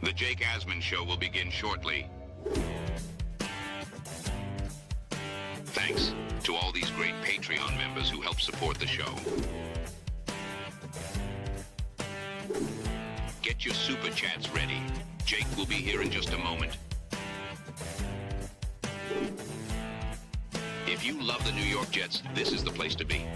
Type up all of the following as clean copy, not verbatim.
The Jake Asman Show will begin shortly. Thanks to all these great Patreon members who help support the show. Get your super chats ready. Jake will be here in just a moment. If you love the New York Jets, this is the place to be.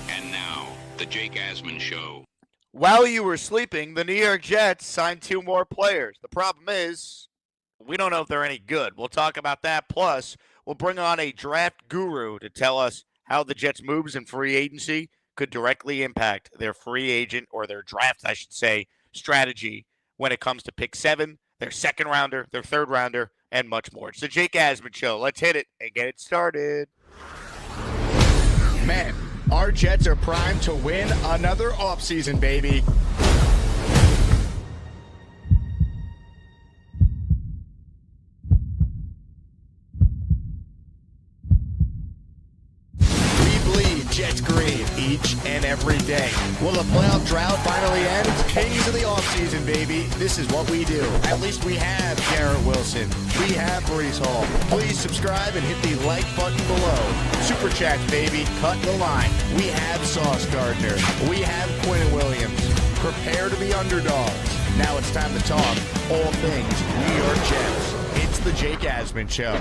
And now, the Jake Asman Show. While you were sleeping, the New York Jets signed 2 more players. The problem is, we don't know if they're any good. We'll talk about that. Plus, we'll bring on a draft guru to tell us how the Jets' moves in free agency could directly impact their free agent, or their draft, I should say, strategy when it comes to pick 7, their second rounder, their third rounder, and much more. It's the Jake Asman Show. Let's hit it and get it started. Man, our Jets are primed to win another offseason, baby. We bleed Jets green each and every day. Will the playoff drought finally end? Kings of the offseason, baby. This is what we do. At least we have Garrett Wilson. We have Brees Hall. Please subscribe and hit the like button below. Super chats, baby. Cut the line. We have Sauce Gardner. We have Quinn Williams. Prepare to be underdogs. Now it's time to talk all things New York Jets. It's the Jake Asman Show.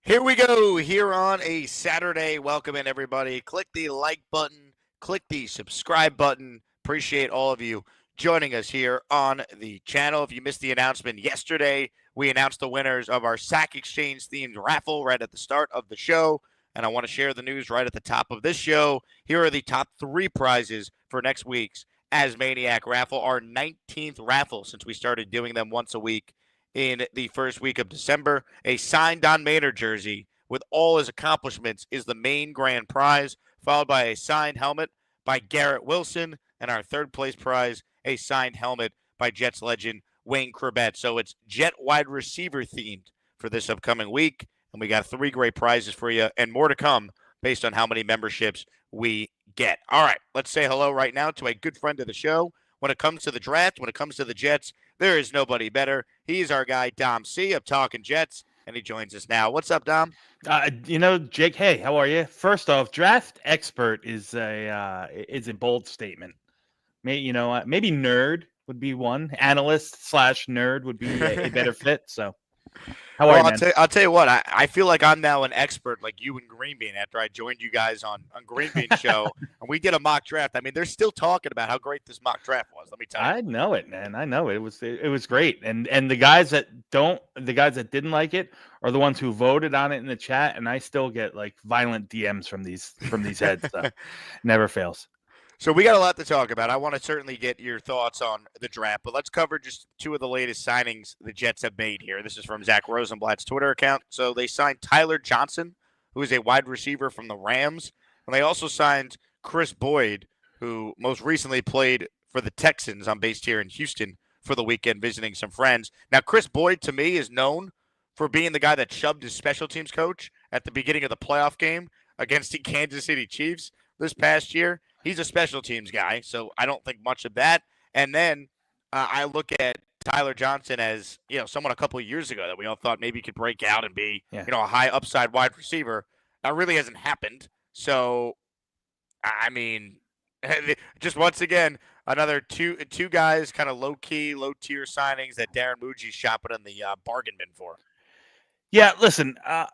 Here we go, here on a Saturday. Welcome in, everybody. Click the like button, click the subscribe button. Appreciate all of you joining us here on the channel. If you missed the announcement yesterday, we announced the winners of our Sack Exchange themed raffle right at the start of the show, and I want to share the news right at the top of this show. Here are the top 3 prizes for next week's Maniac raffle, our 19th raffle since we started doing them once a week in the first week of December. A signed Don Maynard jersey with all his accomplishments is the main grand prize, followed by a signed helmet by Garrett Wilson, and our third place prize, a signed helmet by Jets legend Wayne Corbett. So it's Jet wide receiver themed for this upcoming week, and we got 3 great prizes for you and more to come based on how many memberships we get. All right, let's say hello right now to a good friend of the show. When it comes to the draft, when it comes to the Jets, there is nobody better. He's our guy, Dom C. of Talking Jets, and he joins us now. What's up, Dom? Jake, hey, how are you? First off, draft expert is a bold statement. Maybe nerd would be one. Analyst / nerd would be a better fit. So, how are you, man? I'll tell you what. I feel like I'm now an expert, like you and Green Bean, after I joined you guys on Green Bean's show, and we did a mock draft. I mean, they're still talking about how great this mock draft was. Let me tell you. I know it, man. I know it. It was great. And the guys that didn't like it are the ones who voted on it in the chat, and I still get like violent DMs from these heads. So never fails. So we got a lot to talk about. I want to certainly get your thoughts on the draft, but let's cover just 2 of the latest signings the Jets have made here. This is from Zach Rosenblatt's Twitter account. So they signed Tyler Johnson, who is a wide receiver from the Rams, and they also signed Chris Boyd, who most recently played for the Texans. I'm based here in Houston for the weekend visiting some friends. Now, Chris Boyd, to me, is known for being the guy that shoved his special teams coach at the beginning of the playoff game against the Kansas City Chiefs this past year. He's a special teams guy, so I don't think much of that. And then I look at Tyler Johnson as, someone a couple of years ago that we all thought maybe could break out and be, a high upside wide receiver. That really hasn't happened. So, I mean, just once again, another two guys, kind of low-key, low-tier signings that Darren Muji's shopping in the bargain bin for. Yeah, listen, I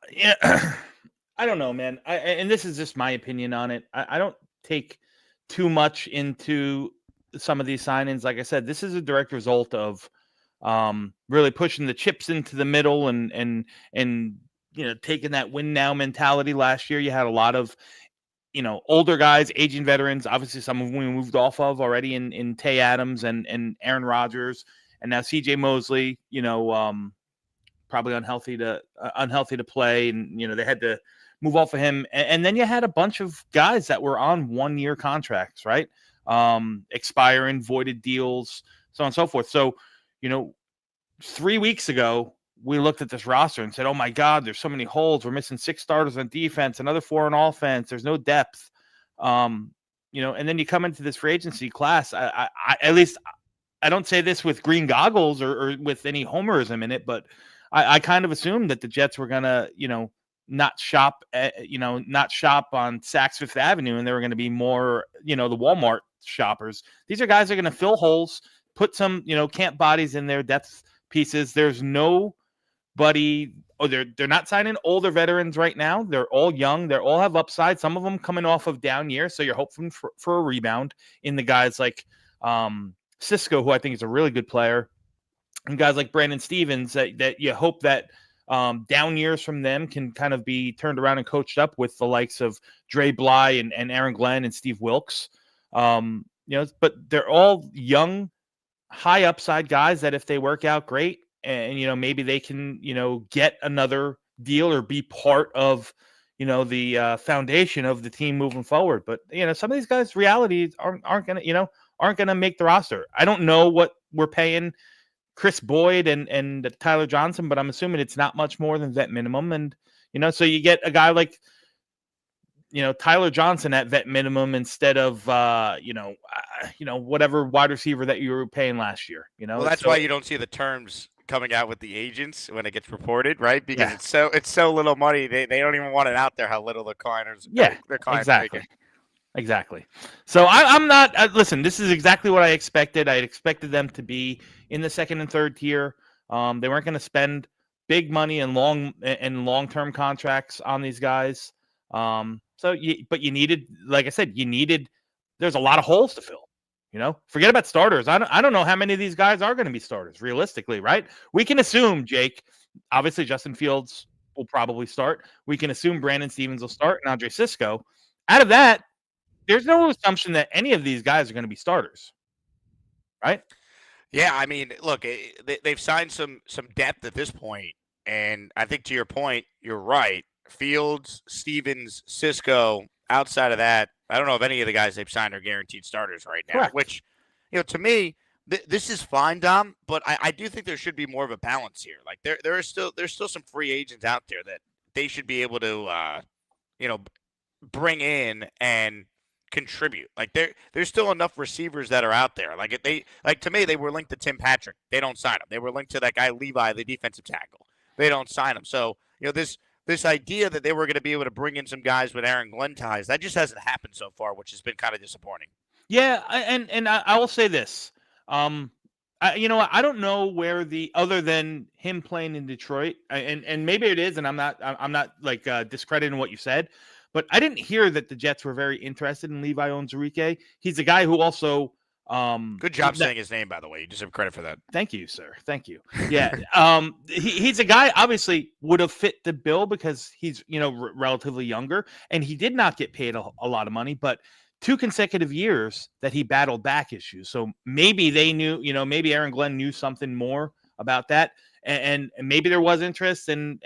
don't know, man. And this is just my opinion on it. I don't take too much into some of these signings. Like I said, this is a direct result of really pushing the chips into the middle and taking that win now mentality. Last year, you had a lot of older guys, aging veterans. Obviously, some of them we moved off of already in Tay Adams and Aaron Rodgers, and now C.J. Mosley. Probably unhealthy to play, and they had to move off of him. And then you had a bunch of guys that were on 1-year contracts, right? Expiring, voided deals, so on and so forth. So, 3 weeks ago, we looked at this roster and said, oh my God, there's so many holes. We're missing 6 starters on defense, another 4 on offense. There's no depth. and then you come into this free agency class. I at least I don't say this with green goggles or with any homerism in it, but I kind of assumed that the Jets were gonna, not shop on Saks Fifth Avenue, and they were going to be more, the Walmart shoppers. These are guys that are going to fill holes, put some, camp bodies in their depth pieces. There's nobody. They're not signing older veterans right now. They're all young. They all have upside. Some of them coming off of down years, so you're hoping for a rebound in the guys like Cisco, who I think is a really good player, and guys like Brandon Stevens that you hope that down years from them can kind of be turned around and coached up with the likes of Dre Bly and Aaron Glenn and Steve Wilkes. But they're all young, high upside guys that if they work out great, and maybe they can get another deal or be part of the foundation of the team moving forward. But some of these guys' realities aren't gonna make the roster. I don't know what we're paying Chris Boyd and Tyler Johnson, but I'm assuming it's not much more than vet minimum. And so you get a guy like Tyler Johnson at vet minimum instead of whatever wide receiver that you were paying last year. Well, that's why you don't see the terms coming out with the agents when it gets reported, right? Because it's so little money, they don't even want it out there how little the clients exactly. Exactly. So I'm not. Listen, this is exactly what I expected. I expected them to be in the second and third tier. They weren't going to spend big money and long-term contracts on these guys. But you needed, like I said, there's a lot of holes to fill. Forget about starters. I don't know how many of these guys are going to be starters realistically, right? We can assume, Jake, obviously Justin Fields will probably start. We can assume Brandon Stevens will start and Andre Cisco. Out of that, there's no assumption that any of these guys are going to be starters, right? Yeah, I mean, look, they've signed some depth at this point, and I think to your point, you're right. Fields, Stevens, Cisco. Outside of that, I don't know if any of the guys they've signed are guaranteed starters right now. Correct. Which, to me, this is fine, Dom. But I do think there should be more of a balance here. Like there's still some free agents out there that they should be able to, bring in and contribute. Like there's still enough receivers that are out there. To me, they were linked to Tim Patrick. They don't sign him. They were linked to that guy Levi, the defensive tackle. They don't sign him. So this idea that they were going to be able to bring in some guys with Aaron Glenn ties, that just hasn't happened so far, which has been kind of disappointing. Yeah, and I will say this. I don't know where other than him playing in Detroit, and maybe it is, and I'm not like discrediting what you said. But I didn't hear that the Jets were very interested in Levi Onwuzurike. He's a guy who also good job saying his name, by the way. You deserve credit for that. Thank you, sir. Thank you. Yeah. He's a guy obviously would have fit the bill because he's relatively younger, and he did not get paid a lot of money, but 2 consecutive years that he battled back issues. So maybe they knew, maybe Aaron Glenn knew something more about that, and maybe there was interest and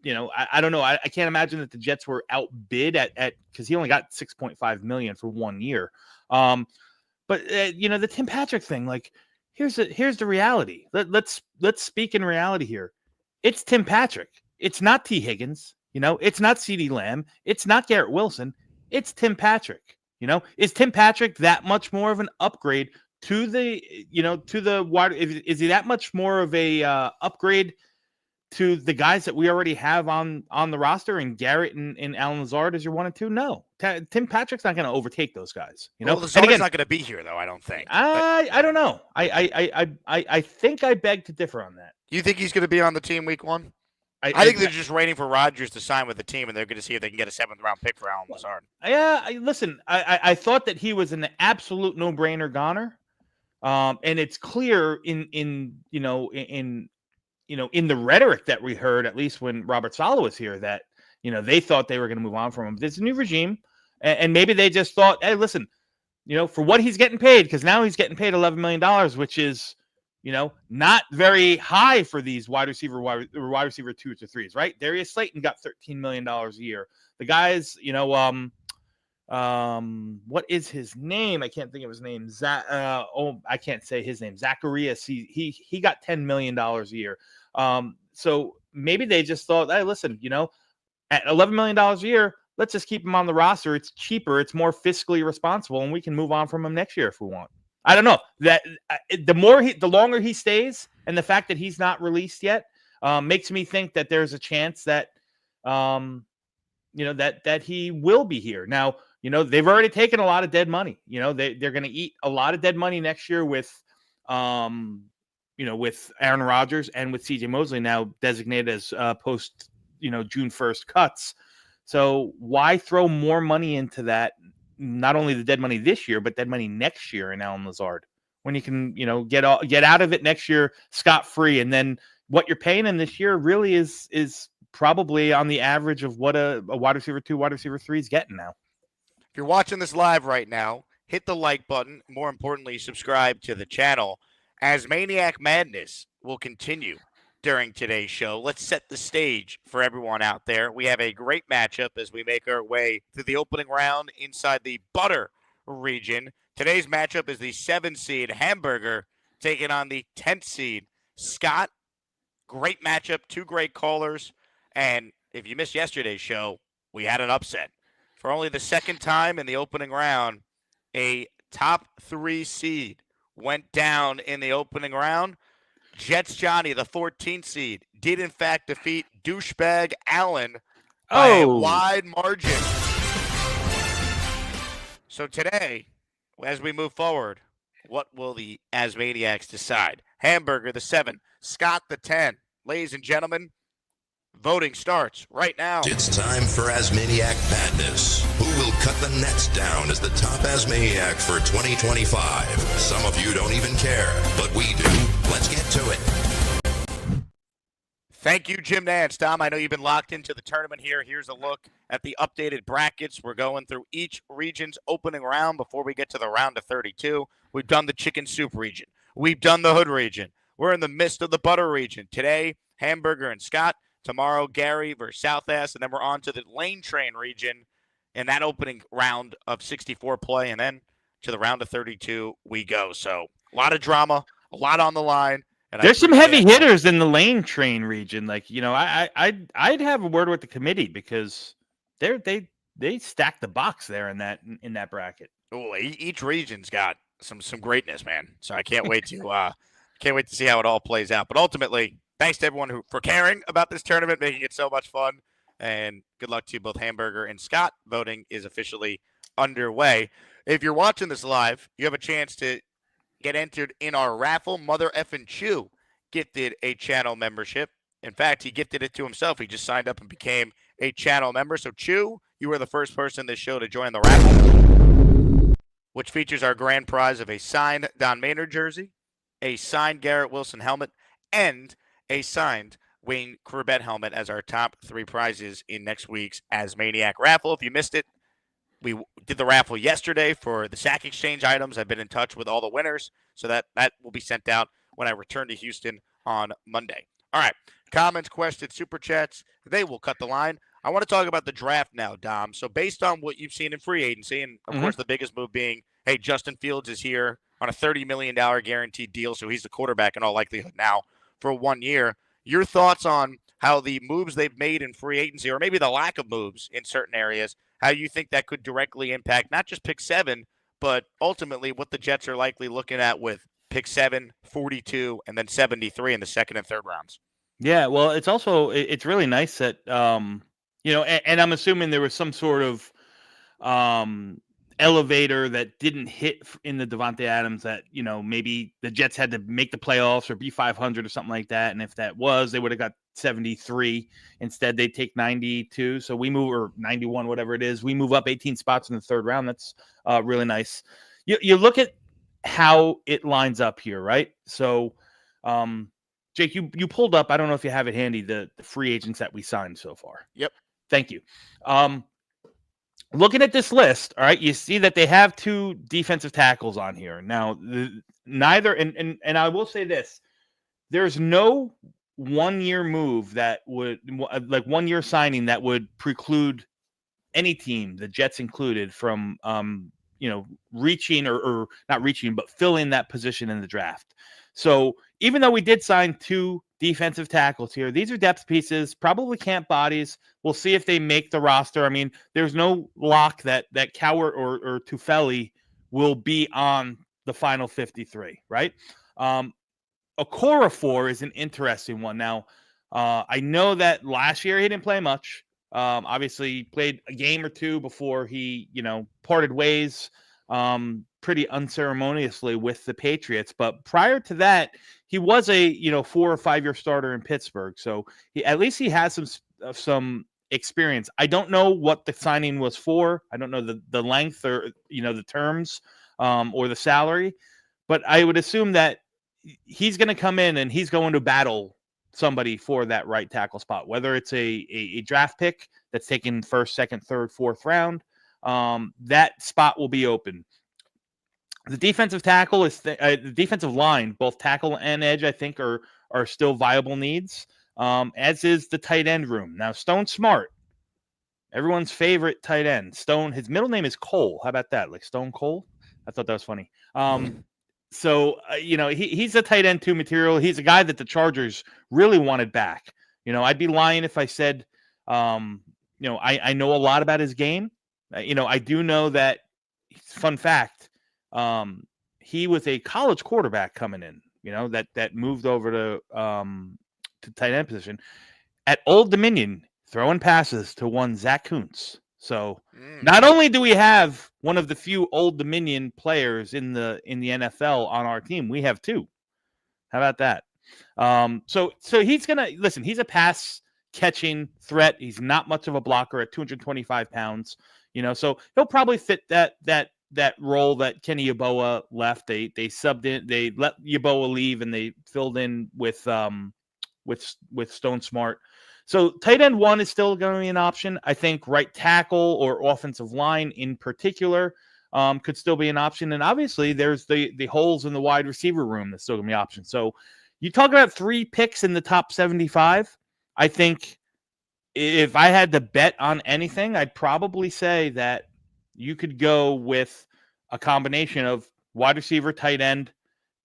I don't know. I can't imagine that the Jets were outbid at because he only got $6.5 million for 1 year. But the Tim Patrick thing, like here's the reality. Let's speak in reality here. It's Tim Patrick. It's not T. Higgins. It's not CeeDee Lamb. It's not Garrett Wilson. It's Tim Patrick. Is Tim Patrick that much more of an upgrade to the wide? Is he that much more of a upgrade to the guys that we already have on the roster, and Garrett and Alan Lazard as your 1 and 2? No, Tim Patrick's not going to overtake those guys. Well, Lazard's not going to be here though. I don't think. I don't know. I think I beg to differ on that. You think he's going to be on the team week 1? I think they're just waiting for Rodgers to sign with the team, and they're going to see if they can get a 7th-round pick for Alan Lazard. Yeah, listen, I thought that he was an absolute no-brainer goner, and it's clear in the rhetoric that we heard, at least when Robert Saleh was here, that, they thought they were going to move on from him. There's a new regime, and maybe they just thought, hey, listen, for what he's getting paid, because now he's getting paid $11 million, which is, not very high for these wide receiver 2s or 3s, right? Darius Slayton got $13 million a year. The guys, what is his name? I can't think of his name. I can't say his name. Zacharias. He got $10 million a year. So maybe they just thought, hey, listen, at $11 million a year, let's just keep him on the roster. It's cheaper. It's more fiscally responsible, and we can move on from him next year if we want. I don't know. That the longer he stays, and the fact that he's not released yet, makes me think that there's a chance that, that he will be here. Now, they've already taken a lot of dead money. They're going to eat a lot of dead money next year with, with Aaron Rodgers and with CJ Mosley now designated as post, June 1st cuts. So why throw more money into that? Not only the dead money this year, but dead money next year in Allen Lazard, when you can, get out of it next year scot-free. And then what you're paying him this year really is probably on the average of what a wide receiver 2, wide receiver 3 is getting now. If you're watching this live right now, hit the like button. More importantly, subscribe to the channel, as Maniac Madness will continue during today's show. Let's set the stage for everyone out there. We have a great matchup as we make our way through the opening round inside the Butter region. Today's matchup is the 7 seed Hamburger taking on the 10th seed Scott. Great matchup, 2 great callers. And if you missed yesterday's show, we had an upset. For only the second time in the opening round, a top 3 seed went down in the opening round. Jets Johnny, the 14th seed, did in fact defeat douchebag Allen by a wide margin. So today, as we move forward, what will the Asmaniacs decide? Hamburger, the 7, Scott, the 10. Ladies and gentlemen, voting starts right now. It's time for Asmaniac Madness. Who will cut the nets down as the top Asmaniac for 2025? Some of you don't even care, but we do. Let's get to it. Thank you, Jim Nance. Tom, I know you've been locked into the tournament here. Here's a look at the updated brackets. We're going through each region's opening round before we get to the round of 32. We've done the chicken soup region. We've done the hood region. We're in the midst of the butter region. Today, Hamburger and Scott. Tomorrow, Gary versus South Ass. And then we're on to the Lane Train region in that opening round of 64 play. And then to the round of 32 we go. So a lot of drama, a lot on the line. And there's some heavy hitters in the Lane Train region. Like, I'd have a word with the committee because they stacked the box there in that bracket. Oh, each region's got some greatness, man. So I can't wait to see how it all plays out. But ultimately, thanks to everyone for caring about this tournament, making it so much fun. And good luck to you both, Hamburger and Scott. Voting is officially underway. If you're watching this live, you have a chance to get entered in our raffle. Mother effing Chew gifted a channel membership. In fact, he gifted it to himself. He just signed up and became a channel member. So, Chew, you were the first person in this show to join the raffle, which features our grand prize of a signed Don Maynard jersey, a signed Garrett Wilson helmet, and a signed Wayne Corbett helmet as our top 3 prizes in next week's Asmaniac raffle. If you missed it, we did the raffle yesterday for the Sack Exchange items. I've been in touch with all the winners, so that will be sent out when I return to Houston on Monday. All right, comments, questions, super chats, they will cut the line. I want to talk about the draft now, Dom. So based on what you've seen in free agency, and of course the biggest move being, hey, Justin Fields is here on a $30 million guaranteed deal, so he's the quarterback in all likelihood now for 1 year. Your thoughts on how the moves they've made in free agency, or maybe the lack of moves in certain areas, how you think that could directly impact not just pick 7, but ultimately what the Jets are likely looking at with pick 7, 42, and then 73 in the second and third rounds. Yeah, well, it's really nice that, and I'm assuming there was some sort of elevator that didn't hit in the Devontae Adams that, maybe the Jets had to make the playoffs or be 500 or something like that. And if that was, they would have got 73. Instead, they take 92. So we move, or 91, whatever it is. We move up 18 spots in the third round. That's really nice. You look at how it lines up here, right? So, Jake, you pulled up, I don't know if you have it handy, the free agents that we signed so far. Yep. Thank you. Looking at this list, all right, you see that they have 2 defensive tackles on here. Now, neither, and I will say this, there's no 1-year move that would, like 1-year signing that would preclude any team, the Jets included, from, reaching or not reaching, but filling that position in the draft. So even though we did sign 2 defensive tackles here, these are depth pieces, probably camp bodies. We'll see if they make the roster. I mean, there's no lock that Cowart or Tufeli will be on the final 53, right? Okorafor is an interesting one. Now, I know that last year he didn't play much. Obviously, he played a game or 2 before he, parted ways pretty unceremoniously with the Patriots. But prior to that, he was a 4 or 5 year starter in Pittsburgh. So at least he has some experience. I don't know what the signing was for. I don't know the length or the terms or the salary, but I would assume that he's going to come in and he's going to battle somebody for that right tackle spot, whether it's a draft pick that's taken first, second, third, fourth round. That spot will be open. The defensive tackle is the defensive line, both tackle and edge, I think are still viable needs, as is the tight end room. Now, Stone Smart, everyone's favorite tight end. Stone, his middle name is Cole. How about that? Like Stone Cold? I thought that was funny. So, he's a tight end 2 material. He's a guy that the Chargers really wanted back. I'd be lying if I said, I know a lot about his game. I do know that, fun fact, he was a college quarterback coming in, that moved over to tight end position at Old Dominion, throwing passes to one Zach Kuntz. So not only do we have one of the few Old Dominion players in the NFL on our team, we have 2. How about that? So he's gonna listen. He's a pass catching threat. He's not much of a blocker at 225 pounds. So he'll probably fit that role that Kenny Yeboah left. They subbed in. They let Yeboah leave and they filled in with Stone Smart. So tight end 1 is still going to be an option. I think right tackle or offensive line in particular could still be an option. And obviously there's the holes in the wide receiver room that's still going to be an option. So you talk about 3 picks in the top 75. I think if I had to bet on anything, I'd probably say that you could go with a combination of wide receiver, tight end,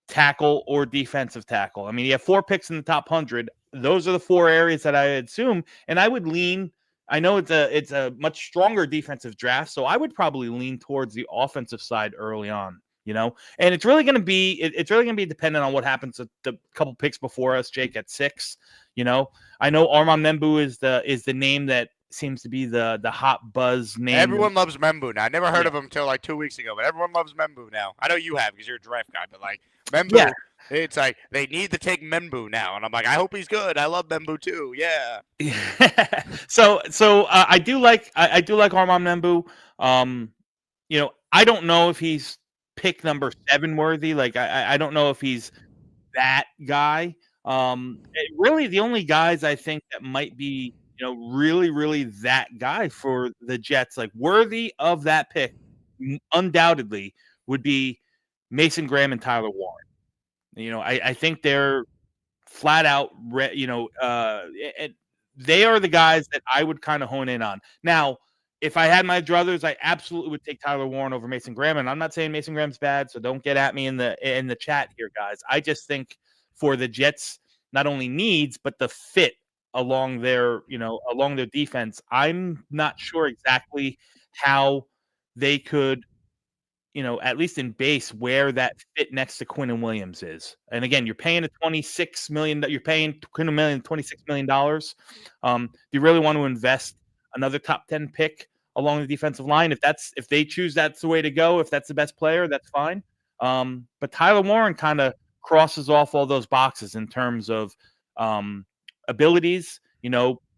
tackle, or defensive tackle. I mean, you have 4 picks in the top 100. Those are the 4 areas that I assume, and I would lean. I know it's a much stronger defensive draft, so I would probably lean towards the offensive side early on. And it's really going to be dependent on what happens at the couple picks before us, Jake, at 6. I know Armand Membu is the name that seems to be the hot buzz name. Everyone loves Membu now. I never heard of him until like 2 weeks ago, but everyone loves Membu now. I know you have because you're a draft guy, but like Membu, it's like they need to take Membu now, and I'm like, I hope he's good. I love Membu too. Yeah. So I do like Armand Membu. I don't know if he's pick number 7 worthy. Like I don't know if he's that guy. Really, the only guys I think that might be really, really that guy for the Jets, like worthy of that pick, undoubtedly would be Mason Graham and Tyler Warren. I think they're flat out, they are the guys that I would kind of hone in on. Now, if I had my druthers, I absolutely would take Tyler Warren over Mason Graham. And I'm not saying Mason Graham's bad, so don't get at me in the chat here, guys. I just think for the Jets, not only needs, but the fit along their defense, I'm not sure exactly how they could, at least in base, where that fit next to Quinnen Williams is. And again, you're paying $26 million. You're paying Quinnen Williams $26 million. Do you really want to invest another top 10 pick along the defensive line? If they choose that's the way to go, if that's the best player, that's fine. But Tyler Warren kind of crosses off all those boxes in terms of abilities,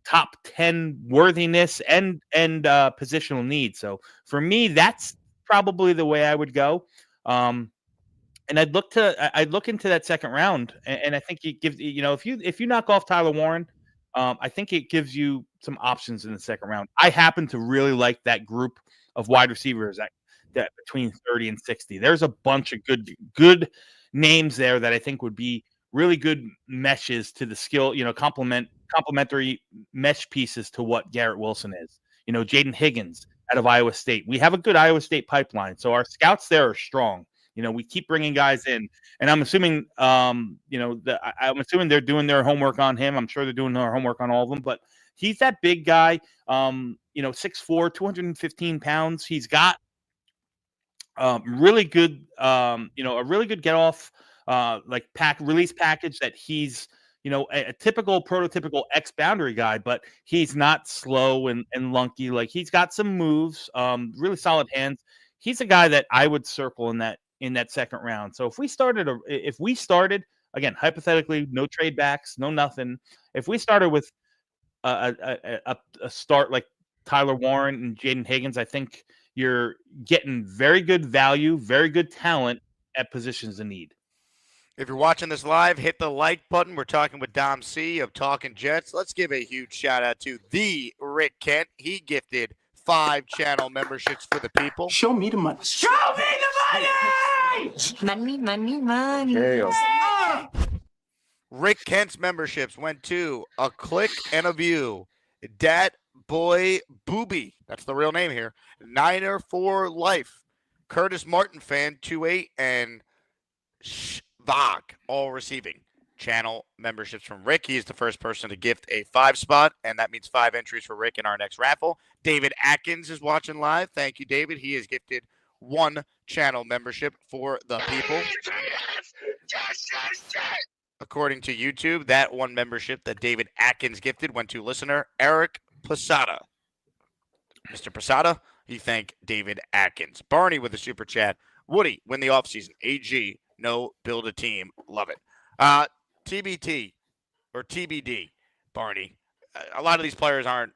top 10 worthiness and positional need. So for me, that's probably the way I would go. And I'd look into that second round, and I think it gives, if you knock off Tyler Warren, I think it gives you some options in the second round. I happen to really like that group of wide receivers that between 30 and 60. There's a bunch of good names there that I think would be really good meshes to the skill, complementary mesh pieces to what Garrett Wilson is. Jaden Higgins out of Iowa State. We have a good Iowa State pipeline, so our scouts there are strong. We keep bringing guys in, and I'm assuming, I'm assuming they're doing their homework on him. I'm sure they're doing their homework on all of them, but he's that big guy, 6'4", 215 pounds. He's got really good, a really good get off, release package that he's, a typical prototypical X boundary guy, but he's not slow and lunky. Like, he's got some moves, really solid hands. He's a guy that I would circle in that second round. So if we started again, hypothetically, no trade backs, no nothing. If we started with a start like Tyler Warren and Jaden Higgins, I think you're getting very good value, very good talent at positions of need. If you're watching this live, hit the like button. We're talking with Dom C of Talking Jets. Let's give a huge shout out to the Rick Kent. He gifted 5 channel memberships for the people. Show me the money. Show me the money! Money. There you go. Rick Kent's memberships went to A Click and a View, Dat Boy Booby, that's the real name here, Niner for Life, Curtis Martin Fan 28, and Vog, all receiving channel memberships from Rick. He is the first person to gift a 5 spot, and that means 5 entries for Rick in our next raffle. David Atkins is watching live. Thank you, David. He has gifted 1 channel membership for the people. According to YouTube, that 1 membership that David Atkins gifted went to listener Eric Posada. Mr. Posada, you thank David Atkins. Barney with a super chat. Woody, win the offseason. AG, no, build a team. Love it. TBT or TBD, Barney. A lot of these players aren't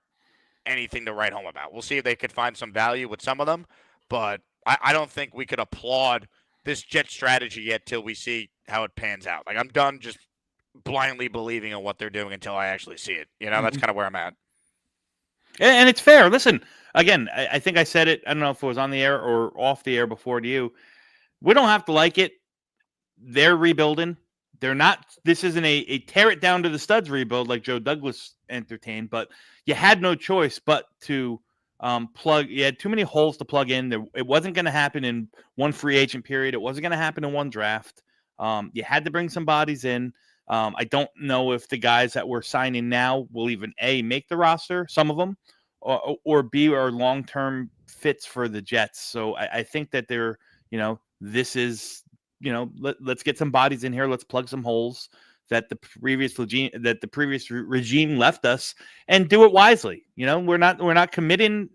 anything to write home about. We'll see if they could find some value with some of them, but I don't think we could applaud this Jet strategy yet till we see how it pans out. Like, I'm done just blindly believing in what they're doing until I actually see it. That's kind of where I'm at. And it's fair. Listen, again, I think I said it. I don't know if it was on the air or off the air before to you. We don't have to like it. They're rebuilding. They're not. This isn't a tear it down to the studs rebuild like Joe Douglas entertained, but you had no choice but to plug. You had too many holes to plug in. It wasn't going to happen in one free agent period. It wasn't going to happen in one draft. You had to bring some bodies in. I don't know if the guys that we're signing now will even A, make the roster, some of them, or B, are long-term fits for the Jets. So I think that they're, this is, let's get some bodies in here. Let's plug some holes that the previous regime left us, and do it wisely. We're not committing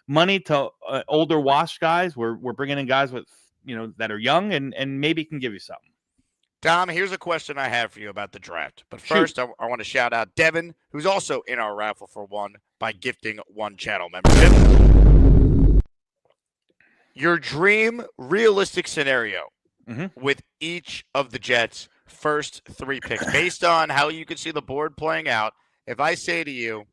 money to older washed guys. We're bringing in guys with, that are young and maybe can give you something. Dom, here's a question I have for you about the draft. But first, I want to shout out Devin, who's also in our raffle for 1 by gifting 1 channel membership. Your dream realistic scenario with each of the Jets' first 3 picks, based on how you can see the board playing out. If I say to you,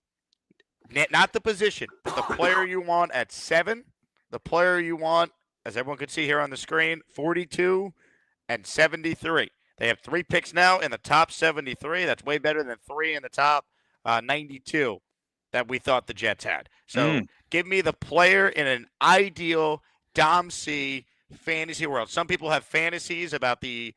not the position, but the player you want at 7, the player you want, as everyone can see here on the screen, 42 and 73. They have 3 picks now in the top 73. That's way better than 3 in the top 92 that we thought the Jets had. So give me the player in an ideal Dom C fantasy world. Some people have fantasies about the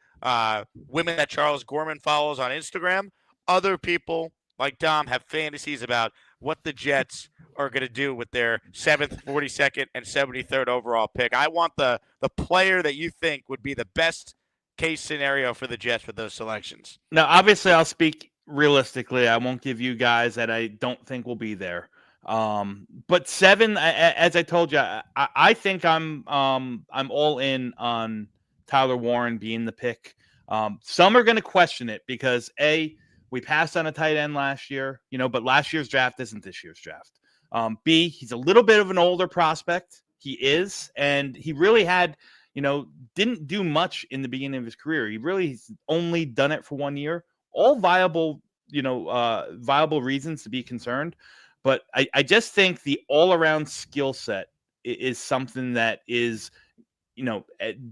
women that Charles Gorman follows on Instagram. Other people, like Dom, have fantasies about what the Jets are going to do with their 7th, 42nd, and 73rd overall pick. I want the player that you think would be the best case scenario for the Jets with those selections. Now, obviously, I'll speak realistically. I won't give you guys that I don't think will be there. But 7, as I told you, I think I'm all in on Tyler Warren being the pick. Some are going to question it because A, we passed on a tight end last year, but last year's draft isn't this year's draft. B, he's a little bit of an older prospect. He is, and he really had, didn't do much in the beginning of his career. He really only done it for 1 year. All viable, viable reasons to be concerned. But I just think the all-around skill set is something that is,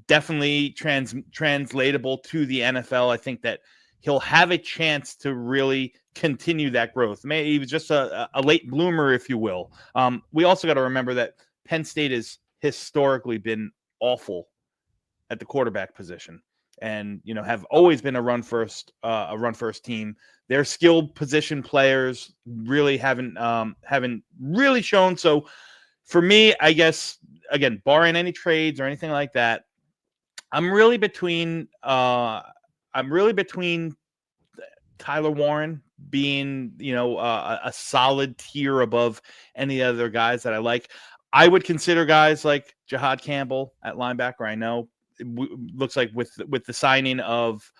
definitely translatable to the NFL. I think that he'll have a chance to really continue that growth. Maybe he was just a late bloomer, if you will. We also got to remember that Penn State has historically been awful at the quarterback position, and have always been a run first team. Their skilled position players really haven't really shown. So for me, I guess, again, barring any trades or anything like that, I'm really between Tyler Warren being, a solid tier above any other guys that I like. I would consider guys like Jahad Campbell at linebacker. I know it looks like with the signing of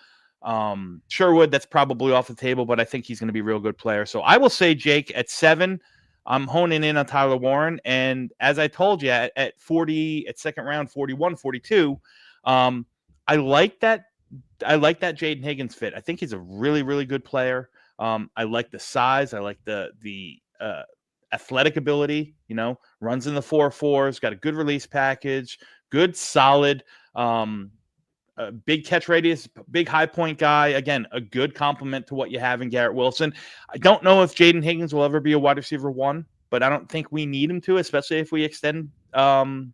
Sherwood, that's probably off the table, but I think he's going to be a real good player. So I will say, Jake, at 7, I'm honing in on Tyler Warren. And as I told you, at 40, at second round, 41, 42, I like that Jaden Higgins fit. I think he's a really, really good player. I like the size. I like the athletic ability, runs in the 4.4s, got a good release package, good, solid, big catch radius, big high point guy. Again, a good complement to what you have in Garrett Wilson. I don't know if Jaden Higgins will ever be a wide receiver 1, but I don't think we need him to, especially if we extend Garrett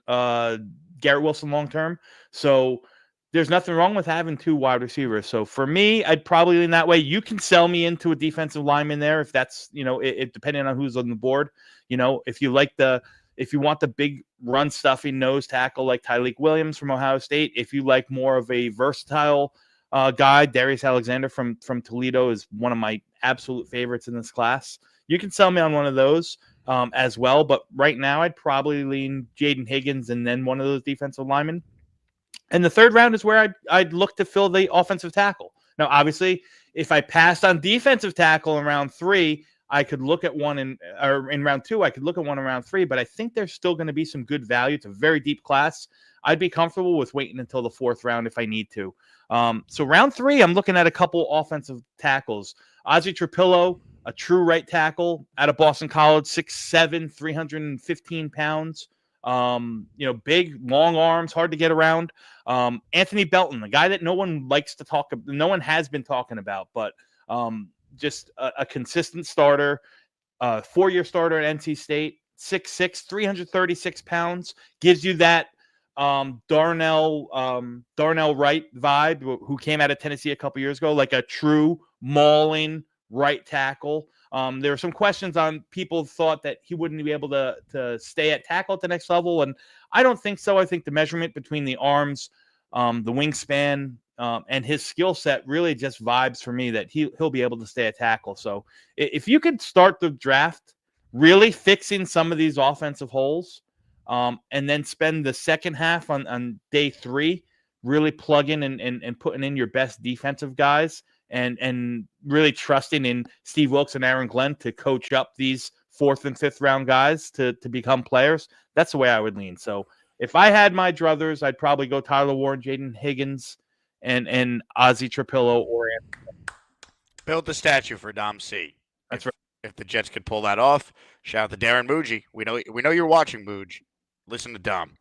Wilson long term. So there's nothing wrong with having 2 wide receivers. So for me, I'd probably lean that way. You can sell me into a defensive lineman there if that's, it depending on who's on the board. If you want the big run stuffing nose tackle like Tyleik Williams from Ohio State, if you like more of a versatile guy, Darius Alexander from Toledo is one of my absolute favorites in this class. You can sell me on one of those as well. But right now, I'd probably lean Jaden Higgins and then one of those defensive linemen. And the third round is where I'd look to fill the offensive tackle. Now, obviously, if I passed on defensive tackle in round 3, I could look at one in round 2. I could look at one in round 3, but I think there's still going to be some good value. It's a very deep class. I'd be comfortable with waiting until the 4th round if I need to. So round 3, I'm looking at a couple offensive tackles. Ozzie Trapillo, a true right tackle out of Boston College, 6'7", 315 pounds. Big, long arms, hard to get around. Anthony Belton, a guy that no one has been talking about, but just a consistent starter, 4-year starter at NC State, 6'6", 336 pounds, gives you that Darnell Wright vibe, who came out of Tennessee a couple years ago, like a true mauling right tackle. There were some questions on people thought that he wouldn't be able to stay at tackle at the next level, and I don't think so. I think the measurement between the arms, the wingspan, and his skill set really just vibes for me that he'll be able to stay at tackle. So if you could start the draft really fixing some of these offensive holes, and then spend the second half on day 3 really plugging and putting in your best defensive guys, and really trusting in Steve Wilkes and Aaron Glenn to coach up these 4th and 5th round guys to become players, that's the way I would lean. So if I had my druthers, I'd probably go Tyler Warren, Jaden Higgins, and Ozzie Trapillo or Anthony. Build the statue for Dom C. That's right. If the Jets could pull that off, shout out to Darren Muji. We know you're watching, Muj. Listen to Dom.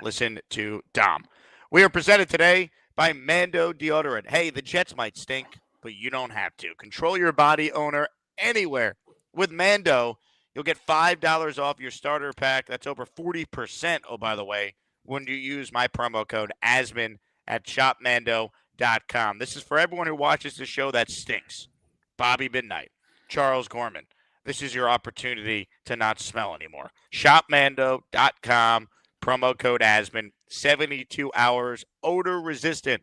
Listen to Dom. We are presented today by Mando Deodorant. Hey, the Jets might stink, but you don't have to. Control your body, owner, anywhere. With Mando, you'll get $5 off your starter pack. That's over 40%, oh, by the way, when you use my promo code Asman at shopmando.com. This is for everyone who watches the show that stinks. Bobby Midnight, Charles Gorman. This is your opportunity to not smell anymore. Shopmando.com, promo code Asman, 72 hours, odor resistant.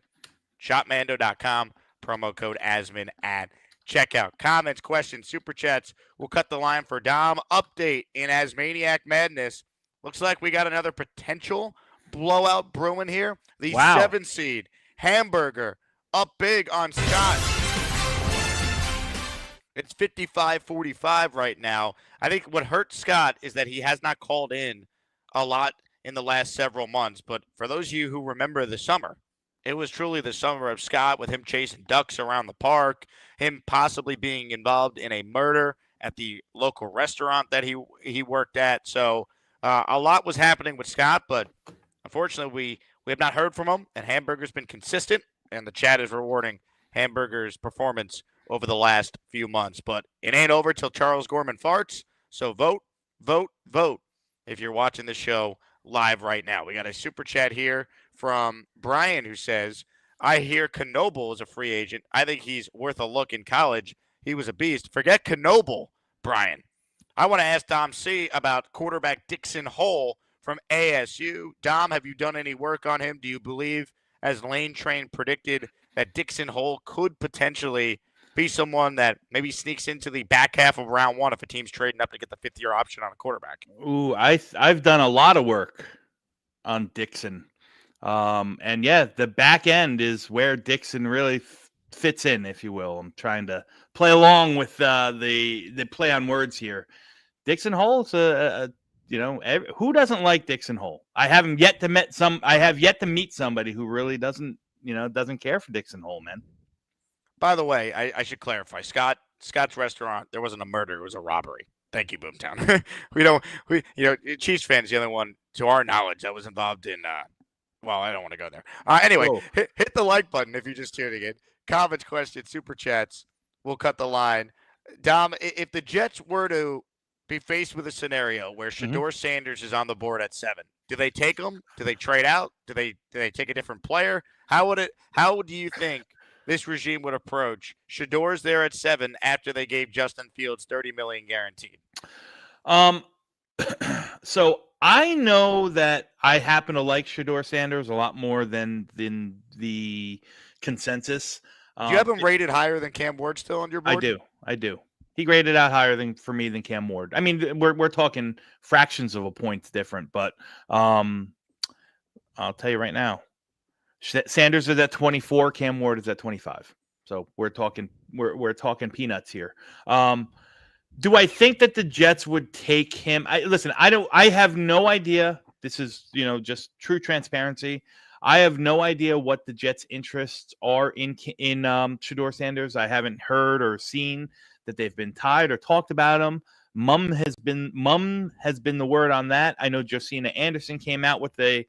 Shopmando.com, promo code Asman at checkout. Comments, questions, super chats. We'll cut the line for Dom. Update in Maniac Madness. Looks like we got another potential blowout brewing here. The 7 seed Hamburger up big on Scott. It's 55-45 right now. I think what hurt Scott is that he has not called in a lot in the last several months. But for those of you who remember the summer, it was truly the summer of Scott, with him chasing ducks around the park, him possibly being involved in a murder at the local restaurant that he worked at. So a lot was happening with Scott, but unfortunately we have not heard from him, and Hamburger's been consistent, and the chat is rewarding Hamburger's performance over the last few months. But it ain't over till Charles Gorman farts. So vote, vote, vote if you're watching the show live right now. We got a super chat here from Brian who says, I hear Knoble is a free agent. I think he's worth a look in college. He was a beast. Forget Knoble, Brian. I want to ask Dom C about quarterback Dixon Hole from ASU. Dom, have you done any work on him? Do you believe, as Lane Train predicted, that Dixon Hole could potentially be someone that maybe sneaks into the back half of round one if a team's trading up to get the fifth-year option on a quarterback? Ooh, I've done a lot of work on Dixon. And yeah, the back end is where Dixon really fits in, if you will. I'm trying to play along with the play on words here. Dixon Hole's who doesn't like Dixon Hole? I have yet to meet somebody who really doesn't care for Dixon Hole, man. By the way, I should clarify. Scott's restaurant, there wasn't a murder, it was a robbery. Thank you, Boomtown. Chiefs fans, the only one, to our knowledge, that was involved in well, I don't want to go there. Anyway, hit the like button if you're just tuning in. Comments, questions, super chats. We'll cut the line. Dom, if the Jets were to be faced with a scenario where Shedeur Sanders is on the board at 7, do they take him? Do they trade out? Do they take a different player? How do you think this regime would approach Shedeur's there at 7 after they gave Justin Fields $30 million guaranteed? So I know that I happen to like Shedeur Sanders a lot more than the consensus. Do you have him rated higher than Cam Ward still on your board? I do. He graded out higher than Cam Ward. I mean, we're talking fractions of a point different, but I'll tell you right now, Sanders is at 24, Cam Ward is at 25. So we're talking peanuts here. Do I think that the Jets would take him? I have no idea. This is, just true transparency. I have no idea what the Jets' interests are in Shedeur Sanders. I haven't heard or seen that they've been tied or talked about him. Mum has been the word on that. I know Josina Anderson came out with a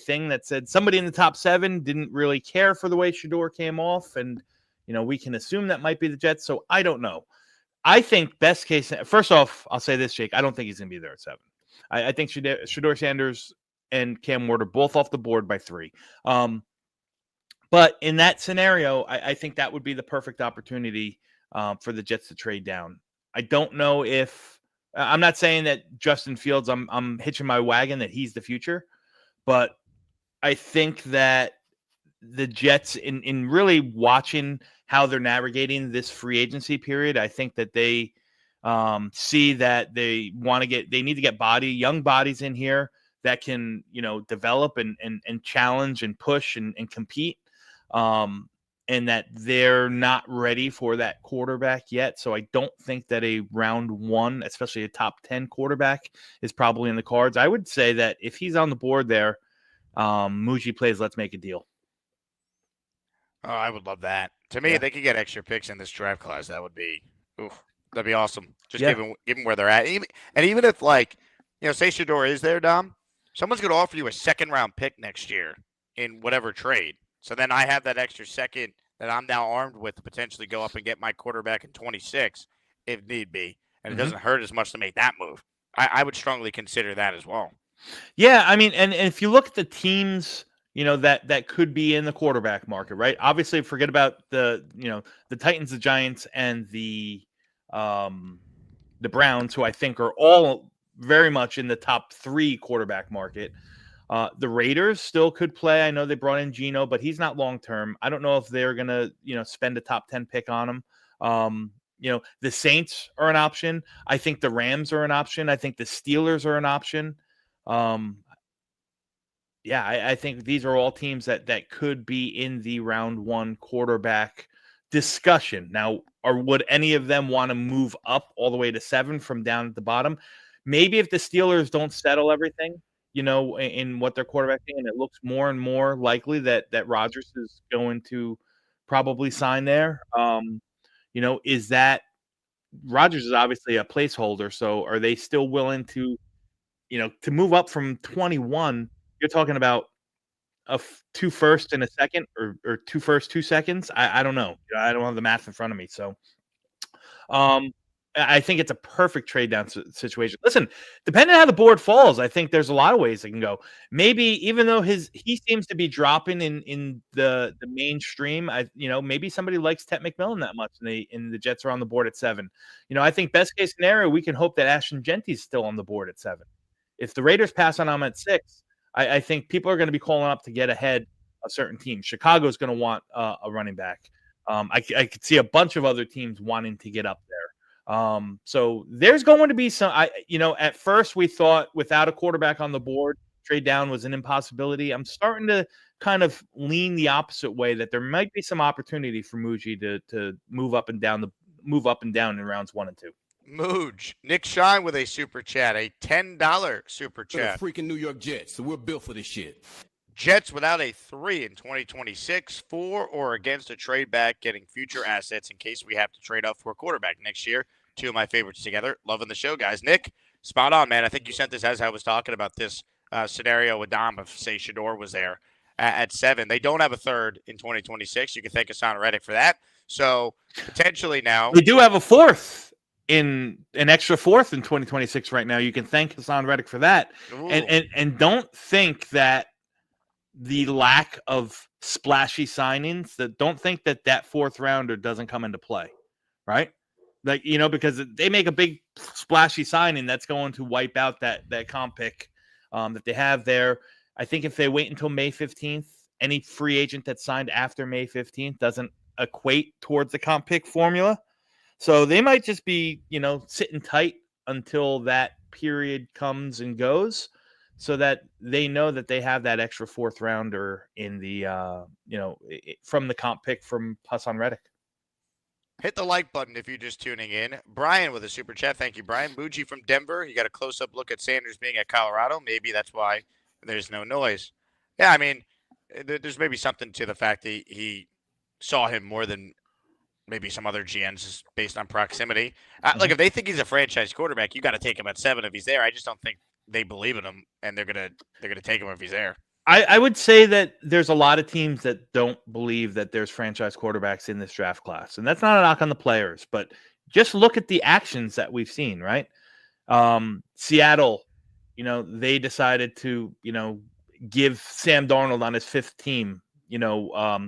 thing that said somebody in the top 7 didn't really care for the way Shedeur came off, and we can assume that might be the Jets. So I don't know. I think best case. First off, I'll say this, Jake. I don't think he's going to be there at 7. I think Shedeur Sanders and Cam Ward are both off the board by 3. But in that scenario, I think that would be the perfect opportunity for the Jets to trade down. I don't know if I'm not saying that Justin Fields, I'm hitching my wagon that he's the future, but I think that the Jets, in really watching how they're navigating this free agency period, I think that they see that they need to get young bodies in here that can, develop and challenge and push and compete. And that they're not ready for that quarterback yet. So I don't think that a round 1, especially a top 10 quarterback, is probably in the cards. I would say that if he's on the board there, Muji plays let's make a deal. Oh, I would love that. To me, they could get extra picks in this draft class. That would be, that'd be awesome. Just given where they're at. Even if, say Shedeur is there, Dom, someone's going to offer you a second-round pick next year in whatever trade. So then I have that extra second that I'm now armed with to potentially go up and get my quarterback in 26 if need be. And it doesn't hurt as much to make that move. I would strongly consider that as well. Yeah, I mean, and if you look at the teams, that could be in the quarterback market, right? Obviously, forget about the Titans, the Giants, and the Browns, who I think are all very much in the top 3 quarterback market. The Raiders still could play. I know they brought in Geno, but he's not long-term. I don't know if they're going to, spend a top 10 pick on him. The Saints are an option. I think the Rams are an option. I think the Steelers are an option. I think these are all teams that could be in the round 1 quarterback discussion. Now, would any of them want to move up all the way to 7 from down at the bottom? Maybe if the Steelers don't settle everything, in what they're quarterbacking, and it looks more and more likely that Rodgers is going to probably sign there. Is that Rodgers is obviously a placeholder, so are they still willing to move up from 21? You're talking about two first and a second, or two first, 2 seconds. I don't know. I don't have the math in front of me. So, I think it's a perfect trade down situation. Listen, depending on how the board falls, I think there's a lot of ways it can go. Maybe even though he seems to be dropping in the mainstream, maybe somebody likes Ted McMillan that much, and the Jets are on the board at 7. I think best case scenario, we can hope that Ashton Genty's still on the board at 7. If the Raiders pass on him at 6, I think people are going to be calling up to get ahead of certain teams. Chicago's going to want a running back. I could see a bunch of other teams wanting to get up there. So there's going to be some. At first we thought without a quarterback on the board, trade down was an impossibility. I'm starting to kind of lean the opposite way, that there might be some opportunity for Muji to move up and down in rounds 1 and 2. Mooj. Nick Shine with a super chat, a $10 super chat. The freaking New York Jets, so we're built for this shit. Jets without a 3 in 2026, for or against a trade back, getting future assets in case we have to trade up for a quarterback next year. 2 of my favorites together. Loving the show, guys. Nick, spot on, man. I think you sent this as I was talking about this scenario with Dom, if, say, Shador was there at 7. They don't have a 3rd in 2026. You can thank Hassan Reddick for that. So, potentially now. We do have a 4th. In an extra 4th in 2026 right now. You can thank Hassan Reddick for that. And don't think that the lack of splashy signings, don't think that 4th rounder doesn't come into play, right? Like, because they make a big splashy signing that's going to wipe out that comp pick that they have there. I think if they wait until May 15th, any free agent that's signed after May 15th doesn't equate towards the comp pick formula. So they might just be, sitting tight until that period comes and goes, so that they know that they have that extra 4th rounder in the, from the comp pick from Hassan Reddick. Hit the like button if you're just tuning in. Brian with a super chat. Thank you, Brian. Muji from Denver. You got a close-up look at Sanders being at Colorado. Maybe that's why there's no noise. Yeah, I mean, there's maybe something to the fact that he saw him more than maybe some other GMs based on proximity. Like, if they think he's a franchise quarterback, you got to take him at 7 if he's there. I just don't think they believe in him, and they're gonna take him if he's there. I would say that there's a lot of teams that don't believe that there's franchise quarterbacks in this draft class, and that's not a knock on the players, but just look at the actions that we've seen, right? Seattle, they decided to, give Sam Darnold on his 5th team,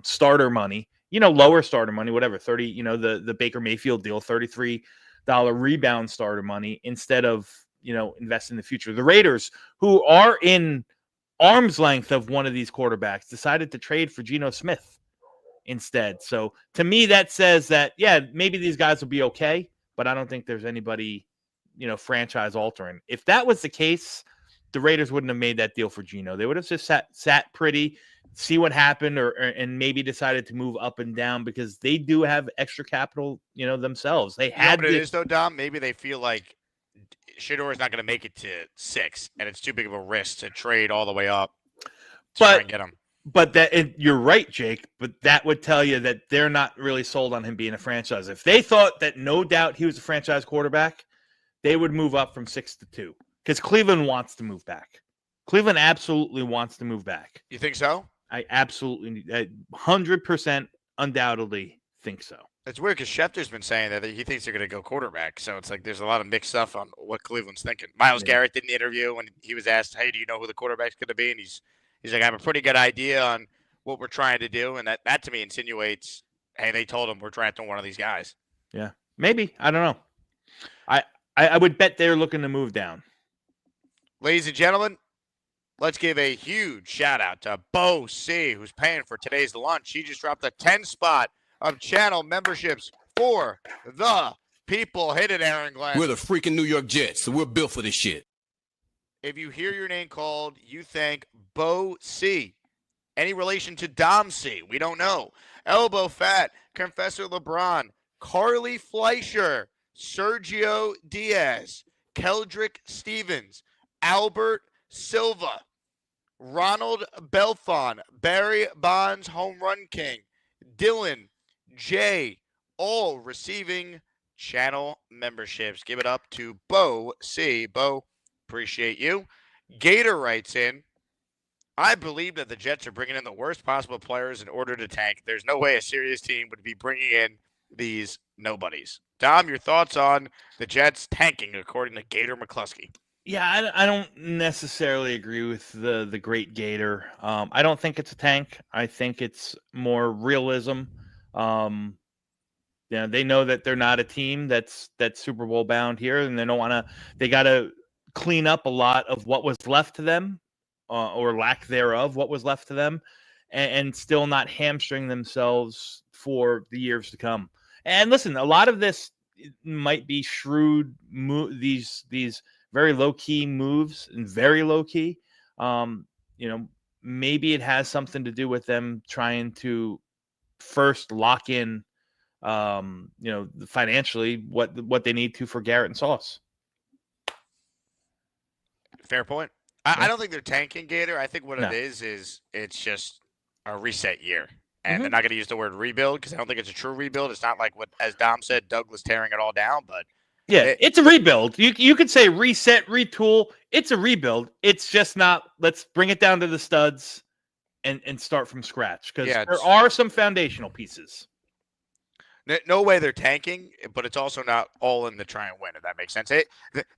starter money. Lower starter money, whatever, 30, the Baker Mayfield deal, $33 rebound starter money, instead of, invest in the future. The Raiders, who are in arm's length of one of these quarterbacks, decided to trade for Geno Smith instead. So to me, that says that, yeah, maybe these guys will be okay, but I don't think there's anybody, franchise altering. If that was the case, the Raiders wouldn't have made that deal for Geno. They would have just sat pretty, see what happened, and maybe decided to move up and down, because they do have extra capital, themselves. They had. What it is though, Dom. Maybe they feel like Shador is not going to make it to 6, and it's too big of a risk to trade all the way up to try and get him. But you're right, Jake. But that would tell you that they're not really sold on him being a franchise. If they thought that no doubt he was a franchise quarterback, they would move up from 6 to 2, because Cleveland wants to move back. Cleveland absolutely wants to move back. You think so? I absolutely, 100% undoubtedly think so. It's weird because Schefter's been saying that he thinks they're going to go quarterback. So it's like there's a lot of mixed stuff on what Cleveland's thinking. Miles Garrett did an interview when he was asked, "Hey, do you know who the quarterback's going to be?" And he's like, "I have a pretty good idea on what we're trying to do." And that to me insinuates, hey, they told him we're drafting one of these guys. Yeah, maybe. I don't know. I would bet they're looking to move down. Ladies and gentlemen, let's give a huge shout out to Bo C, who's paying for today's lunch. He just dropped a 10 spot of channel memberships for the people. Hit it, Aaron Glenn. We're the freaking New York Jets, so we're built for this shit. If you hear your name called, you thank Bo C. Any relation to Dom C? We don't know. Elbow Fat, Confessor LeBron, Carly Fleischer, Sergio Diaz, Keldrick Stevens, Albert Silva, Ronald Belfon, Barry Bonds, Home Run King, Dylan J, all receiving channel memberships. Give it up to Bo C. Bo, appreciate you. Gator writes in, I believe that the Jets are bringing in the worst possible players in order to tank. There's no way a serious team would be bringing in these nobodies. Dom, your thoughts on the Jets tanking according to Gator McCluskey? Yeah, I don't necessarily agree with the Great Gator. I don't think it's a tank. I think it's more realism. Yeah, they know that they're not a team that's Super Bowl bound here, and they don't want to. They got to clean up a lot of what was left to them, or lack thereof, what was left to them, and still not hamstring themselves for the years to come. And listen, a lot of this might be shrewd. These very low key moves and very low key. Um, you know, maybe it has something to do with them trying to first lock in financially what they need to for Garrett and Sauce. Fair point. I don't think they're tanking Gator. I think what it is it's just a reset year. And they're not going to use the word rebuild because I don't think it's a true rebuild. It's not like what, as Dom said, Douglas tearing it all down. But yeah, it's a rebuild. You could say reset, retool. It's a rebuild. It's just not. Let's bring it down to the studs and start from scratch because there are some foundational pieces. No way they're tanking, but it's also not all in the try and win, if that makes sense.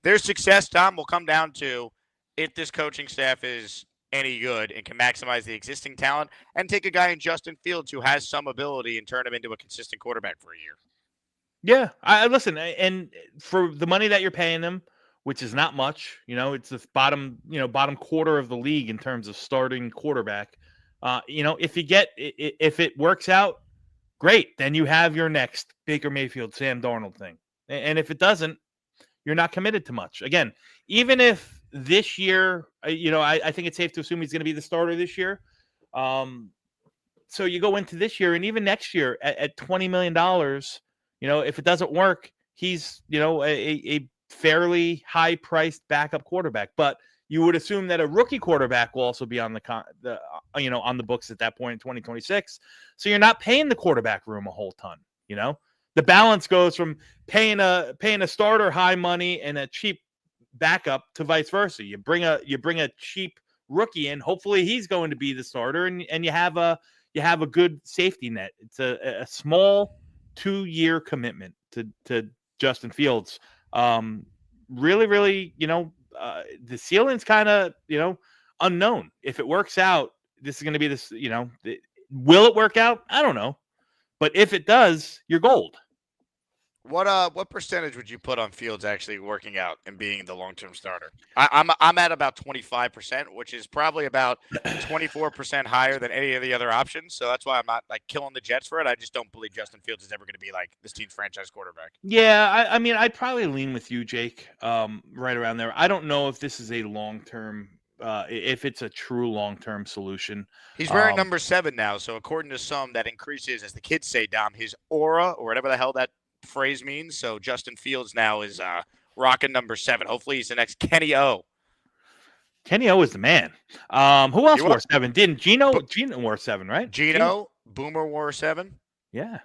Their success, Tom, will come down to if this coaching staff is any good and can maximize the existing talent and take a guy in Justin Fields who has some ability and turn him into a consistent quarterback for a year. Yeah, I listen, and for the money that you're paying them, which is not much, it's the bottom quarter of the league in terms of starting quarterback. If it works out, great. Then you have your next Baker Mayfield, Sam Darnold thing. And if it doesn't, you're not committed to much. Again, even if this year, I think it's safe to assume he's going to be the starter this year. So you go into this year and even next year at $20 million, if it doesn't work, he's, a fairly high priced backup quarterback. But you would assume that a rookie quarterback will also be on on the books at that point in 2026. So you're not paying the quarterback room a whole ton. The balance goes from paying a starter high money and a cheap backup to vice versa. You bring a cheap rookie in. Hopefully he's going to be the starter, and you have a good safety net. It's a small 2-year commitment to Justin Fields. Really, really, the ceiling's kind of, unknown. If it works out, this is going to be this, will it work out? I don't know. But if it does, you're gold. What percentage would you put on Fields actually working out and being the long-term starter? I'm at about 25%, which is probably about 24% higher than any of the other options. So that's why I'm not like killing the Jets for it. I just don't believe Justin Fields is ever going to be like this team's franchise quarterback. Yeah, I mean, I'd probably lean with you, Jake, right around there. I don't know if this is a long-term, if it's a true long-term solution. He's wearing number 7 now, so according to some, that increases, as the kids say, Dom, his aura or whatever the hell that phrase means. So Justin Fields now is rocking number 7. Hopefully he's the next Kenny O. Kenny O is the man. Who else wore 7? Didn't Gino wore 7, right? Gino Boomer wore 7. Yeah.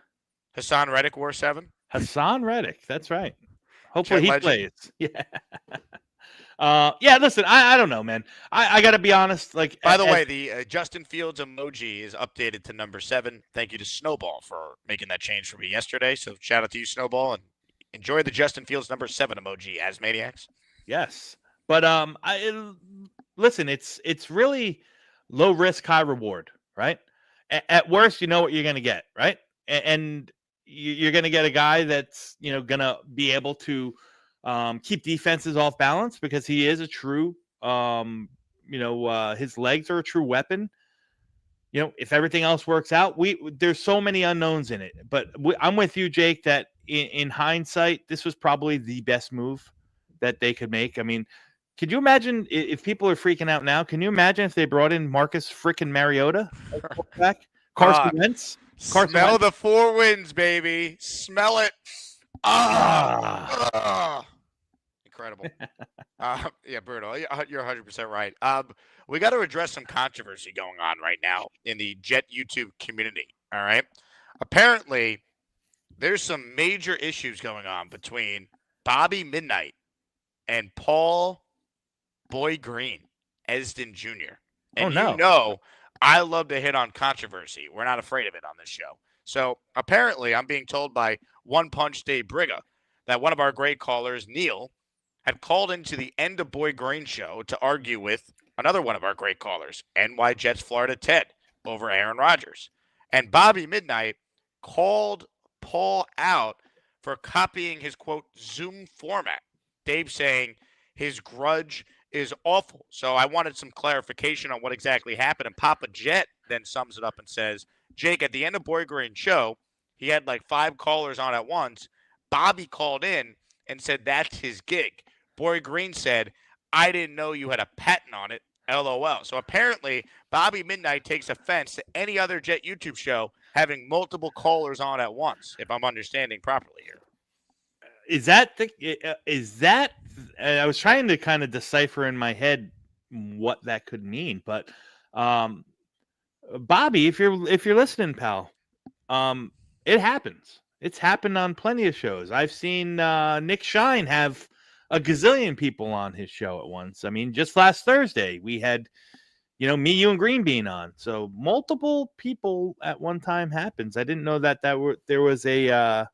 Hassan Reddick wore 7. Hassan Reddick, that's right. Hopefully he plays. Yeah. Listen, I don't know, man. I got to be honest. Like, by the way, the Justin Fields emoji is updated to number 7. Thank you to Snowball for making that change for me yesterday. So shout out to you, Snowball, and enjoy the Justin Fields number 7 emoji as Maniacs. Yes, but listen, it's really low risk, high reward, right? At worst, you know what you're going to get, right? And you're going to get a guy that's going to be able to keep defenses off balance because he is a true, his legs are a true weapon. If everything else works out, there's so many unknowns in it. But I'm with you, Jake, that in hindsight, this was probably the best move that they could make. I mean, could you imagine if people are freaking out now? Can you imagine if they brought in Marcus freaking Mariota as quarterback? Carson Wentz? Smell the 4 wins, baby. Smell it. Incredible. Yeah, Bruno, you're 100% right. We got to address some controversy going on right now in the Jet YouTube community. All right. Apparently, there's some major issues going on between Bobby Midnight and Paul Boy Green, Esden Jr. And no. you know, I love to hit on controversy. We're not afraid of it on this show. So apparently, I'm being told by One Punch Dave Briga that one of our great callers, Neil, had called into the End of Boy Green show to argue with another one of our great callers, NY Jets Florida Ted, over Aaron Rodgers. And Bobby Midnight called Paul out for copying his quote Zoom format. Dave saying his grudge is awful. So I wanted some clarification on what exactly happened. And Papa Jet then sums it up and says, Jake, at the End of Boy Green show, he had like 5 callers on at once. Bobby called in and said that's his gig. Boy Green said, I didn't know you had a patent on it. LOL. So apparently, Bobby Midnight takes offense to any other Jet YouTube show having multiple callers on at once, if I'm understanding properly here. Is that I was trying to kind of decipher in my head what that could mean, but Bobby, if you're listening, pal, it happens. It's happened on plenty of shows. I've seen Nick Shine have a gazillion people on his show at once. I mean, just last Thursday we had, me, you, and Green Bean on. So multiple people at one time happens. I didn't know that there was a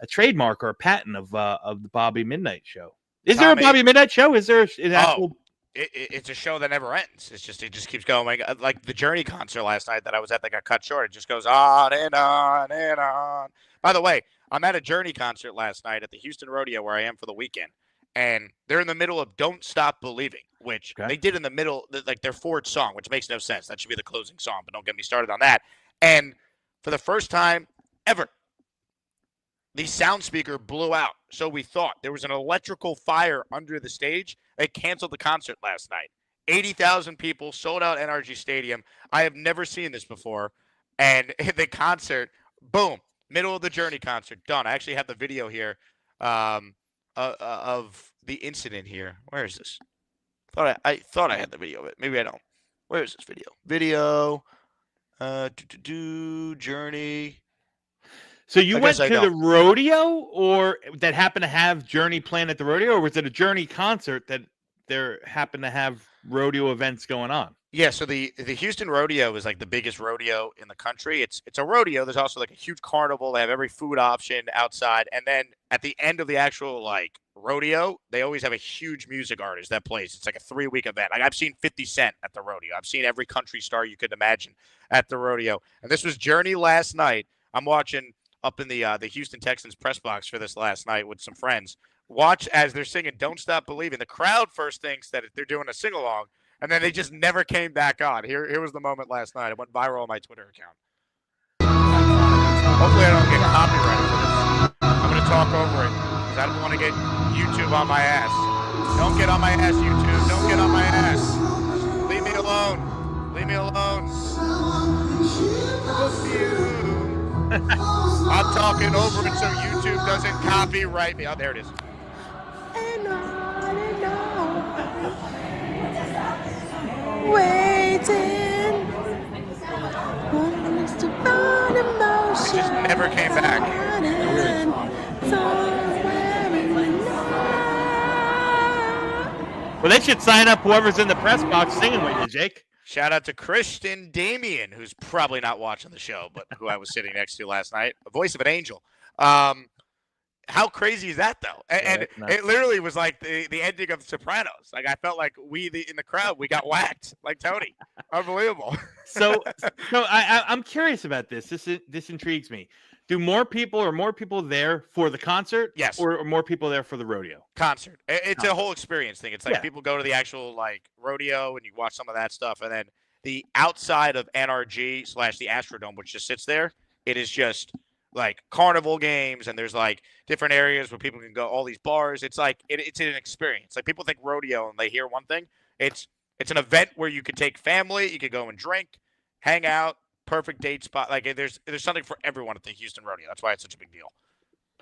trademark or a patent of the Bobby Midnight show. Is there a Bobby Midnight show? Is there an actual? It's a show that never ends. It just keeps going. Like the Journey concert last night that I was at that got cut short. It just goes on and on and on. By the way, I'm at a Journey concert last night at the Houston Rodeo where I am for the weekend. And they're in the middle of Don't Stop Believing, which they did in the middle, like their fourth song, which makes no sense. That should be the closing song, but don't get me started on that. And for the first time ever, the sound speaker blew out. So we thought there was an electrical fire under the stage. They canceled the concert last night. 80,000 people, sold out NRG Stadium. I have never seen this before. And the concert, boom, middle of the Journey concert, done. I actually have the video here. Of the incident here. Where is this? I thought I had the video of it. Maybe I don't. Where is this video? Video. Journey. So you went to the rodeo, or that happened to have Journey playing at the rodeo, or was it a Journey concert that there happened to have rodeo events going on? Yeah, so the Houston Rodeo is like the biggest rodeo in the country. It's a rodeo. There's also like a huge carnival. They have every food option outside. And then at the end of the actual like rodeo, they always have a huge music artist that plays. It's like a 3-week event. Like I've seen 50 Cent at the rodeo. I've seen every country star you could imagine at the rodeo. And this was Journey last night. I'm watching up in the Houston Texans press box for this last night with some friends. Watch as they're singing Don't Stop Believing. The crowd first thinks that they're doing a sing-along. And then they just never came back on. Here was the moment last night. It went viral on my Twitter account. Hopefully I don't get copyrighted for this. I'm going to talk over it because I don't want to get YouTube on my ass. Don't get on my ass, YouTube. Don't get on my ass. Leave me alone. Leave me alone. I'm talking over it so YouTube doesn't copyright me. Oh, there it is. Waiting. It just never came back. Well, they should sign up whoever's in the press box singing with you, Jake. Shout out to Christian Damien, who's probably not watching the show, but who I was sitting next to last night. A voice of an angel. How crazy is that, though? And it literally was like the ending of Sopranos. Like, I felt like in the crowd, we got whacked like Tony. Unbelievable. So I'm curious about this. This intrigues me. Do more people there for the concert? Yes. Or more people there for the rodeo? Concert. It's a whole experience thing. It's like people go to the actual like rodeo and you watch some of that stuff. And then the outside of NRG / the Astrodome, which just sits there, it is just like carnival games, and there's like different areas where people can go, all these bars. It's like it's an experience. Like people think rodeo and they hear one thing. It's an event where you could take family, you could go and drink, hang out, perfect date spot. Like there's something for everyone at the Houston Rodeo. That's why it's such a big deal.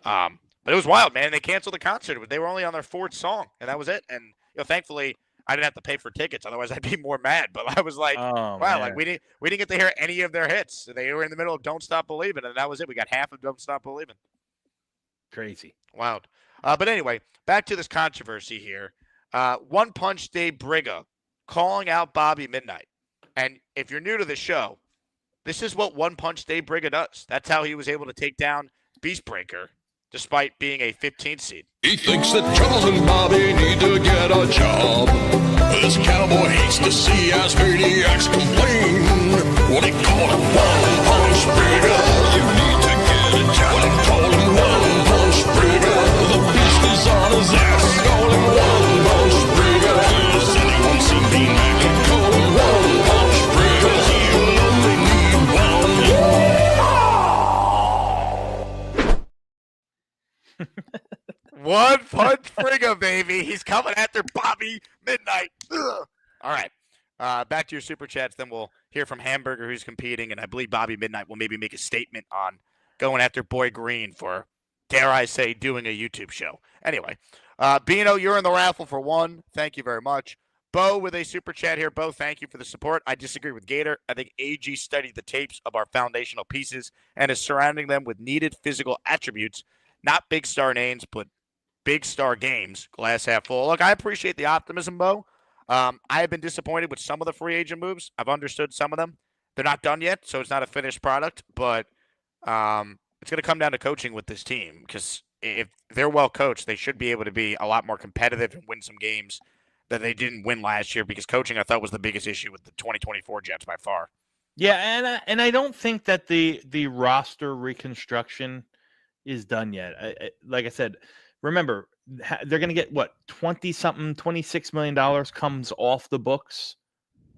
But it was wild, man. They canceled the concert. They were only on their 4th song, and that was it. And thankfully, I didn't have to pay for tickets. Otherwise, I'd be more mad. But I was like, wow, man. Like we didn't get to hear any of their hits. They were in the middle of Don't Stop Believing, and that was it. We got half of Don't Stop Believing. Crazy. Wow. But anyway, back to this controversy here. One Punch Dave Briga calling out Bobby Midnight. And if you're new to the show, this is what One Punch Dave Briga does. That's how he was able to take down Beastbreaker despite being a 15th seed. He thinks that Charles and Bobby need to get a job. This cowboy hates to see us maniacs complain. What he call him, One Punch Breaker. You need to get a job. What he call him, One Punch Breaker. The beast is on his ass. Call him One Punch Breaker. Has anyone seen me naked? Call him One Punch Breaker. 'Cause you'll only need one. One Punch Briga, baby. He's coming after Bobby Midnight. Ugh. All right. Back to your super chats. Then we'll hear from Hamburger, who's competing. And I believe Bobby Midnight will maybe make a statement on going after Boy Green for, dare I say, doing a YouTube show. Anyway, Bino, you're in the raffle for one. Thank you very much. Bo with a super chat here. Bo, thank you for the support. I disagree with Gator. I think AG studied the tapes of our foundational pieces and is surrounding them with needed physical attributes, not big star names, but big star games. Glass half full. Look, I appreciate the optimism, Bo. I have been disappointed with some of the free agent moves. I've understood some of them. They're not done yet, so it's not a finished product, but it's going to come down to coaching with this team because if they're well coached, they should be able to be a lot more competitive and win some games that they didn't win last year because coaching, I thought, was the biggest issue with the 2024 Jets by far. Yeah, and I don't think that the roster reconstruction is done yet. Like I said, remember, they're going to get what, 20-something, $26 million comes off the books,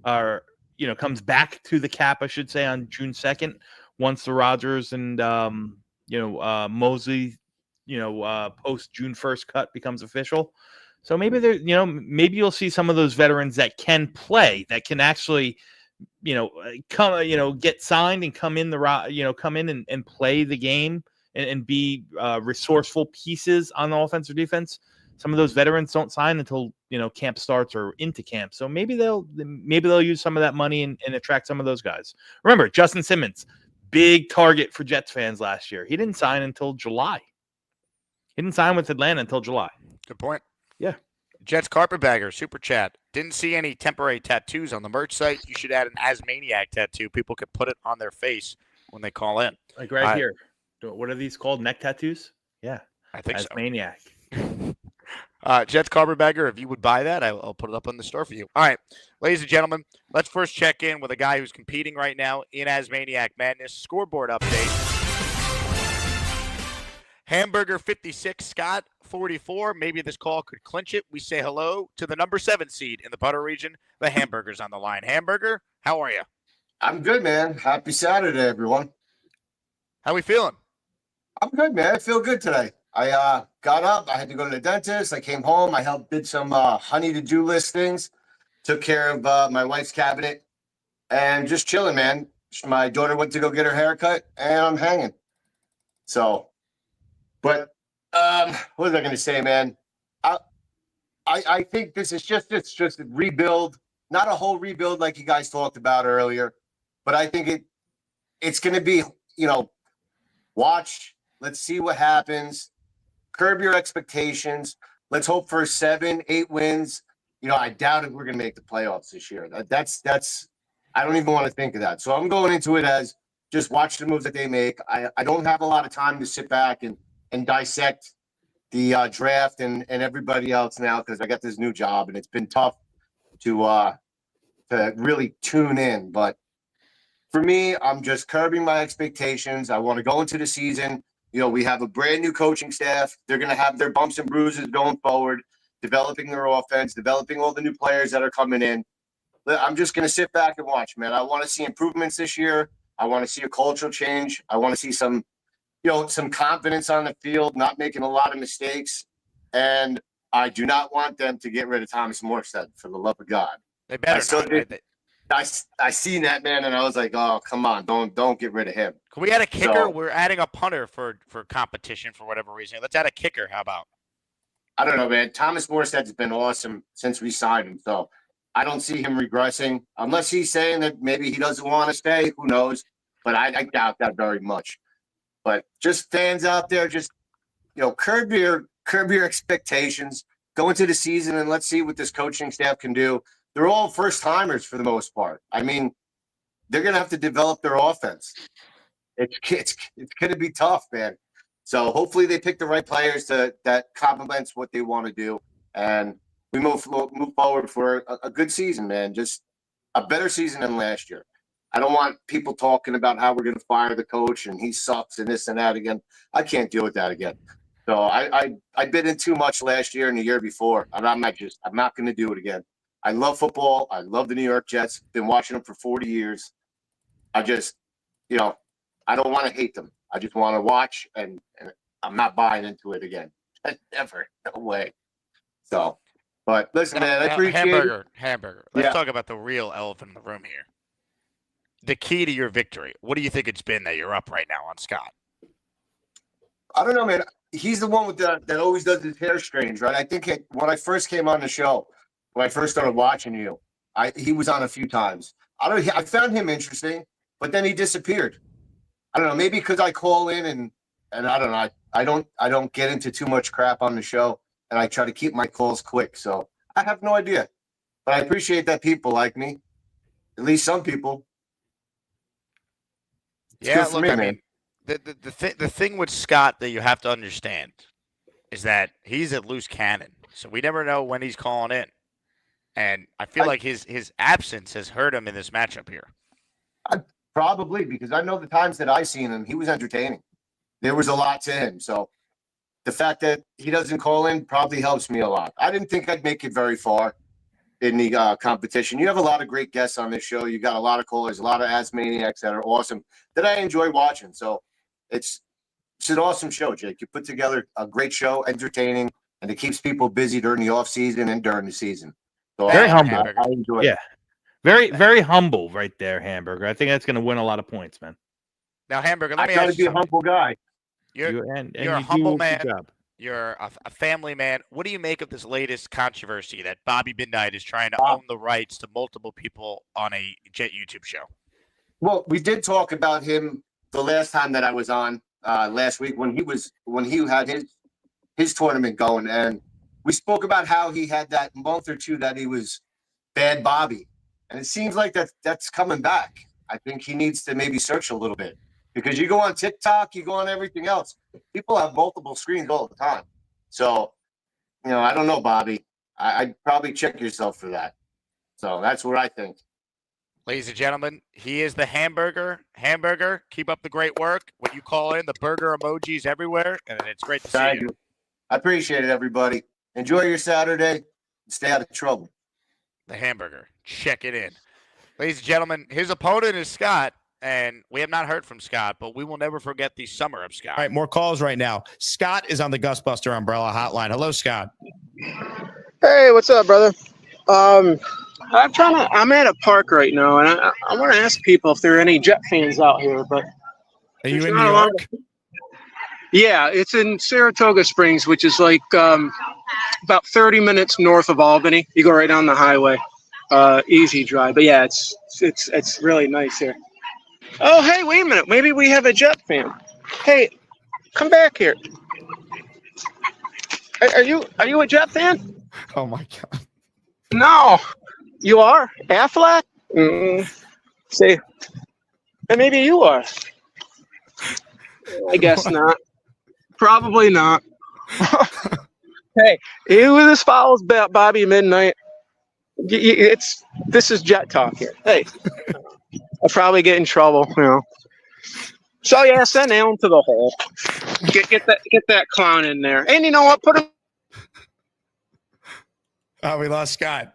or comes back to the cap, I should say, on June 2nd, once the Rodgers and Mosley, post June 1st cut becomes official. So maybe maybe you'll see some of those veterans that can play, that can actually, get signed and come in and play the game and be resourceful pieces on the offense or defense. Some of those veterans don't sign until camp starts or into camp. So maybe they'll use some of that money and attract some of those guys. Remember, Justin Simmons, big target for Jets fans last year. He didn't sign until July. He didn't sign with Atlanta until July. Good point. Yeah. Jets Carpetbagger, super chat. Didn't see any temporary tattoos on the merch site. You should add an Asmaniac tattoo. People could put it on their face when they call in. Like right here. What are these called? Neck tattoos? Yeah. I think Asmaniac. So. Jets Carpetbagger, if you would buy that, I'll put it up on the store for you. All right, ladies and gentlemen, let's first check in with a guy who's competing right now in Maniac Madness. Scoreboard update. Hamburger 56, Scott 44. Maybe this call could clinch it. We say hello to the number 7 seed in the Butter region. The Hamburger's on the line. Hamburger, how are you? I'm good, man. Happy Saturday, everyone. How we feeling? I'm good, man. I feel good today. I got up. I had to go to the dentist. I came home. I did some honey to-do list things. Took care of my wife's cabinet. And just chilling, man. My daughter went to go get her haircut, and I'm hanging. So, but what was I going to say, man? I think this is just a rebuild. Not a whole rebuild like you guys talked about earlier. But I think it's going to be, watch. Let's see what happens. Curb your expectations. Let's hope for 7-8 wins. I doubt if we're going to make the playoffs this year. That's I don't even want to think of that. So I'm going into it as just watch the moves that they make. I don't have a lot of time to sit back and dissect the draft and everybody else now because I got this new job and it's been tough to really tune in. But for me, I'm just curbing my expectations. I want to go into the season. We have a brand new coaching staff. They're going to have their bumps and bruises going forward, developing their offense, developing all the new players that are coming in. I'm just going to sit back and watch, man. I want to see improvements this year. I want to see a cultural change. I want to see some confidence on the field, not making a lot of mistakes. And I do not want them to get rid of Thomas Morstead, for the love of God. They better not. I seen that, man, and I was like, oh, come on, don't get rid of him. Can we add a kicker? We're adding a punter for competition for whatever reason. Let's add a kicker. How about? I don't know, man. Thomas Morstead's been awesome since we signed him, so I don't see him regressing unless he's saying that maybe he doesn't want to stay. Who knows? But I doubt that very much. But just fans out there, just curb your expectations. Go into the season and let's see what this coaching staff can do. they're all first timers for the most part. I mean, they're going to have to develop their offense. It's going to be tough, man. So hopefully they pick the right players that complements what they want to do, and we move forward for a good season, man. Just a better season than last year. I don't want people talking about how we're going to fire the coach and he sucks and this and that again. I can't deal with that again. So I bit in too much last year and the year before, and I'm not going to do it again. I love football. I love the New York Jets. Been watching them for 40 years. I just, I don't want to hate them. I just want to watch, and I'm not buying into it again. Never. No way. So, but listen, man, I appreciate it. Hamburger. Let's talk about the real elephant in the room here. The key to your victory. What do you think it's been that you're up right now on Scott? I don't know, man. He's the one with that always does his hair strange, right? I think when I first came on the show, when I first started watching you, he was on a few times. I found him interesting, but then he disappeared. I don't know, maybe because I call in and I don't know. I don't get into too much crap on the show, and I try to keep my calls quick. So I have no idea, but I appreciate that people like me. At least some people. It's look, I mean, the thing with Scott that you have to understand is that he's a loose cannon, so we never know when he's calling in, and I feel like his absence has hurt him in this matchup here. Probably, because I know the times that I've seen him, he was entertaining. There was a lot to him, so the fact that he doesn't call in probably helps me a lot. I didn't think I'd make it very far in the competition. You have a lot of great guests on this show. You got a lot of callers, a lot of Asmaniacs that are awesome that I enjoy watching. So it's an awesome show, Jake. You put together a great show, entertaining, and it keeps people busy during the off season and during the season. So Very humble. I enjoy it. Very, very humble right there, Hamburger. I think that's going to win a lot of points, man. Now, Hamburger, let me I try ask to be you a humble guy. You're a humble man. You're a family man. What do you make of this latest controversy that Bobby Midnight is trying to own the rights to multiple people on a Jet YouTube show? Well, we did talk about him the last time that I was on last week when he had his tournament going, and we spoke about how he had that month or two that he was bad Bobby, and it seems like that's coming back. I think he needs to maybe search a little bit, because you go on TikTok, you go on everything else. People have multiple screens all the time. So, I don't know, Bobby. I'd probably check yourself for that. So that's what I think. Ladies and gentlemen, he is the Hamburger. Hamburger, keep up the great work. When you call in, the burger emojis everywhere, and it's great to see you. I appreciate it, everybody. Enjoy your Saturday and stay out of trouble. The Hamburger. Check it in. Ladies and gentlemen, his opponent is Scott. And we have not heard from Scott, but we will never forget the summer of Scott. All right, more calls right now. Scott is on the Gusbuster Umbrella Hotline. Hello, Scott. Hey, what's up, brother? I'm at a park right now, and I want to ask people if there are any Jet fans out here. But are you in New York? Yeah, it's in Saratoga Springs, which is like about 30 minutes north of Albany. You go right down the highway, easy drive. But yeah, it's really nice here. Oh, hey, wait a minute. Maybe we have a Jet fan. Hey, come back here. Are you a Jet fan? Oh my God. No, you are Affleck. See, and maybe you are. I guess not. Probably not. Hey, this follows Bobby Midnight. This is Jet talk here. Hey. I'll probably get in trouble, So yeah, send Alan to the hole. Get that clown in there. And you know what? Put him. Oh, we lost Scott.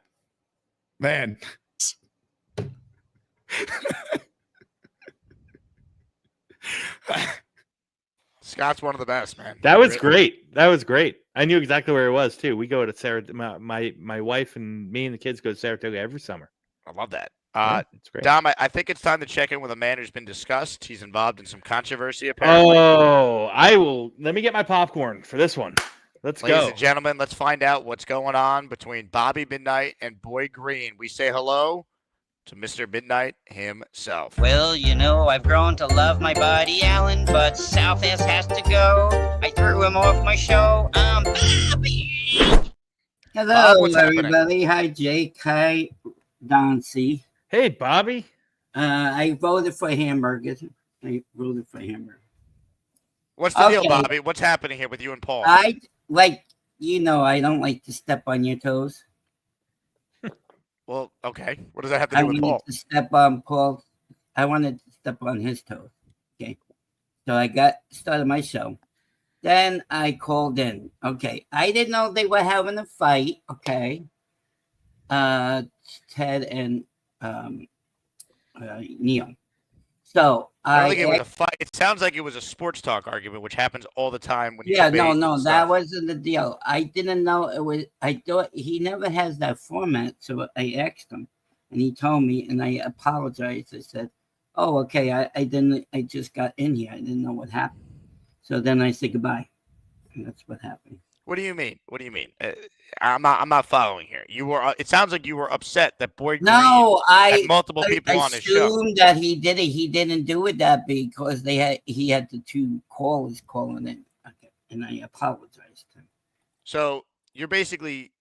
Man. Scott's one of the best, man. That was great. That was great. I knew exactly where it was too. We go to Saratoga. My wife and me and the kids go to Saratoga every summer. I love that. It's great. Dom, I think it's time to check in with a man who's been discussed. He's involved in some controversy, apparently. Oh, I will. Let me get my popcorn for this one. Let's go. Ladies and gentlemen, let's find out what's going on between Bobby Midnight and Boy Green. We say hello to Mr. Midnight himself. Well, I've grown to love my buddy Alan, but South has to go. I threw him off my show. Bobby! Hello, everybody. Hi, Jake. Hi, Don C. Hey, Bobby. I voted for hamburgers. I voted for hamburgers. What's the deal, Okay. Bobby? What's happening here with you and Paul? I don't like to step on your toes. Well, okay. What does that have to I do with wanted Paul? to step on Paul. I wanted to step on his toes. Okay. So I started my show. Then I called in. Okay. I didn't know they were having a fight. Okay. Ted and Neil. So I don't think it was a fight. It sounds like it was a sports talk argument, which happens all the time when you no, debate that stuff. wasn't the deal. I didn't know it was. I thought he never has that format, so I asked him, and he told me, and I apologized. I said, "Oh, okay. I didn't. I just got in here. I didn't know what happened." So then I said goodbye, and that's what happened. What do you mean? What do you mean? I'm not following here. You were. It sounds like you were upset that Boy Green had multiple people on his show. I assumed that he did it. He didn't do it that because he had the two callers calling in, okay, and I apologized to him. So you're basically,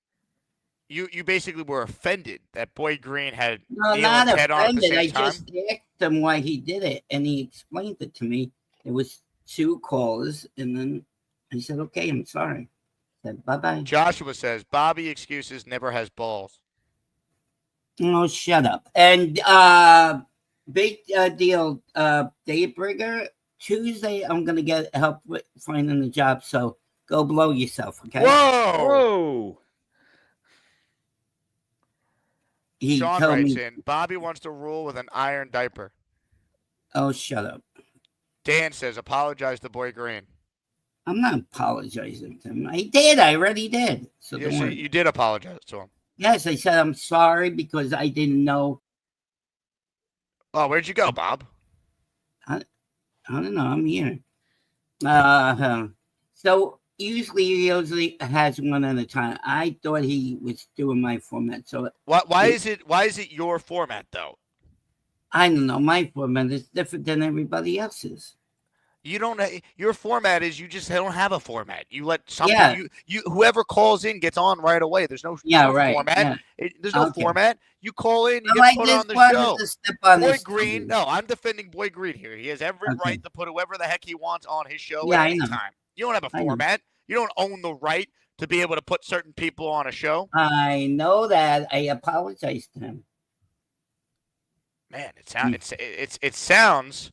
you basically were offended that Boy Green had No, Neil not and Ted on at the offended. same I time. just asked him why he did it, and he explained it to me. It was two callers, and then I said, "Okay, I'm sorry." I said, "Bye-bye." Joshua says Bobby excuses never has balls. Oh, shut up. And big deal, Dave Brigger, Tuesday, I'm going to get help with finding a job, so go blow yourself, okay? Whoa. He Sean told writes me, in, Bobby wants to rule with an iron diaper. oh, shut up. Dan says, apologize to Boy Green. I'm not apologizing to him. I did. I already did. So Yes, don't worry. you did apologize to him. Yes, I said I'm sorry because I didn't know. Oh, where'd you go, Bob? I don't know. I'm here. So usually he has one at a time. I thought he was doing my format. So Why is it your format though? I don't know. My format is different than everybody else's. You don't. Your format is you just don't have a format. You let something. Yeah. You whoever calls in gets on right away. There's no Right. format. Yeah. There's no Okay. format. You call in. You Well, I get put on just the wanted show. to step on Boy this Green. too. No, I'm defending Boy Green here. He has every Okay. right to put whoever the heck he wants on his show Yeah, at I any know. time. You don't have a I know. format. You don't own the right to be able to put certain people on a show. I know that. I apologize to him. Man, it sounds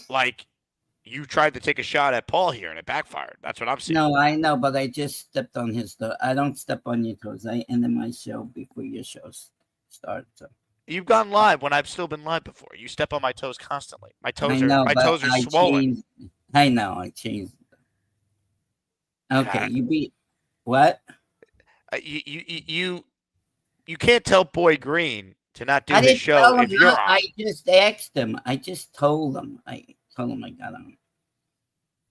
like you tried to take a shot at Paul here and it backfired. That's what I'm seeing. No, I know, but I just stepped on his toe. I don't step on your toes. I ended my show before your show started. So. You've gone live when I've still been live before. You step on my toes constantly. My toes I know, are but I swollen. changed. I know. I changed. Okay, God. you beat what? You can't tell Boy Green to not do I his didn't show tell if him. you're No, on. I just asked him. I just told him. I told him I got on.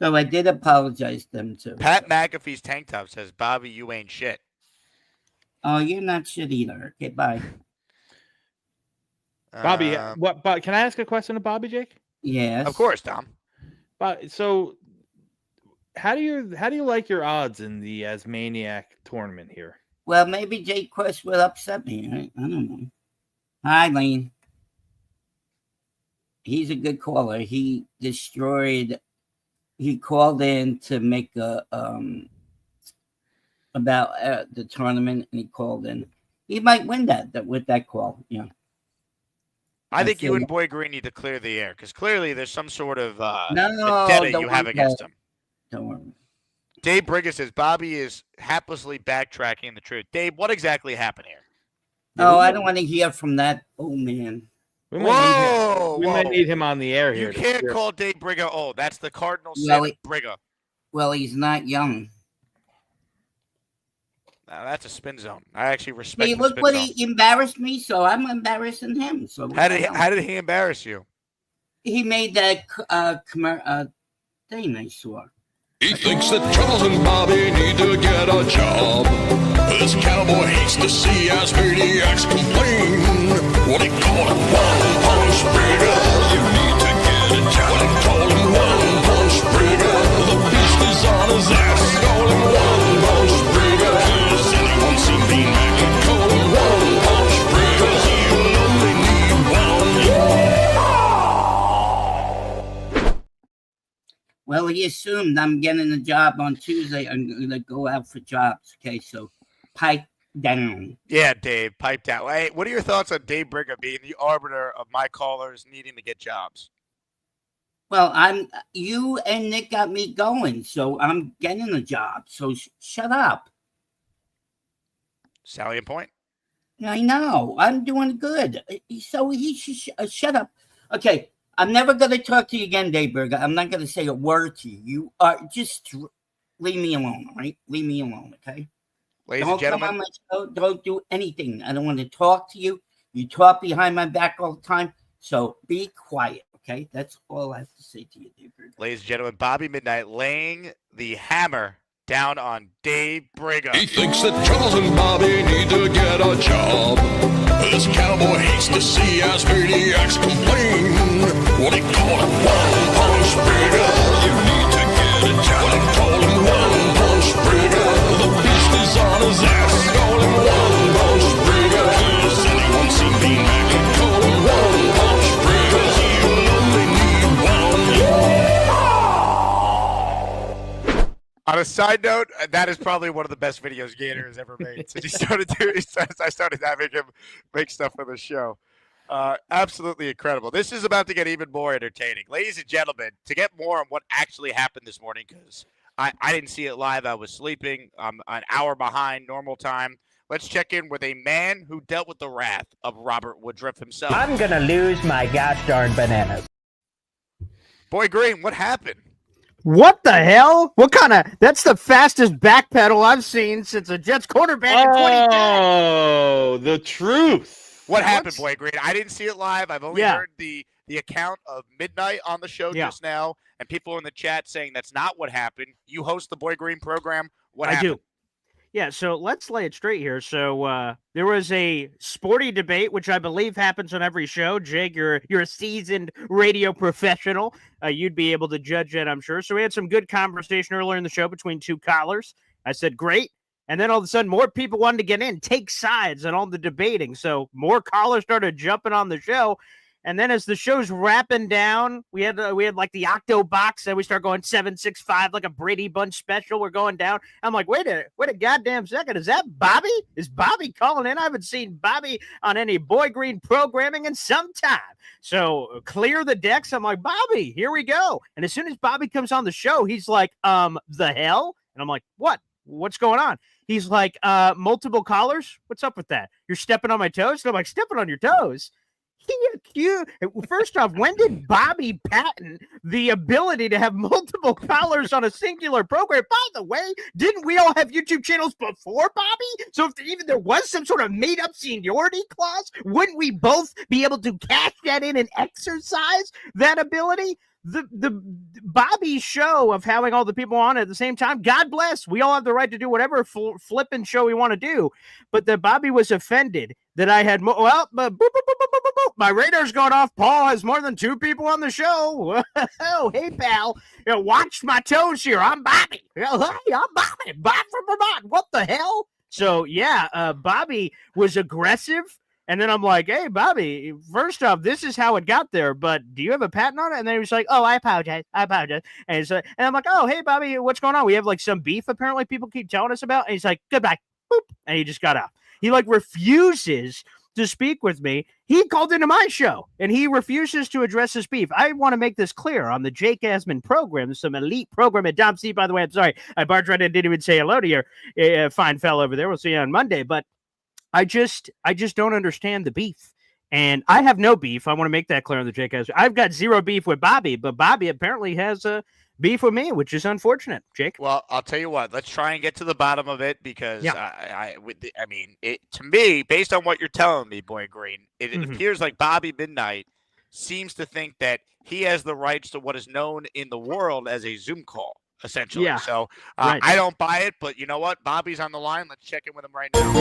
So I did apologize to him too. Pat McAfee's tank top says, "Bobby, you ain't shit." Oh, you're not shit either. Okay, bye. Bobby, what? But can I ask a question to Bobby, Jake? Yes. Of course, Tom. So, how do you like your odds in the Maniac tournament here? Well, maybe Jake Quest will upset me. I don't know. Hi, Lane. He's a good caller. He called in to make a about the tournament, and he called in. He might win that with that call. Yeah. I think you feel and Boy Green need to clear the air because clearly there's some sort of No, vendetta don't you have worry against about him. Don't worry. Dave Brigger says Bobby is haplessly backtracking the truth. Dave, what exactly happened here? Oh, I don't want to hear from that. Oh man. We Whoa! might need him on the air here. You can't call Dave Brigger old. That's the Cardinal Well, sin of Brigger. Well, he's not young. Now, that's a spin zone. I actually respect Hey, the look spin what zone. he embarrassed me, so I'm embarrassing him. So How did he embarrass you? he made that thing I saw. He thinks that Charles and Bobby need to get a job. This cowboy hates to see us maniacs complain. What he call it, one punch Brigger. You need to get a job. What he call him, one punch Brigger. The beast is on his ass. Call him one punch Brigger. Has anyone seen Bean Mac? Call him one punch Brigger. Well, he assumed I'm getting a job on Tuesday. I'm going to go out for jobs. Okay, so pipe down. Yeah, Dave, pipe down. Hey, what are your thoughts on Dave Brigham being the arbiter of my callers needing to get jobs? Well, you and Nick got me going, so I'm getting a job. So shut up. Salient point. I know. I'm doing good. So he should shut up. Okay, I'm never going to talk to you again, Dave Berger. I'm not going to say a word to you. You are just leave me alone, all right? Leave me alone, okay? Ladies Don't and gentlemen, come on my show. Don't do anything. I don't want to talk to you. You talk behind my back all the time. So be quiet, okay? That's all I have to say to you, Dave Berger. ladies and gentlemen, Bobby Midnight laying the hammer down on Dave Brigham. He thinks that Charles and Bobby need to get a job. This cowboy hates to see us maniacs complain. What he call him, one punch Brigger. You need to get a job. What he call him, one punch Brigger. The beast is on his ass. Call him one punch Brigger. Has anyone seen me Mac? Call him one punch Brigger. He'll only need one. On a side note, that is probably one of the best videos Gator has ever made. Since I started having him make stuff for the show. Absolutely incredible. This is about to get even more entertaining. Ladies and gentlemen, to get more on what actually happened this morning, because I didn't see it live. I was sleeping. I'm an hour behind normal time. Let's check in with a man who dealt with the wrath of Robert Woodruff himself. I'm going to lose my gosh darn bananas. Boy Green, what happened? What the hell? What kind of... That's the fastest backpedal I've seen since a Jets quarterback in 2010. Oh, the truth. What happened, Boy Green? I didn't see it live. I've only heard the account of Midnight on the show just now, and people in the chat saying that's not what happened. You host the Boy Green program. What happened? I do. Yeah, so let's lay it straight here. So there was a sporty debate, which I believe happens on every show. Jake, you're a seasoned radio professional. You'd be able to judge that, I'm sure. So we had some good conversation earlier in the show between two callers. I said, great. And then all of a sudden, more people wanted to get in, take sides and all the debating. So more callers started jumping on the show. And then as the show's wrapping down, we had like the Octo box, and we start going 765 like a Brady Bunch special. We're going down. I'm like, wait a goddamn second. Is that Bobby? Is Bobby calling in? I haven't seen Bobby on any Boy Green programming in some time. So clear the decks. I'm like, Bobby, here we go. And as soon as Bobby comes on the show, he's like, the hell? And I'm like, what? What's going on? He's like, multiple callers? What's up with that? You're stepping on my toes? And I'm like, stepping on your toes? First off, when did Bobby patent the ability to have multiple callers on a singular program? By the way, didn't we all have YouTube channels before Bobby? So if even there was some sort of made-up seniority clause, wouldn't we both be able to cash that in and exercise that ability? The Bobby show of having all the people on at the same time, God bless. We all have the right to do whatever flipping show we want to do. But that Bobby was offended that I had my radar's going off. Paul has more than 2 people on the show. Oh, hey, pal. Watch my toes here. I'm Bobby. Hey, I'm Bobby. Bob from Vermont. What the hell? So, yeah, Bobby was aggressive. And then I'm like, hey, Bobby, first off, this is how it got there, but do you have a patent on it? And then he was like, oh, I apologize. And I'm like, oh, hey, Bobby, what's going on? We have like some beef apparently people keep telling us about. And he's like, goodbye. Boop. And he just got off. He like refuses to speak with me. He called into my show and he refuses to address his beef. I want to make this clear on the Jake Asman program. There's some elite program at Dom C, by the way. I'm sorry. I barged right in and didn't even say hello to your fine fellow over there. We'll see you on Monday. But I just don't understand the beef. And I have no beef. I want to make that clear on the Jake Asman. I've got zero beef with Bobby, but Bobby apparently has a beef with me, which is unfortunate. Jake? Well, I'll tell you what. Let's try and get to the bottom of it because I mean, to me, based on what you're telling me, Boy Green, it appears like Bobby Midnight seems to think that he has the rights to what is known in the world as a Zoom call. Essentially. Yeah, so right. I don't buy it, but you know what? Bobby's on the line. Let's check in with him right now.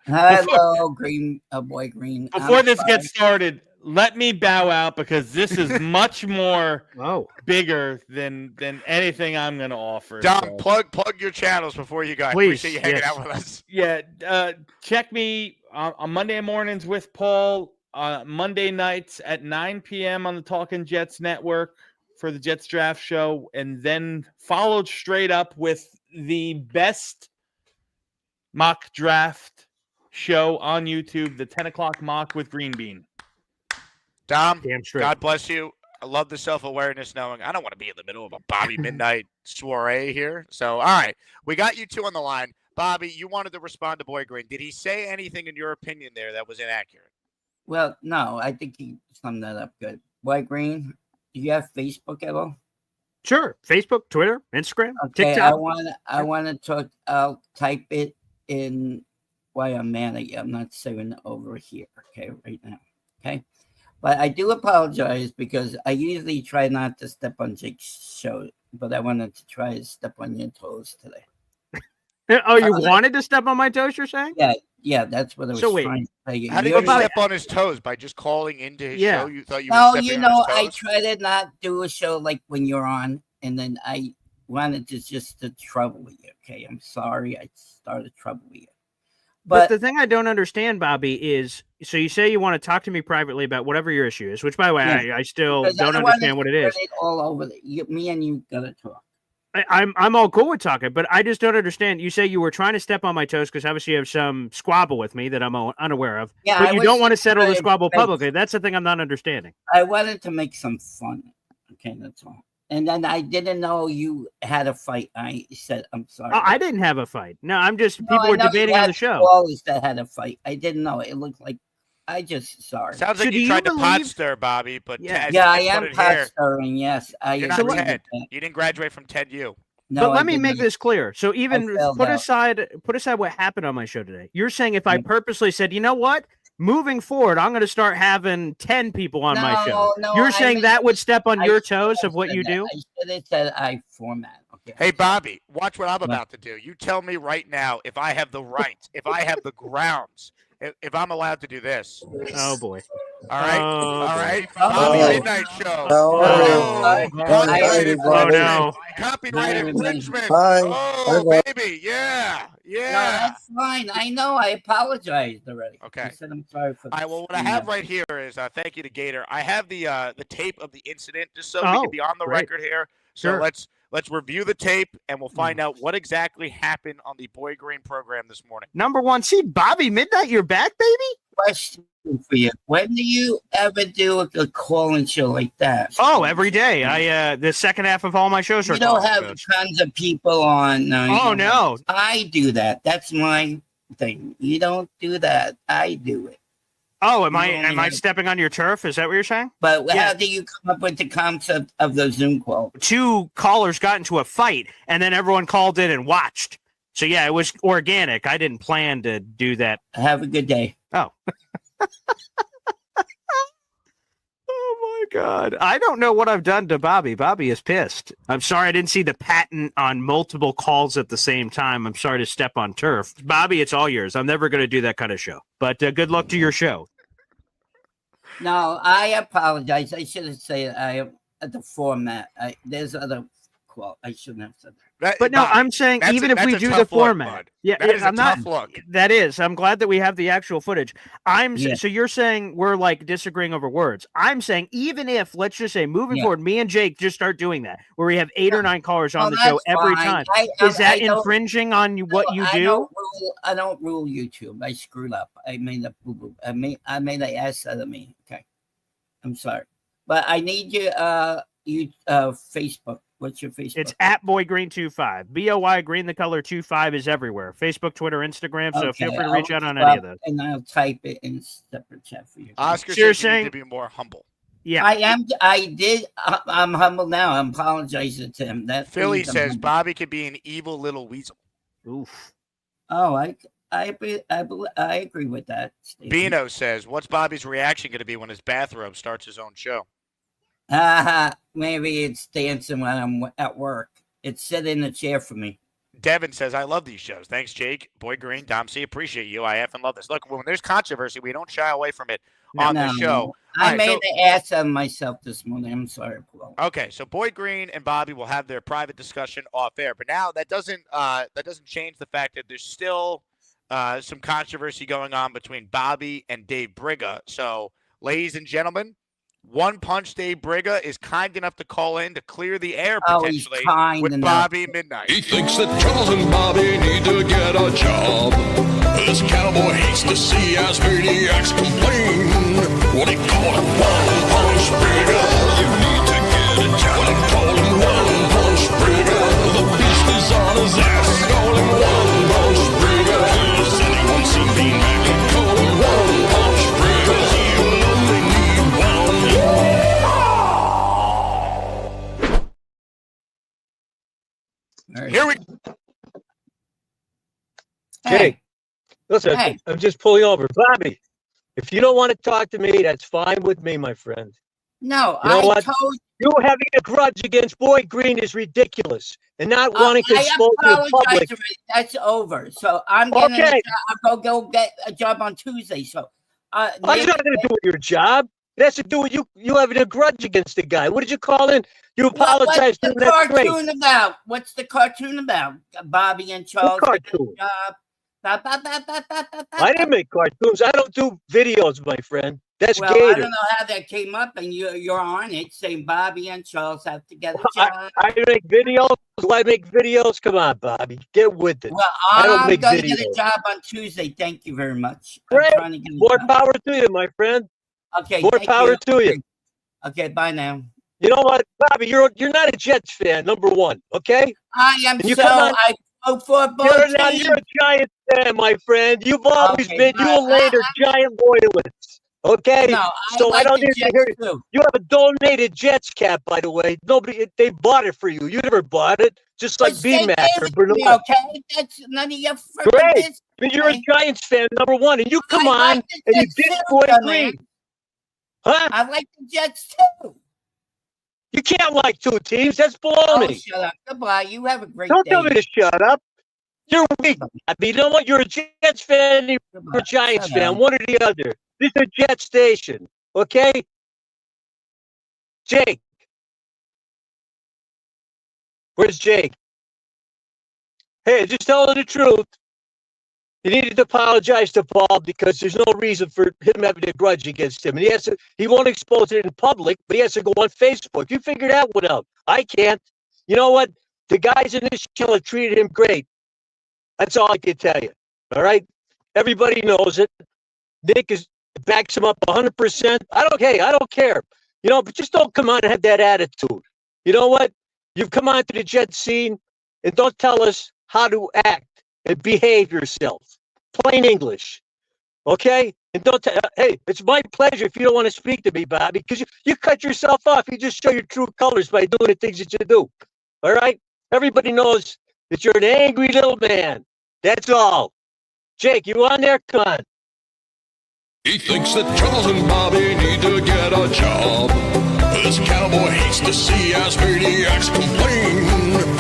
Hello, Green Boy Green. Before this gets started, let me bow out because this is much more bigger than anything I'm going to offer. Dom, so. plug your channels before you go. I Please, appreciate you hanging out with us. Yeah, check me on Monday mornings with Paul, Monday nights at 9 p.m. on the Talking Jets Network for the Jets Draft Show, and then followed straight up with the best mock draft show on YouTube, the 10 o'clock mock with Green Bean. Dom, Damn straight. God bless you. I love the self-awareness knowing I don't want to be in the middle of a Bobby Midnight soiree here. So, all right, we got you two on the line. Bobby, you wanted to respond to Boy Green. Did he say anything in your opinion there that was inaccurate? Well, no, I think he summed that up good. Boy Green, do you have Facebook at all? Sure. Facebook, Twitter, Instagram, Okay, TikTok. I want to talk. I'll type it in while I'm mad at you. I'm not saying over here. Okay, right now. Okay, but I do apologize because I usually try not to step on Jake's show, but I wanted to try to step on your toes today. Oh, you wanted to step on my toes, you're saying? Yeah, that's what I was So wait, trying to tell you. How did you step on his toes? By just calling into his show? You thought you were No, stepping you on know, his I toes? try to not do a show like when you're on, and then I wanted to just to trouble you. Okay, I'm sorry I started troubling you. But the thing I don't understand, Bobby, is so you say you want to talk to me privately about whatever your issue is, which, by the way, Yeah, I still because I don't don't wanna understand what it is. spread all over me and you gotta talk. I'm all cool with talking, but I just don't understand. You say you were trying to step on my toes because obviously you have some squabble with me that I'm unaware of. Yeah, but I you was don't want to just settle the trying to squabble make- publicly. That's the thing I'm not understanding. I wanted to make some fun. Okay, that's all. And then I didn't know you had a fight. I said, I'm sorry. Oh, I didn't have a fight. No, I'm just No, people I were know you debating on had the show. Always that had a fight. I didn't know. It looked like sorry. Sounds like you tried to pot stir, Bobby, but Yeah, Ted, I let's am put it pot here. stirring. Yes, I You're agree not with Ted. that. You didn't graduate from Ted U. No, But let I me make didn't. this clear. So even failed put out. aside what happened on my show today. You're saying if I purposely said, you know what, moving forward, I'm going to start having 10 people on my show. No, You're I saying meant- that would step on I your should toes have of what said you that. do? I should have said I format. Okay. Hey, Bobby, watch what I'm about to do. You tell me right now if I have the right, if I have the grounds, if I'm allowed to do this. Oh, boy. All right. Oh, All boy. right. Oh. Bobby Midnight Show. Oh. Copyright Oh, infringement. no. Copyright infringement. Hi. Oh, Hi, baby. Yeah. No, Yeah. that's fine. I know. I apologized already. Okay. I said I'm sorry for. All right, well, what I have right here is thank you to Gator. I have the tape of the incident just so we Oh, can be on the great. record here. So Sure. let's review the tape and we'll find out what exactly happened on the Boy Green program this morning. Number one seed, Bobby Midnight, you're back, baby? Question for you: when do you ever do a call-in show like that? Oh, every day. I the second half of all my shows are You don't call-in have shows. tons of people on. No, you Oh, don't. no. I do that. That's my thing. You don't do that. I do it. Oh, am You I only have- stepping on your turf? Is that what you're saying? But Yeah. how do you come up with the concept of the Zoom call? Two callers got into a fight, and then everyone called in and watched. So yeah, it was organic. I didn't plan to do that. Have a good day. Oh. Oh my God. I don't know what I've done to Bobby. Bobby is pissed. I'm sorry I didn't see the patent on multiple calls at the same time. I'm sorry to step on turf. Bobby, it's all yours. I'm never going to do that kind of show. But good luck to your show. No, I apologize. I should have said I am at the format. There's other call. I shouldn't have said that. But no, I'm saying even if we do the format, I'm not. That is. I'm glad that we have the actual footage. So you're saying we're like disagreeing over words. I'm saying even if, let's just say, moving forward, me and Jake just start doing that, where we have 8 or 9 callers on the show every time. Is that infringing on what you do? I don't rule YouTube. I screwed up. I made a boo boo. I made an ass out of me. Okay, I'm sorry, but I need you. Facebook. What's your Facebook? It's at BoyGreen25. BOY Green the color 25 is everywhere. Facebook, Twitter, Instagram. So feel free to reach out on any of those. And I'll type it in separate chat for you. Oscar So says you need to be more humble. Yeah, I am. I'm humble now. I'm apologizing to him. That Philly means I'm says humble. Bobby could be an evil little weasel. Oof. Oh, I agree with that. Steve. Bino says, what's Bobby's reaction going to be when his bathrobe starts his own show? Maybe it's dancing when I'm at work. It's sit in the chair for me. Devin says, I love these shows. Thanks, Jake. Boy Green, Dom C. Appreciate you. I effing love this. Look, when there's controversy, we don't shy away from it on the show. I made an ass of myself this morning. I'm sorry, Paul. Okay, so Boy Green and Bobby will have their private discussion off air. But now that doesn't change the fact that there's still some controversy going on between Bobby and Dave Briga. So, ladies and gentlemen, One Punch Dave Briga is kind enough to call in to clear the air potentially with Bobby Midnight. He thinks that Charles and Bobby need to get a job. This cowboy hates to see us maniacs complain. What he call it, One Punch Briga. You need to get a job. What he call him, One Punch Briga. The beast is on his ass. Call him One Punch Briga. Has anyone seen Bean Mac? Call him One Punch Briga. He'll only need one. Here we Hey, listen, I'm just pulling over. Bobby, if you don't want to talk to me, that's fine with me, my friend. No, You know I what? told You having a grudge against Boyd Green is ridiculous, and not wanting to I expose the apologize public. already. That's over. So I'm getting Okay. I'll go get a job on Tuesday. So That's not going to do with your job. It has to do with you having a grudge against the guy. What did you call in? You apologize to What's him. the That's great. cartoon about? What's the cartoon about? Bobby and Charles What getting cartoon? a job. I didn't make cartoons. I don't do videos, my friend. That's Well, I Gator. don't know how that came up, and you're on it saying Bobby and Charles have to get a job. I make videos. Do I make videos? Come on, Bobby. Get with it. Well, I don't I'm make going to get a videos. job on Tuesday. Thank you very much. I'm Great. trying to get a More job. power to you, my friend. Okay. More thank power you. to you. Okay, bye now. You know what, Bobby? You're not a Jets fan, number one. Okay. I am And you so. come on- I vote for both You're a Giant fan, my friend. You've always Okay, been. You but and Lane are Giant loyalists. Okay. No, So like I don't the need to Jets hear. too. You have a donated Jets cap, by the way. They bought it for you. You never bought it. Just like But they B-Mac gave or it to me, Bernard. okay? That's none of your freaking Great. business. But you're a okay? Giants fan, number one, and you come I on like the and you Jets get too, Boyd dumbass. Green. Huh? I like the Jets too. You can't like two teams. That's Oh, baloney. shut up. Goodbye. You have a great Don't day. tell me to shut up. You're weak. I mean, you know what? You're a Jets fan. You're Goodbye. a Giants Shut fan. up. One or the other. This is a Jet station. Okay? Jake. Where's Jake? Hey, just telling the truth. You needed to apologize to Paul because there's no reason for him having a grudge against him. And he won't expose it in public, but he has to go on Facebook. You figure that one out. I can't. You know what? The guys in this channel have treated him great. That's all I can tell you. All right? Everybody knows it. Nick backs him up 100%. I don't care. You know, but just don't come on and have that attitude. You know what? You've come onto the Jet scene and don't tell us how to act and behave yourself. Plain English. Okay? And don't hey, it's my pleasure if you don't want to speak to me, Bobby, because you cut yourself off. You just show your true colors by doing the things that you do. All right? Everybody knows that you're an angry little man. That's all. Jake, you on there? Come on. He thinks that Charles and Bobby need to get a job. This cowboy hates to see us maniacs complain.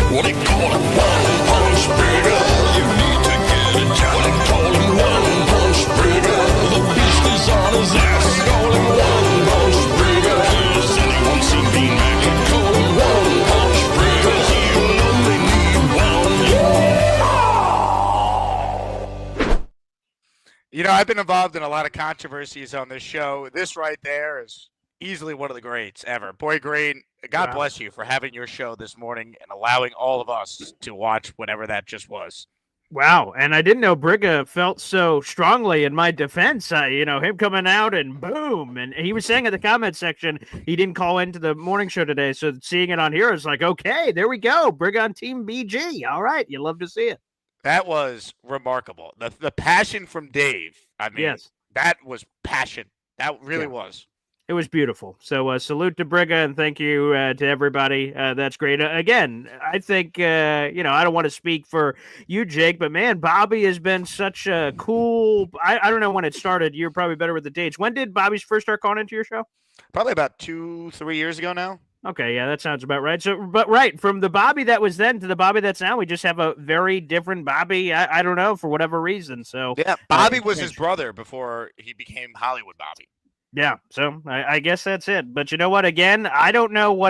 What he call it, One Punch Briga. You need to get a job. What he call him, One Punch Briga. The beast is on his ass. Call him One Punch Briga. Has anyone seen Bean Mac? Call him One Punch Briga. He'll only need one. You know, I've been involved in a lot of controversies on this show. This right there is easily one of the greats ever. Boyd Green, God Wow. bless you for having your show this morning and allowing all of us to watch whatever that just was. Wow, and I didn't know Briga felt so strongly in my defense. You know, him coming out and boom, and he was saying in the comment section he didn't call into the morning show today, so seeing it on here is like, okay, there we go, Briga on Team BG. All right, you love to see it. That was remarkable. The passion from Dave. I mean, Yes. that was passion. That really Yeah. was. It was beautiful. So salute to Briga and thank you to everybody. That's great. Again, I think, you know, I don't want to speak for you, Jake, but man, Bobby has been such a cool, I don't know when it started. You're probably better with the dates. When did Bobby's first start calling into your show? Probably about 2-3 years ago now. Okay, yeah, that sounds about right. So, but right, from the Bobby that was then to the Bobby that's now, we just have a very different Bobby. I don't know, for whatever reason. So Yeah, Bobby was his brother before he became Hollywood Bobby. Yeah, so I guess that's it. But you know what? Again, I don't know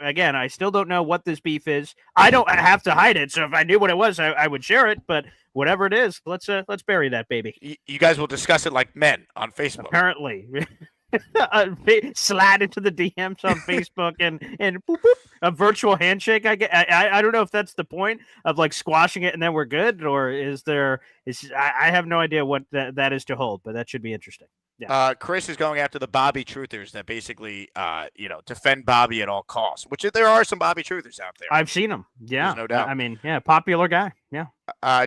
Again, I still don't know what this beef is. I don't have to hide it. So if I knew what it was, I would share it. But whatever it is, let's bury that baby. You guys will discuss it like men on Facebook. Apparently, slide into the DMs on Facebook and boop, boop, a virtual handshake. I don't know if that's the point of like squashing it and then we're good, or is there? I have no idea what that is to hold, but that should be interesting. Yeah. Chris is going after the Bobby truthers that basically, defend Bobby at all costs. Which there are some Bobby truthers out there. I've seen them. Yeah, There's no doubt. I mean, yeah, popular guy. Yeah.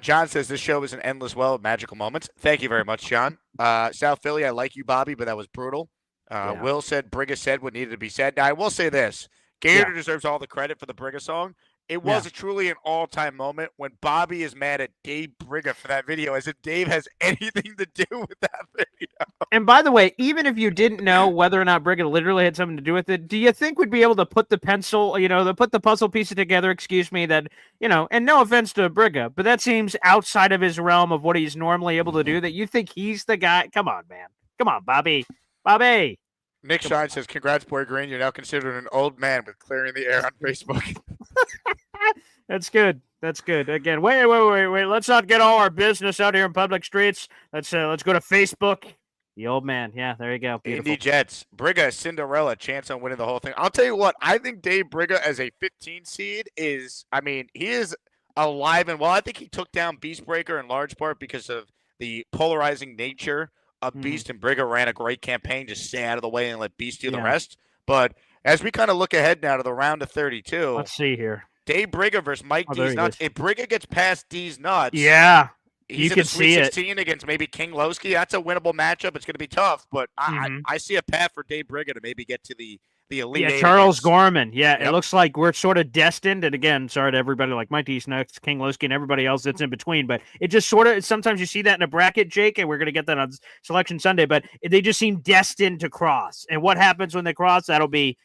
John says this show is an endless well of magical moments. Thank you very much, John. South Philly, I like you, Bobby, but that was brutal. Yeah. Will said Brigga said what needed to be said. Now, I will say this. Gator deserves all the credit for the Brigga song. It was truly an all-time moment when Bobby is mad at Dave Brigga for that video, as if Dave has anything to do with that video. And by the way, even if you didn't know whether or not Brigga literally had something to do with it, do you think we'd be able to put the put the puzzle pieces together, that, and no offense to Brigga, but that seems outside of his realm of what he's normally able to do, that you think he's the guy? Come on, man. Come on, Bobby. Bobby. Nick Shine says, congrats, Boy Green. You're now considered an old man with clearing the air on Facebook. That's good. That's good. Again, wait. Let's not get all our business out here in public streets. Let's go to Facebook. The old man. Yeah, there you go. Beautiful. Indy Jets. Brigga, Cinderella, chance on winning the whole thing. I'll tell you what, I think Dave Brigga as a 15 seed he is alive and well. I think he took down Beastbreaker in large part because of the polarizing nature of Beast, and Brigga ran a great campaign. Just stay out of the way and let Beast do the rest. But as we kind of look ahead now to the round of 32. Let's see here. Dave Brigga versus Mike D's Nuts. If Brigga gets past D's Nuts, he's in the Sweet 16 against maybe King Lowski. That's a winnable matchup. It's going to be tough, but I see a path for Dave Brigga to maybe get to the elite. Yeah, Charles Gorman. Yeah, it looks like we're sort of destined. And again, sorry to everybody like Mike D's Nuts, King Lowski, and everybody else that's in between. But it just sort of sometimes you see that in a bracket, Jake, and we're going to get that on Selection Sunday. But they just seem destined to cross. And what happens when they cross? That'll be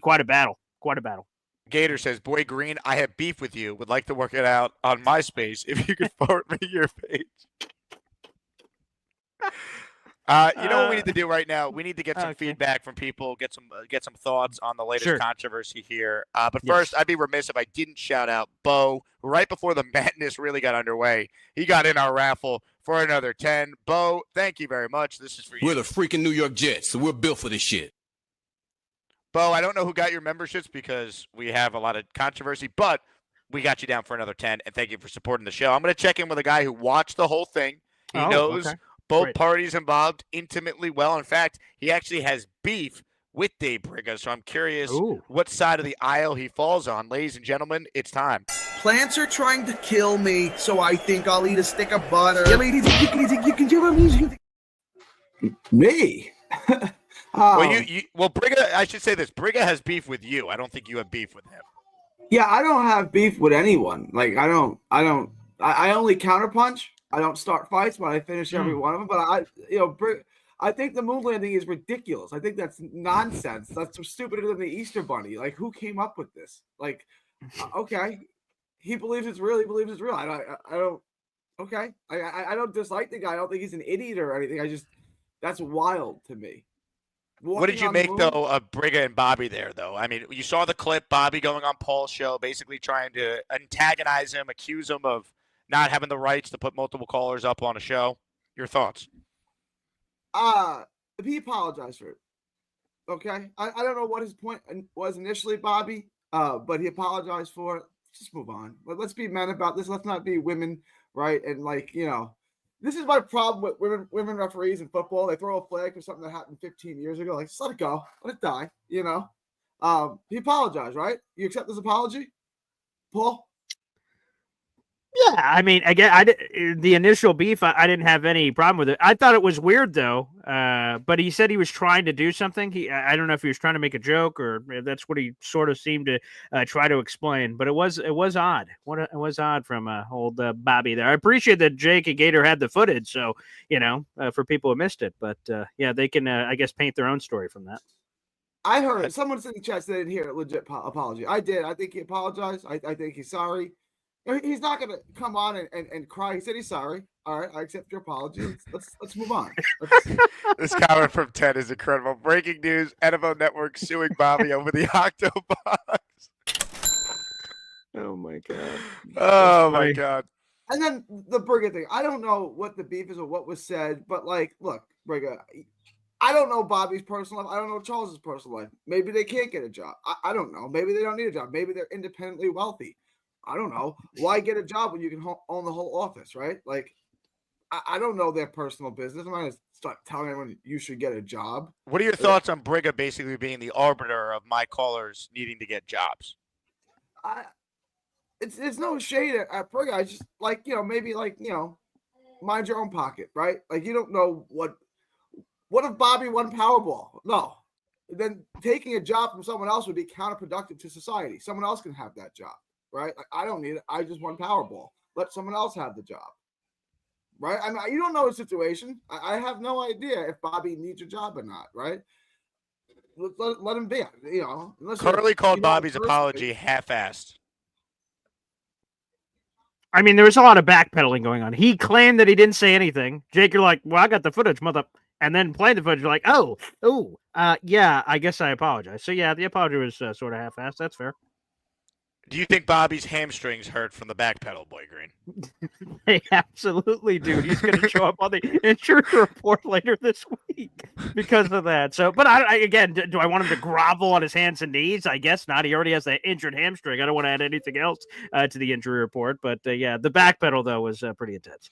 quite a battle. Quite a battle. Gator says, Boy Green, I have beef with you. Would like to work it out on MySpace. If you could forward me your page. You know what we need to do right now? We need to get some feedback from people, get some thoughts on the latest controversy here. But first, I'd be remiss if I didn't shout out Bo. Right before the madness really got underway, he got in our raffle for another 10. Bo, thank you very much. This is for you. We're the freaking New York Jets, so we're built for this shit. Bo, I don't know who got your memberships because we have a lot of controversy, but we got you down for another 10, and thank you for supporting the show. I'm going to check in with a guy who watched the whole thing. He knows both parties involved intimately well. In fact, he actually has beef with Dave Brigga, so I'm curious what side of the aisle he falls on. Ladies and gentlemen, it's time. Plants are trying to kill me, so I think I'll eat a stick of butter. Yeah, ladies, you can do me? Well, Brigga, I should say this. Brigga has beef with you. I don't think you have beef with him. Yeah, I don't have beef with anyone. Like, I only counterpunch. I don't start fights, but I finish every one of them. But I think the moon landing is ridiculous. I think that's nonsense. That's stupider than the Easter Bunny. Like, who came up with this? Like, okay, he believes it's real. He believes it's real. I don't. Okay, I don't dislike the guy. I don't think he's an idiot or anything. That's wild to me. What did you make, though, of Brigga and Bobby there, though? I mean, you saw the clip, Bobby going on Paul's show, basically trying to antagonize him, accuse him of not having the rights to put multiple callers up on a show. Your thoughts? He apologized for it. Okay? I don't know what his point was initially, Bobby, but he apologized for it. Just move on. Let's be men about this. Let's not be women, right? And, this is my problem with women referees in football. They throw a flag for something that happened 15 years ago. Like, just let it go. Let it die, He apologized, right? You accept this apology, Paul? Yeah, I mean, again, the initial beef, I didn't have any problem with it. I thought it was weird, though. But he said he was trying to do something. I don't know if he was trying to make a joke or that's what he sort of seemed to try to explain. But it was odd. It was odd from old Bobby there. I appreciate that Jake and Gator had the footage, so for people who missed it. But they can, I guess, paint their own story from that. I heard someone said in the chat they didn't hear a legit apology. I did. I think he apologized. I think he's sorry. He's not going to come on and cry. He said he's sorry. All right, I accept your apology. Let's move on. This comment from Ted is incredible. Breaking news: NFL Network suing Bobby over the Octobox. Oh my god. Oh my god. And then the Briga thing. I don't know what the beef is or what was said, but like, look, Briga, I don't know Bobby's personal life. I don't know Charles's personal life. Maybe they can't get a job. I don't know. Maybe they don't need a job. Maybe they're independently wealthy. I don't know. Why get a job when you can own the whole office, right? Like, I don't know their personal business. I'm not going to start telling everyone you should get a job. What are your thoughts on Briga basically being the arbiter of my callers needing to get jobs? It's no shade at Briga. I just maybe mind your own pocket, right? Like, you don't know what if Bobby won Powerball? No. Then taking a job from someone else would be counterproductive to society. Someone else can have that job, right? Like, I don't need it. I just won Powerball. Let someone else have the job. Right? I mean, you don't know his situation. I have no idea if Bobby needs a job or not, right? Let him be, Carly called Bobby's apology half-assed. I mean, there was a lot of backpedaling going on. He claimed that he didn't say anything. Jake, you're like, well, I got the footage, mother. And then playing the footage, you're like, yeah, I guess I apologize. So, yeah, the apology was sort of half-assed. That's fair. Do you think Bobby's hamstrings hurt from the back pedal, Boy Green? They absolutely do. He's going to show up on the injury report later this week because of that. So, but again, do I want him to grovel on his hands and knees? I guess not. He already has that injured hamstring. I don't want to add anything else to the injury report. But yeah, the back pedal though was pretty intense.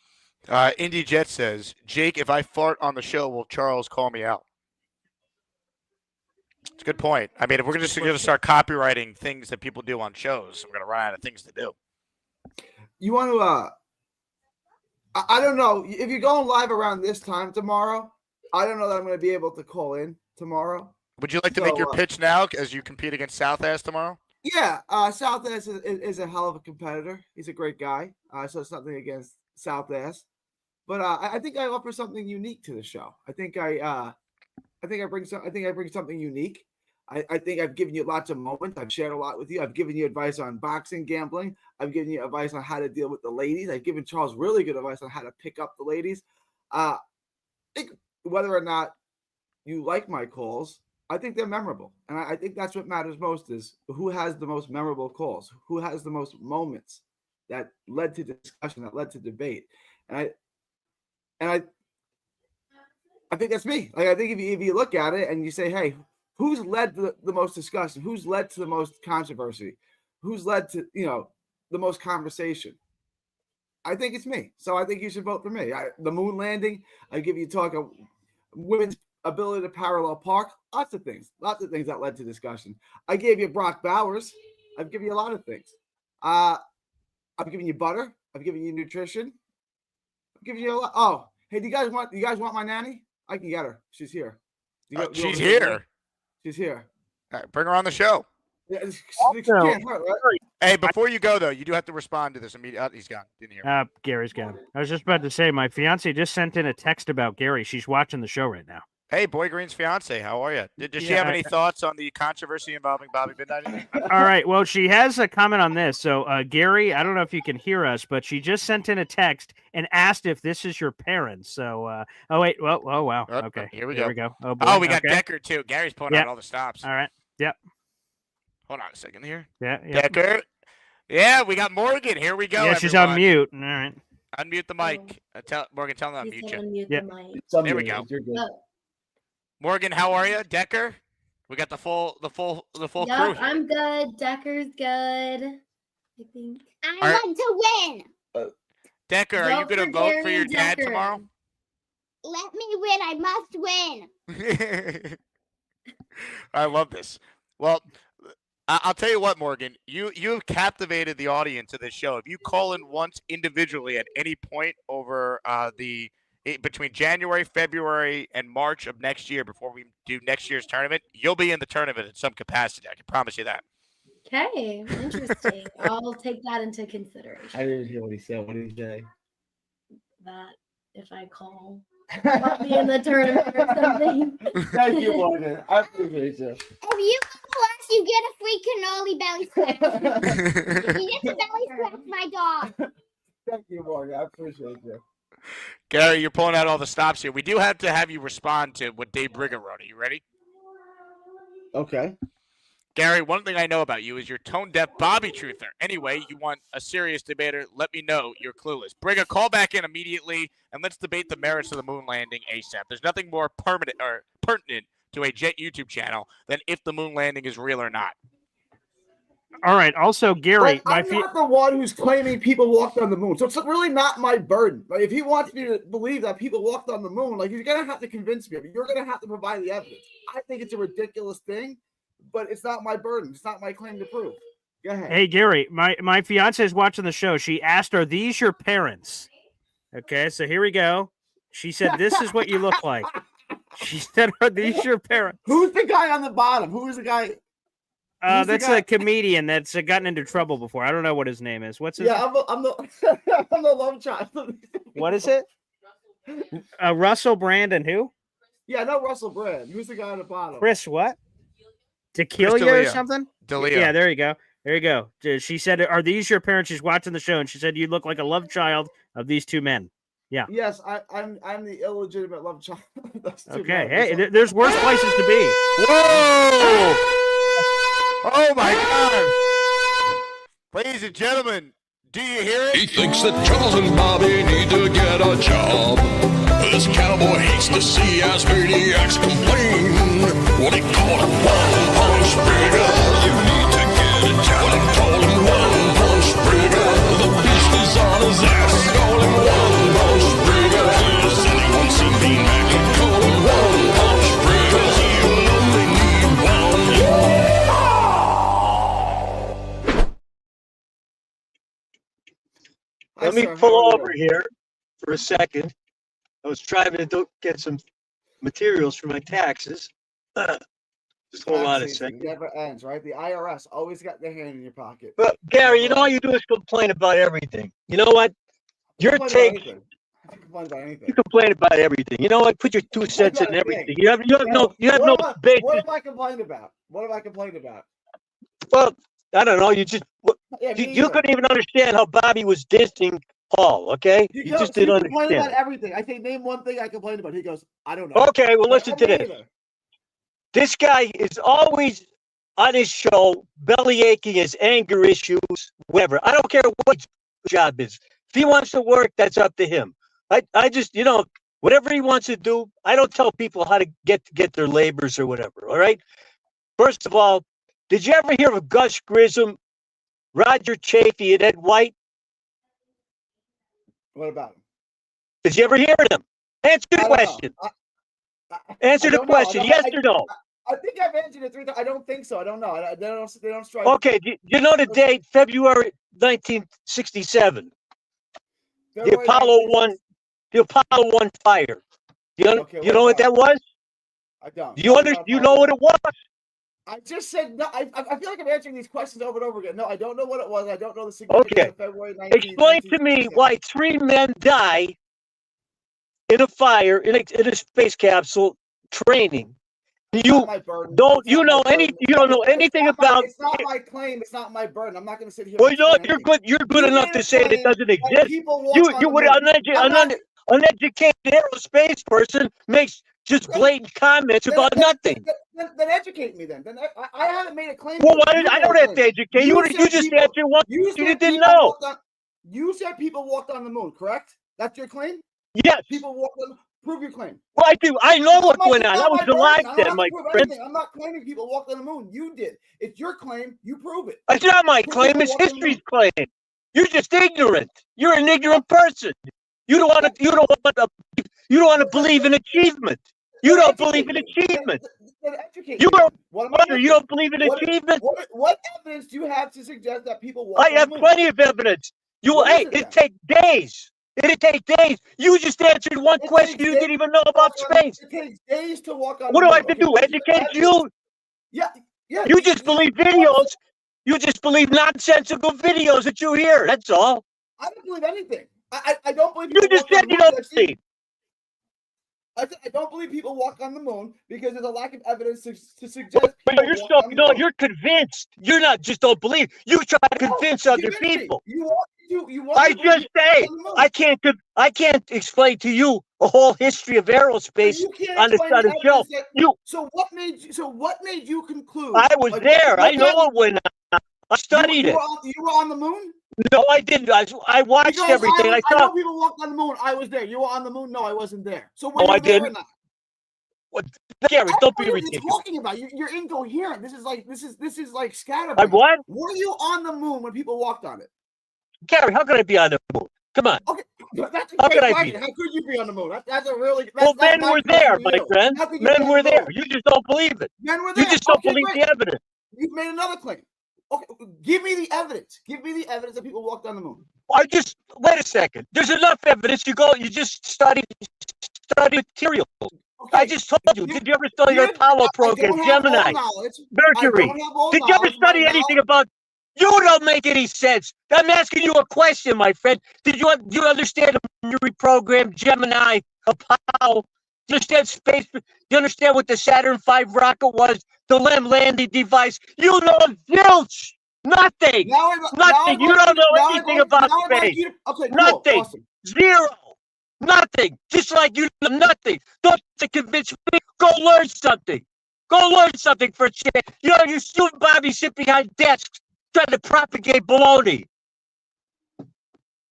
Indy Jet says, Jake, if I fart on the show, will Charles call me out? It's a good point. I mean, if we're just going to start copywriting things that people do on shows, we're going to run out of things to do. You want to, I don't know. If you're going live around this time tomorrow, I don't know that I'm going to be able to call in tomorrow. Would you like to make your pitch now as you compete against South Ass tomorrow? Yeah, South Ass is a hell of a competitor. He's a great guy. So it's nothing against South Ass. But I think I offer something unique to the show. I think I bring something unique. I think I've given you lots of moments. I've shared a lot with you. I've given you advice on boxing, gambling. I've given you advice on how to deal with the ladies. I've given Charles really good advice on how to pick up the ladies. I think whether or not you like my calls, I think they're memorable. And I think that's what matters most is who has the most memorable calls, who has the most moments that led to discussion, that led to debate. And I think that's me. Like, I think if you look at it and you say, hey, who's led to the most discussion? Who's led to the most controversy? Who's led to, the most conversation? I think it's me. So I think you should vote for me. The moon landing, I give you talk of women's ability to parallel park, lots of things that led to discussion. I gave you Brock Bowers. I've given you a lot of things. I've given you butter. I've given you nutrition. I've given you a lot. Oh, hey, do you guys want my nanny? I can get her. She's here. She's here. She's here. All right, bring her on the show. Yeah, Hey, before you go though, you do have to respond to this immediately. He's gone. Didn't hear. Gary's gone. I was just about to say, my fiance just sent in a text about Gary. She's watching the show right now. Hey, Boy Green's fiance, how are you? Does she have any thoughts on the controversy involving Bobby Midnight? All right. Well, she has a comment on this. So, Gary, I don't know if you can hear us, but she just sent in a text and asked if this is your parents. So, oh wait, well, oh wow, okay, here we go. Oh, boy. We got Decker too. Gary's pulling out all the stops. All right. Yep. Hold on a second here. Yeah. Decker. Yeah, we got Morgan. Here we go. Yeah, she's on mute. All right. Unmute the mic. Tell Morgan, tell them to unmute you. Yeah. There we go. Morgan, how are you? Decker? We got the full crew here. I'm good. Decker's good. I think. I want to win. Decker, are you going to vote for your dad tomorrow? Let me win. I must win. I love this. Well, I'll tell you what, Morgan. You've captivated the audience of this show. If you call in once individually at any point over between January, February, and March of next year before we do next year's tournament, you'll be in the tournament in some capacity. I can promise you that. Okay, interesting. I'll take that into consideration. I didn't hear what he said. What did he say? That if I call, I'll be in the tournament or something. Thank you, Morgan. I appreciate you. If you call us you get a free cannoli belly scratch. You get to belly scratch my dog. Thank you, Morgan. I appreciate you. Gary, you're pulling out all the stops here. We do have to have you respond to what Dave Brigger wrote. Are you ready? Okay. Gary, one thing I know about you is you're tone-deaf Bobby truther. Anyway, you want a serious debater, let me know you're clueless. Brigger, call back in immediately, and let's debate the merits of the moon landing ASAP. There's nothing more pertinent to a Jet YouTube channel than if the moon landing is real or not. All right. Also, Gary, I'm not the one who's claiming people walked on the moon, so it's really not my burden. Like, if he wants me to believe that people walked on the moon, like, you're gonna have to convince me. You're gonna have to provide the evidence. I think it's a ridiculous thing, but it's not my burden. It's not my claim to prove. Go ahead. Hey, Gary, my fiance is watching the show. She asked, "Are these your parents?" Okay, so here we go. She said, "This is what you look like." She said, "Are these your parents?" Who's the guy on the bottom? Who's the guy? That's a comedian that's gotten into trouble before. I don't know what his name is. What's his name? I'm the I'm the love child. What is it? Russell Brand and who? Yeah, no, Russell Brand. Who's the guy on the bottom? Chris what? Tequila or something? D'Elia. Yeah, there you go. There you go. She said, "Are these your parents?" She's watching the show, and she said, "You look like a love child of these two men." Yeah. Yes, I'm the illegitimate love child. Okay. Hey, there's worse places to be. Whoa! Oh my God! Ladies and gentlemen, do you hear it? He thinks that Charles and Bobby need to get a job. This cowboy hates to see us maniacs complain. What he call him, one punch Brigger. You need to get a job. What he call him, one punch Brigger. The beast is on his ass. Call him one punch Brigger. Does anyone see me back? Call him one punch Brigger. You only need one. Let me pull over here for a second. I was trying to get some materials for my taxes. Just hold on a second. Never ends, right? The IRS always got their hand in your pocket. But Gary, you know all you do is complain about everything. You know what? Your take. You complain about anything. You complain about everything. You know what? Put your 2 cents in everything. You have no basis. What have I complained about? What have I complained about? Well, I don't know. You just Yeah, you couldn't even understand how Bobby was dissing Paul. Okay, you just didn't complain understand. about everything. I say name one thing I complained about. He goes, I don't know. Okay, well listen to this. This guy is always on his show, belly aching, his anger issues, whatever. I don't care what his job is. If he wants to work, that's up to him. I just, whatever he wants to do, I don't tell people how to get their labors or whatever. All right. First of all, did you ever hear of Gus Grissom, Roger Chafee, and Ed White? What about him? Did you ever hear of them? Answer the question. Answer the question. Yes or no? I think I've answered it 3 times. I don't think so. I don't know. They don't strike. Okay. Do you know the date? February 1967. The Apollo 1 fire. You know what that was? I don't. You know what it was? I just said no. I feel like I'm answering these questions over and over again. No, I don't know what it was. I don't know the significance of February 19th. Explain to me why 3 men die in a fire in a space capsule training. You don't know anything about. It's not my claim. It's not my burden. I'm not going to sit here. Well, you're good. You're good enough to say it doesn't exist. You would uneducated aerospace person makes just blatant comments about nothing. Then educate me then. I haven't made a claim. Well, I don't have to educate you. You just answered one you didn't know. You said people walked on the moon, correct? That's your claim? Yes. People walked on. Prove your claim. Well, I do. I know what went on. I was alive then, my friend. I'm not claiming people walked on the moon. You did. It's your claim. You prove it. It's not my claim. It's history's claim. You're just ignorant. You're an ignorant person. You don't want to believe in achievement. You don't believe in achievement. You don't believe in achievement. What evidence do you have to suggest that people walk? I have plenty of evidence. It'd take days. It'd take days. You just answered one question you didn't even know about space. It takes days to walk on. What do I have to do? Educate you? Yeah. You just believe videos. You just believe nonsensical videos that you hear. That's all. I don't believe anything. I don't believe. You just said you don't believe. I don't believe people walk on the moon because there's a lack of evidence to suggest. But you're so you're convinced. You're not just don't believe. You try to convince other people. I just say I can't explain to you a whole history of aerospace on the show. So what made you conclude? I was there. I know it went on. I studied it. You were on the moon? No, I didn't. I watched everything. I know people walked on the moon. I was there. You were on the moon? No, I wasn't there. So were you I there didn't. or not? What, Gary? Don't be ridiculous. What are you talking about? You're incoherent. This is like scatterbrain. What? Were you on the moon when people walked on it? Gary, how could I be on the moon? Come on. Okay, that's a How great could I question. be? How could you be on the moon? That's a really. Well, men were there, my friend. Men were there. You just don't believe it. Men were there. You just don't believe the evidence. You've made another claim. Okay, give me the evidence. Give me the evidence that people walked on the moon. Wait a second. There's enough evidence. You just study material. Okay. I just told you. Did you ever study the Apollo program, Gemini, Mercury? Did you ever study anything about? You don't make any sense. I'm asking you a question, my friend. Do you understand the Mercury program, Gemini, Apollo? Do you understand space? Do you understand what the Saturn V rocket was? The LEM landing device? You know zilch. Nothing. Nothing. You don't know anything about space. Nothing. Awesome. Zero. Nothing. Just like you know nothing. Don't convince me. Go learn something. Go learn something for a chance. You know, you and Bobby sit behind desks trying to propagate baloney.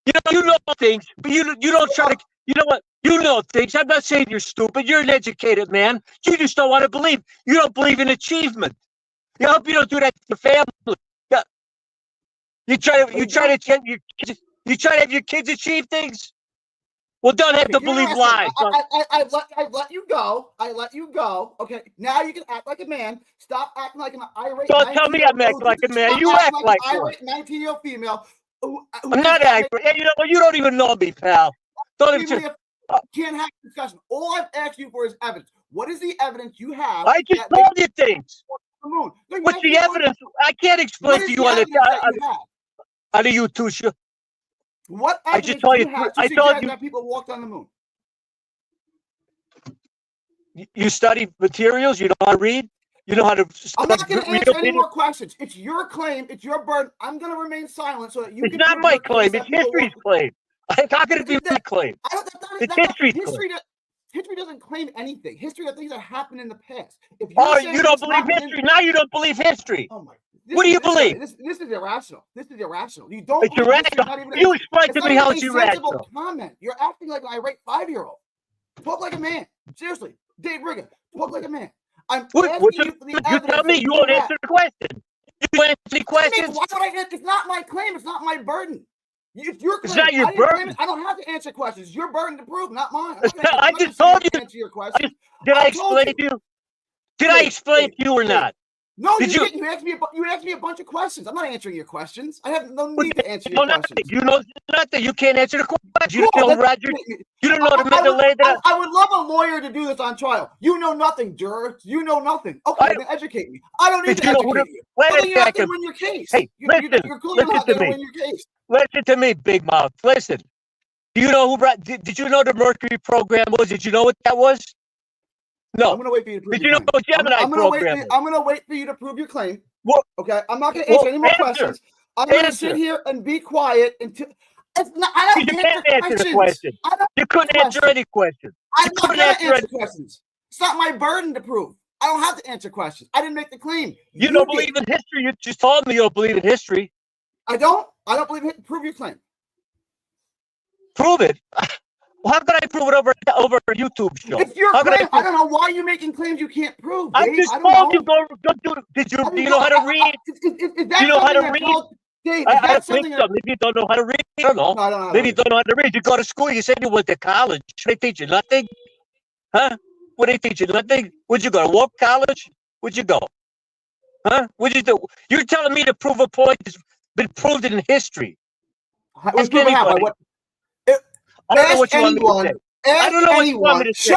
You know things, but you don't try to. You know what? You know things. I'm not saying you're stupid. You're an educated man. You just don't want to believe. You don't believe in achievement. I hope you don't do that to your family. Yeah. You try to have your kids achieve things. Well, don't have to believe lies. I let you go. I let you go. Okay, now you can act like a man. Stop acting like an irate. Don't tell me I'm acting like a man. You act like an irate 19-year-old female. I'm not angry. Hey, you know what? You don't even know me, pal. Don't even. Can't have a discussion. All I've asked you for is evidence. What is the evidence you have? I just told you things. What's the evidence? I can't explain to you on a YouTube show. What I just told you. I told you that people walked on the moon. You study materials. You know how to read. You know how to. I'm not going to answer any more questions. It's your claim. It's your burden. I'm going to remain silent so that you. It's not my claim. It's history's claim. How can it be my claim? It's history's claim. History doesn't claim anything. History are things that happened in the past. You don't believe history? Now you don't believe history. Oh my. What do you believe? This is irrational. This is irrational. You don't. It's irrational. You explain to me how it's irrational. Comment. You're acting like an irate 5-year-old. Talk like a man. Seriously, Dave Rigger. Talk like a man. I'm asking you for the evidence. You tell me you won't answer the question. You answer the questions. Why would I? It's not my claim. It's not my burden. It's your claim. It's not your burden. I don't have to answer questions. It's your burden to prove, not mine. I just told you. Answer your question. Did I explain to you? Did I explain to you or not? No, you didn't. You asked me a bunch of questions. I'm not answering your questions. I have no need to answer your questions. You know nothing. You can't answer the questions. You don't know Roger. You don't know the mental that. I would love a lawyer to do this on trial. You know nothing, juror. You know nothing. Okay, then educate me. I don't need to educate you. Wait a second. Win your case. Hey, listen. Listen to me. Listen to me, Big Mouth. Listen. Do you know who? Did you know the Mercury program was? Did you know what that was? No. I'm going to wait for you to prove Did you know what Gemini program is? I'm going to wait for you to prove your claim. What? Okay, I'm not going to answer any more questions. I'm going to sit here and be quiet until. It's not. I don't answer the question. You couldn't answer any questions. I'm not going to answer questions. It's not my burden to prove. I don't have to answer questions. I didn't make the claim. You don't believe in history. You just told me you don't believe in history. I don't believe it. Prove your claim. Prove it. Well, how can I prove it over a YouTube show? It's your claim. I don't know why you're making claims you can't prove. I just told you go do it. Do you know how to read? Do you know how to read? I don't think so. Maybe you don't know how to read. I don't know. No, maybe you don't know how to read. You go to school. You said you went to college. They teach you nothing? Huh? What they teach you nothing? Would you go to Wolf College? Would you go? Huh? What'd you do? You're telling me to prove a point that's been proved in history. Ask anyone. I don't know what you want me to say. I don't know what you want me to say.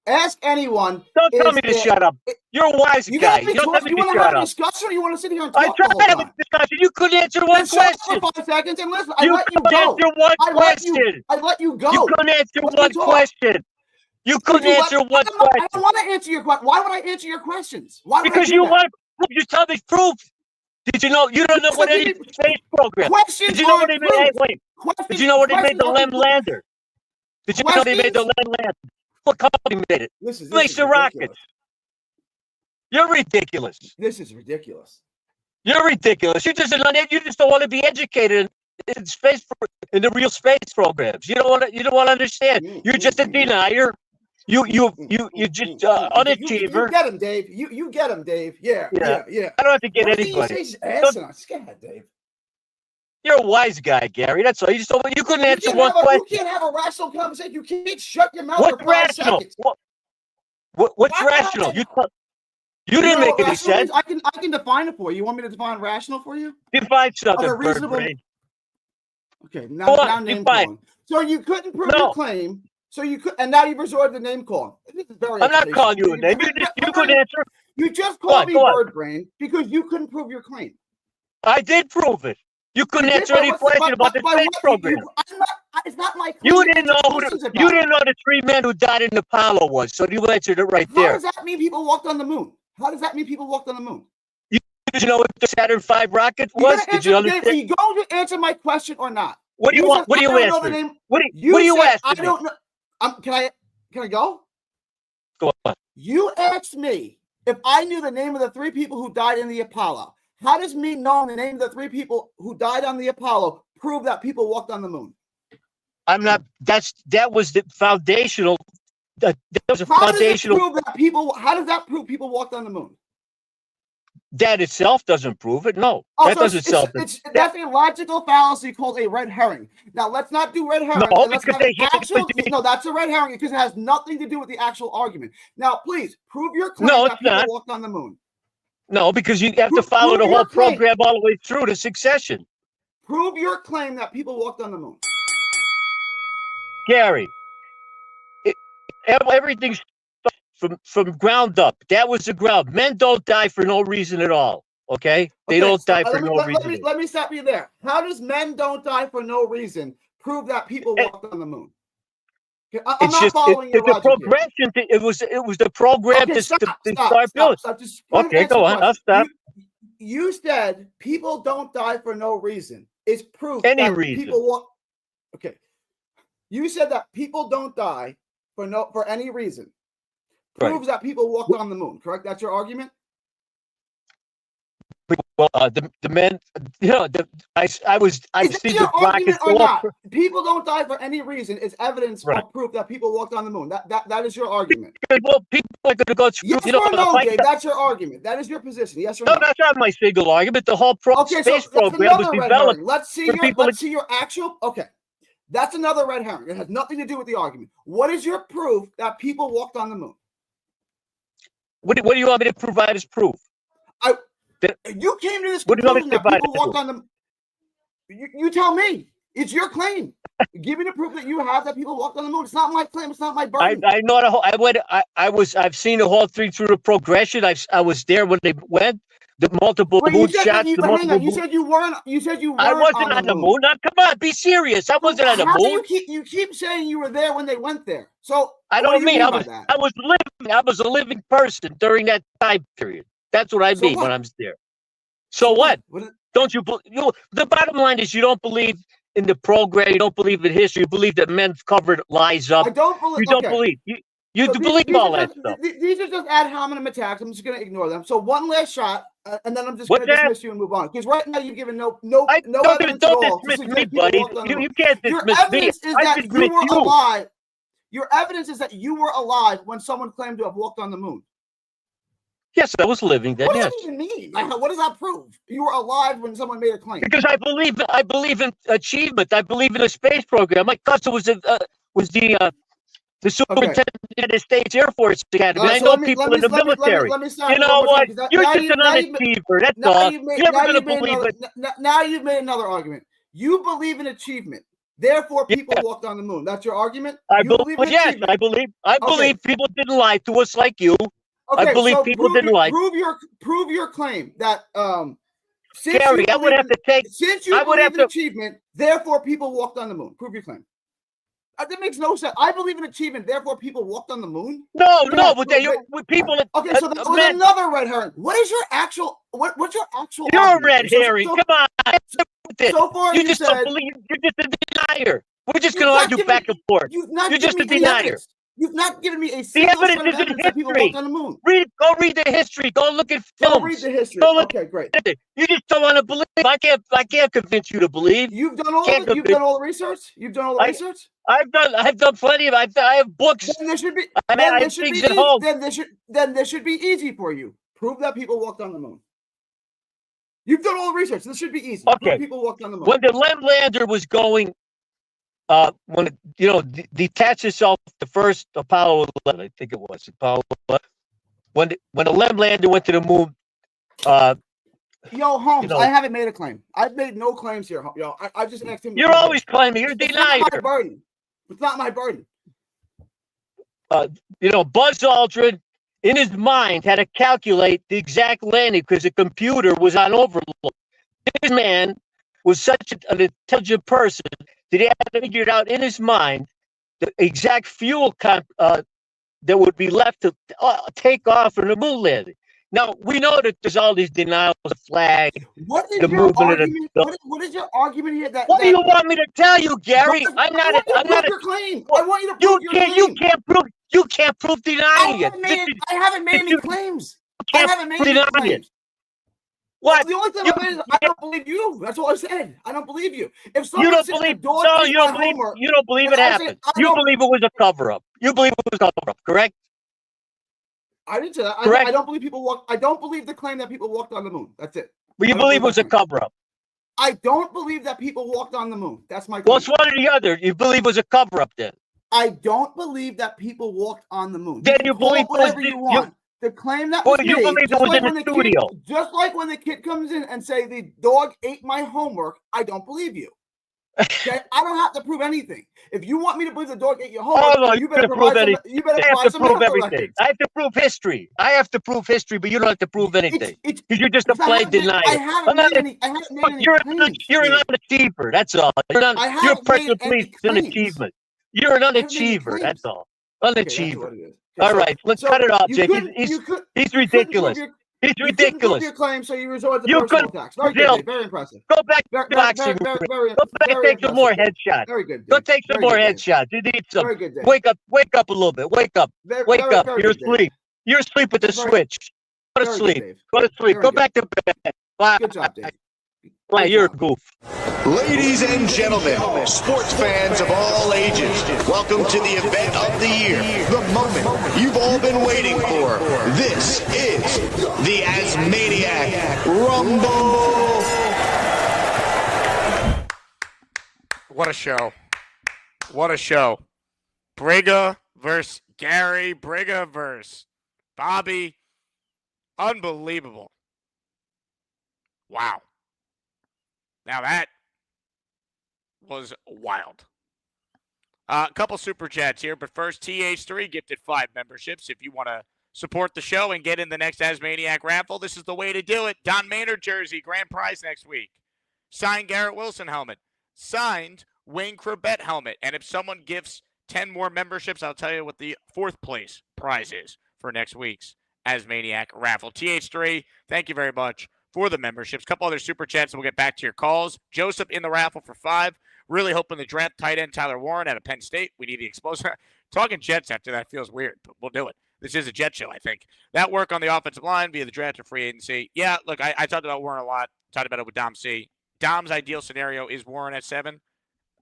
Ask anyone. Don't tell me to shut up. You're a wise guy. You don't have you want to have a discussion or you want to sit here and talk? I tried to have a discussion. You couldn't answer one question. For 5 seconds and listen. You couldn't answer one question. I let you go. You couldn't answer one question. You couldn't answer one I question. don't want to answer your question. Why would I answer your questions? Why would Because I do you that? want to you tell me proof. Did you know you don't know what any space program? Questions Did you know what aren't they made? Hey, proof. wait. Did you know what they made the Lem Lander? Did you know they made the Questions? Lem Lander? What company made it? This is Makes the ridiculous. rockets. You're ridiculous. This is ridiculous. You're ridiculous. You just don't want to be educated in space in the real space programs. You don't want to understand. You're just a denier. You just unachiever. You get him, Dave. You get him, Dave. Yeah. I don't have to get anybody. Just go ahead, Dave. You're a wise guy, Gary. That's all. You couldn't answer one question. You can't have a rational conversation. You can't shut your mouth What's for 5 rational? seconds. What's rational? You didn't make any sense. I can define it for you. You want me to define rational for you? Define something, A reasonable. Bird. Okay, now name calling. So you couldn't prove No. your claim. So you could, and now you've resorted to name calling. This is very. I'm not calling you a name. You couldn't answer. You just Go called on, me go on. bird brain because you couldn't prove your claim. I did prove it. You couldn't You did, answer but any what's question about the space program. It's not my claim. You to didn't know answer who questions the, about. you didn't know the 3 men who died in Apollo was, so you answered it right How there. does that mean people walked on the moon? How does that mean people walked on the moon? Did you know what the Saturn V rocket You're was? gonna Did you answer- understand? Are you going to answer my question or not? What do you want? said, What do I you don't know answer? the name. What do you said, ask? I don't know. Can I go? Go on. You asked me if I knew the name of the 3 people who died in the Apollo. How does me knowing the name of the 3 people who died on the Apollo prove that people walked on the moon? I'm not. That was the foundational. That was a How does it foundational. prove that people? How does that prove people walked on the moon? That itself doesn't prove it. No, Oh, that so doesn't self. that's a logical fallacy called a red herring. Now let's not do red herring. No, And let's because have an they- actual. No, that's a red herring because it has nothing to do with the actual argument. Now, please prove your claim No, that it's people not. walked on the moon. No, because you have to follow the prove your whole claim. program all the way through to succession. Prove your claim that people walked on the moon. Gary, everything's from ground up. That was the ground. Men don't die for no reason at all. Okay, they don't die for no reason. Let me stop you there. How does men don't die for no reason prove that people walked on the moon? Okay, I'm not following your it's a logic here. progression. It was the program Okay, to stop, start building. Just Okay, go on. I'll stop. You said people don't die for no reason. It's proof Any that reason. people walk. Okay, you said that people don't die for any reason. Right. Proves that people walked on the moon. Correct? That's your argument. Well, the men, you know, I see the rockets or go not? up. People don't die for any reason. It's evidence Right. or proof that people walked on the moon. That is your argument. Well, people are going to go through. Yes or no, Dave? That's your argument. That is your position. Yes or no? No, that's not my single argument. The whole Okay, space so that's program was another red developed herring. Let's see for people. see your actual. Okay, that's another red herring. It has nothing to do with the argument. What is your proof that people walked on the moon? What do you want me to provide as proof? You came to this What do you want me conclusion to that provide people as walked proof? on the. You tell me. It's your claim. Give me the proof that you have that people walked on the moon. It's not my claim. It's not my burden. I know the whole. I've seen the whole thing through the progression. I was there when they went. The multiple moon shots. You said you weren't. You said you weren't. I wasn't on the moon. Now, come on, be serious. I wasn't on the How do moon. you keep saying you were there when they went there? So I what don't do you mean I by was. that? I was living. I was a living person during that time period. That's what I So mean what? when I'm there. So what? Don't you? The bottom line is you don't believe in the program. You don't believe in history. You believe that men covered lies up. I don't believe. You don't okay. believe. You So do believe these all are that just, stuff. These are just ad hominem attacks. I'm just going to ignore them. So one last shot, and then I'm just What's going to that? dismiss you and move on. Because right now you've given no Don't evidence at all to dismiss suggest me, people buddy. walked on the moon. You can't Your dismiss me. evidence is I that dismiss you were you. alive. Your evidence is that you were alive when someone claimed to have walked on the moon. Yes, I was living then. What does Yes. that even mean? Like, what does that prove? You were alive when someone made a claim. Because I believe in achievement. I believe in a space program. My cousin was the superintendent of the States Air Force Academy. I know people in the military. You know what? You're just an unachiever. That's all. You're never going to believe it. Now you've made another argument. You believe in achievement. Therefore, people walked on the moon. That's your argument? I You believe. in Yes, achievement. I believe people didn't lie to us like you. Okay, I believe so people didn't lie. Prove your claim that since Gary, you I would have to take. since you I would believe have in to. achievement, therefore people walked on the moon. Prove your claim. That makes no sense. I believe in achievement. Therefore, people walked on the moon. No, Yeah, but people. Okay, so that was another red herring. What is your actual? What's your actual? You're a argument? red herring. Come on. So far, you you just said don't believe. You're just a denier. We're just You've going to not argue given back me- and forth. You've not You're just a given me any denier. evidence. You've not given me a The single evidence shred of is in evidence that people history. walked on the moon. Go read the history. Go look at Go films. read the history. Go look Okay, great. at it. You just don't want to believe. I can't convince you to believe. You've done all the research. You've done all the research. I've done plenty of. I have books. Then this should be. I Then have this should be things at easy. home. Then this should be easy for you. Prove that people walked on the moon. You've done all the research. This should be easy. Okay. Prove people walked on the moon. When the Lem lander was going, when it, detached itself, the first Apollo 11, I think it was Apollo 11. When the Lem lander went to the moon, Yo, Holmes, I haven't made a claim. I've made no claims here. Yo, I just asked him. You're always claiming. You're a It's denier. not my burden. It's not my burden. Buzz Aldrin, in his mind, had to calculate the exact landing because the computer was on overload. This man was such an intelligent person that he had to figure it out in his mind the exact fuel that would be left to take off for the moon landing. Now, we know that there's all these denials of flag. What is the your movement argument? of the, What is your argument here? What do you want me to tell you, Gary? I want your claim. I want you to prove your claim. You can't prove denying it. I haven't made any claims. I haven't made any claims. What? The only thing I made is I don't believe you. That's all I said. I don't believe you. If You don't believe. So you don't believe it happened. You believe it was a cover-up. You believe it was a cover-up, correct? I didn't say that. Correct. I don't believe people walk. I don't believe the claim that people walked on the moon. That's it. But you believe it was a cover-up. I don't believe that people walked on the moon. That's my claim. Well, it's one or the other. You believe it was a cover-up then. I don't believe that people walked on the moon. Then you believe whatever you want. The claim that was you made, believe it was in the studio. Just like when the kid comes in and say the dog ate my homework, I don't believe you. Okay, I don't have to prove anything. If you want me to believe the dog ate your homework, you better prove provide anything. You better I have provide to some prove medical everything. records. I have to prove history. I have to prove history, but you don't have to prove anything. Because you're just a plain denier. I haven't made any You're claims. an unachiever. That's all. You're a person please an achievement. You're an unachiever. That's all. Unachiever. All right, let's cut it off, Jake. He's ridiculous. He's ridiculous. Your claim, so you resort to personal attacks. Very good, Dave. Very impressive. Go back to boxing. Go back and take some more headshots. Very good. Go take some more headshots. You need some. Very good, Dave. Wake up a little bit. Wake up. Wake up. You're asleep. You're asleep with the switch. Go to sleep. Go to sleep. Go back to bed. Bye. Good job, Dave. Bye. You're a goof. Ladies and gentlemen, sports fans of all ages, welcome to the event of the year, the moment you've all been waiting for. This is the Asmaniac Rumble. What a show. What a show. Briga versus Gary, Briga versus Bobby. Unbelievable. Wow. Now that was wild. A couple super chats here, but first, TH3 gifted 5 memberships. If you want to support the show and get in the next Asmaniac raffle, this is the way to do it. Don Maynard jersey, grand prize next week. Signed Garrett Wilson helmet. Signed Wayne Corbett helmet. And if someone gifts 10 more memberships, I'll tell you what the 4th place prize is for next week's Asmaniac raffle. TH3, thank you very much for the memberships. A couple other super chats, and we'll get back to your calls. Joseph in the raffle for 5. Really hoping the draft tight end Tyler Warren out of Penn State. We need the explosive. Talking Jets after that feels weird, but we'll do it. This is a Jet show, I think. That work on the offensive line via the draft or free agency. Yeah, look, I talked about Warren a lot. Talked about it with Dom C. Dom's ideal scenario is Warren at 7.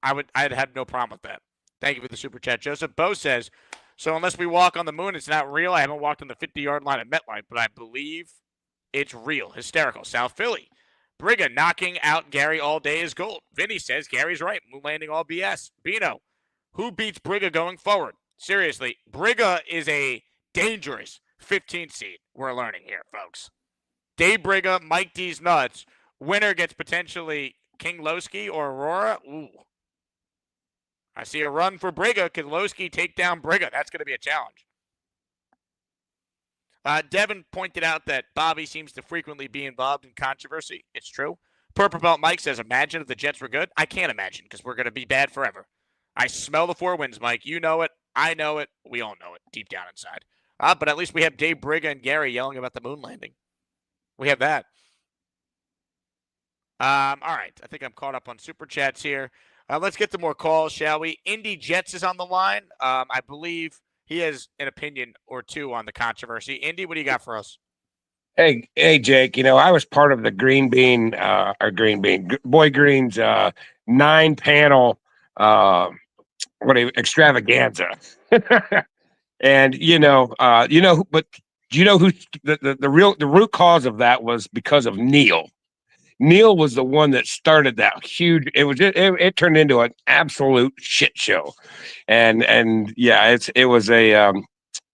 I'd have no problem with that. Thank you for the super chat, Joseph. Bo says, so unless we walk on the moon, it's not real. I haven't walked on the 50-yard line at MetLife, but I believe it's real. Hysterical. South Philly. Briga knocking out Gary all day is gold. Vinny says Gary's right. Moon landing all BS. Bino, who beats Briga going forward? Seriously, Briga is a dangerous 15th seed. We're learning here, folks. Dave Briga, Mike D's nuts. Winner gets potentially King Lowski or Aurora. Ooh. I see a run for Briga. Can Lowski take down Briga? That's going to be a challenge. Devin pointed out that Bobby seems to frequently be involved in controversy. It's true. Purple Belt Mike says, imagine if the Jets were good. I can't imagine because we're going to be bad forever. I smell the 4 wins, Mike. You know it. I know it. We all know it deep down inside. But at least we have Dave Briga and Gary yelling about the moon landing. We have that. All right. I think I'm caught up on super chats here. Let's get to more calls, shall we? Indy Jets is on the line. I believe he has an opinion or two on the controversy. Indy, what do you got for us? Hey, Jake. I was part of the Boy Green's 9-panel extravaganza, and but do you know who the root cause of that was? Because of Neil. Neil was the one that started that huge. It turned into an absolute shit show, and yeah, it was a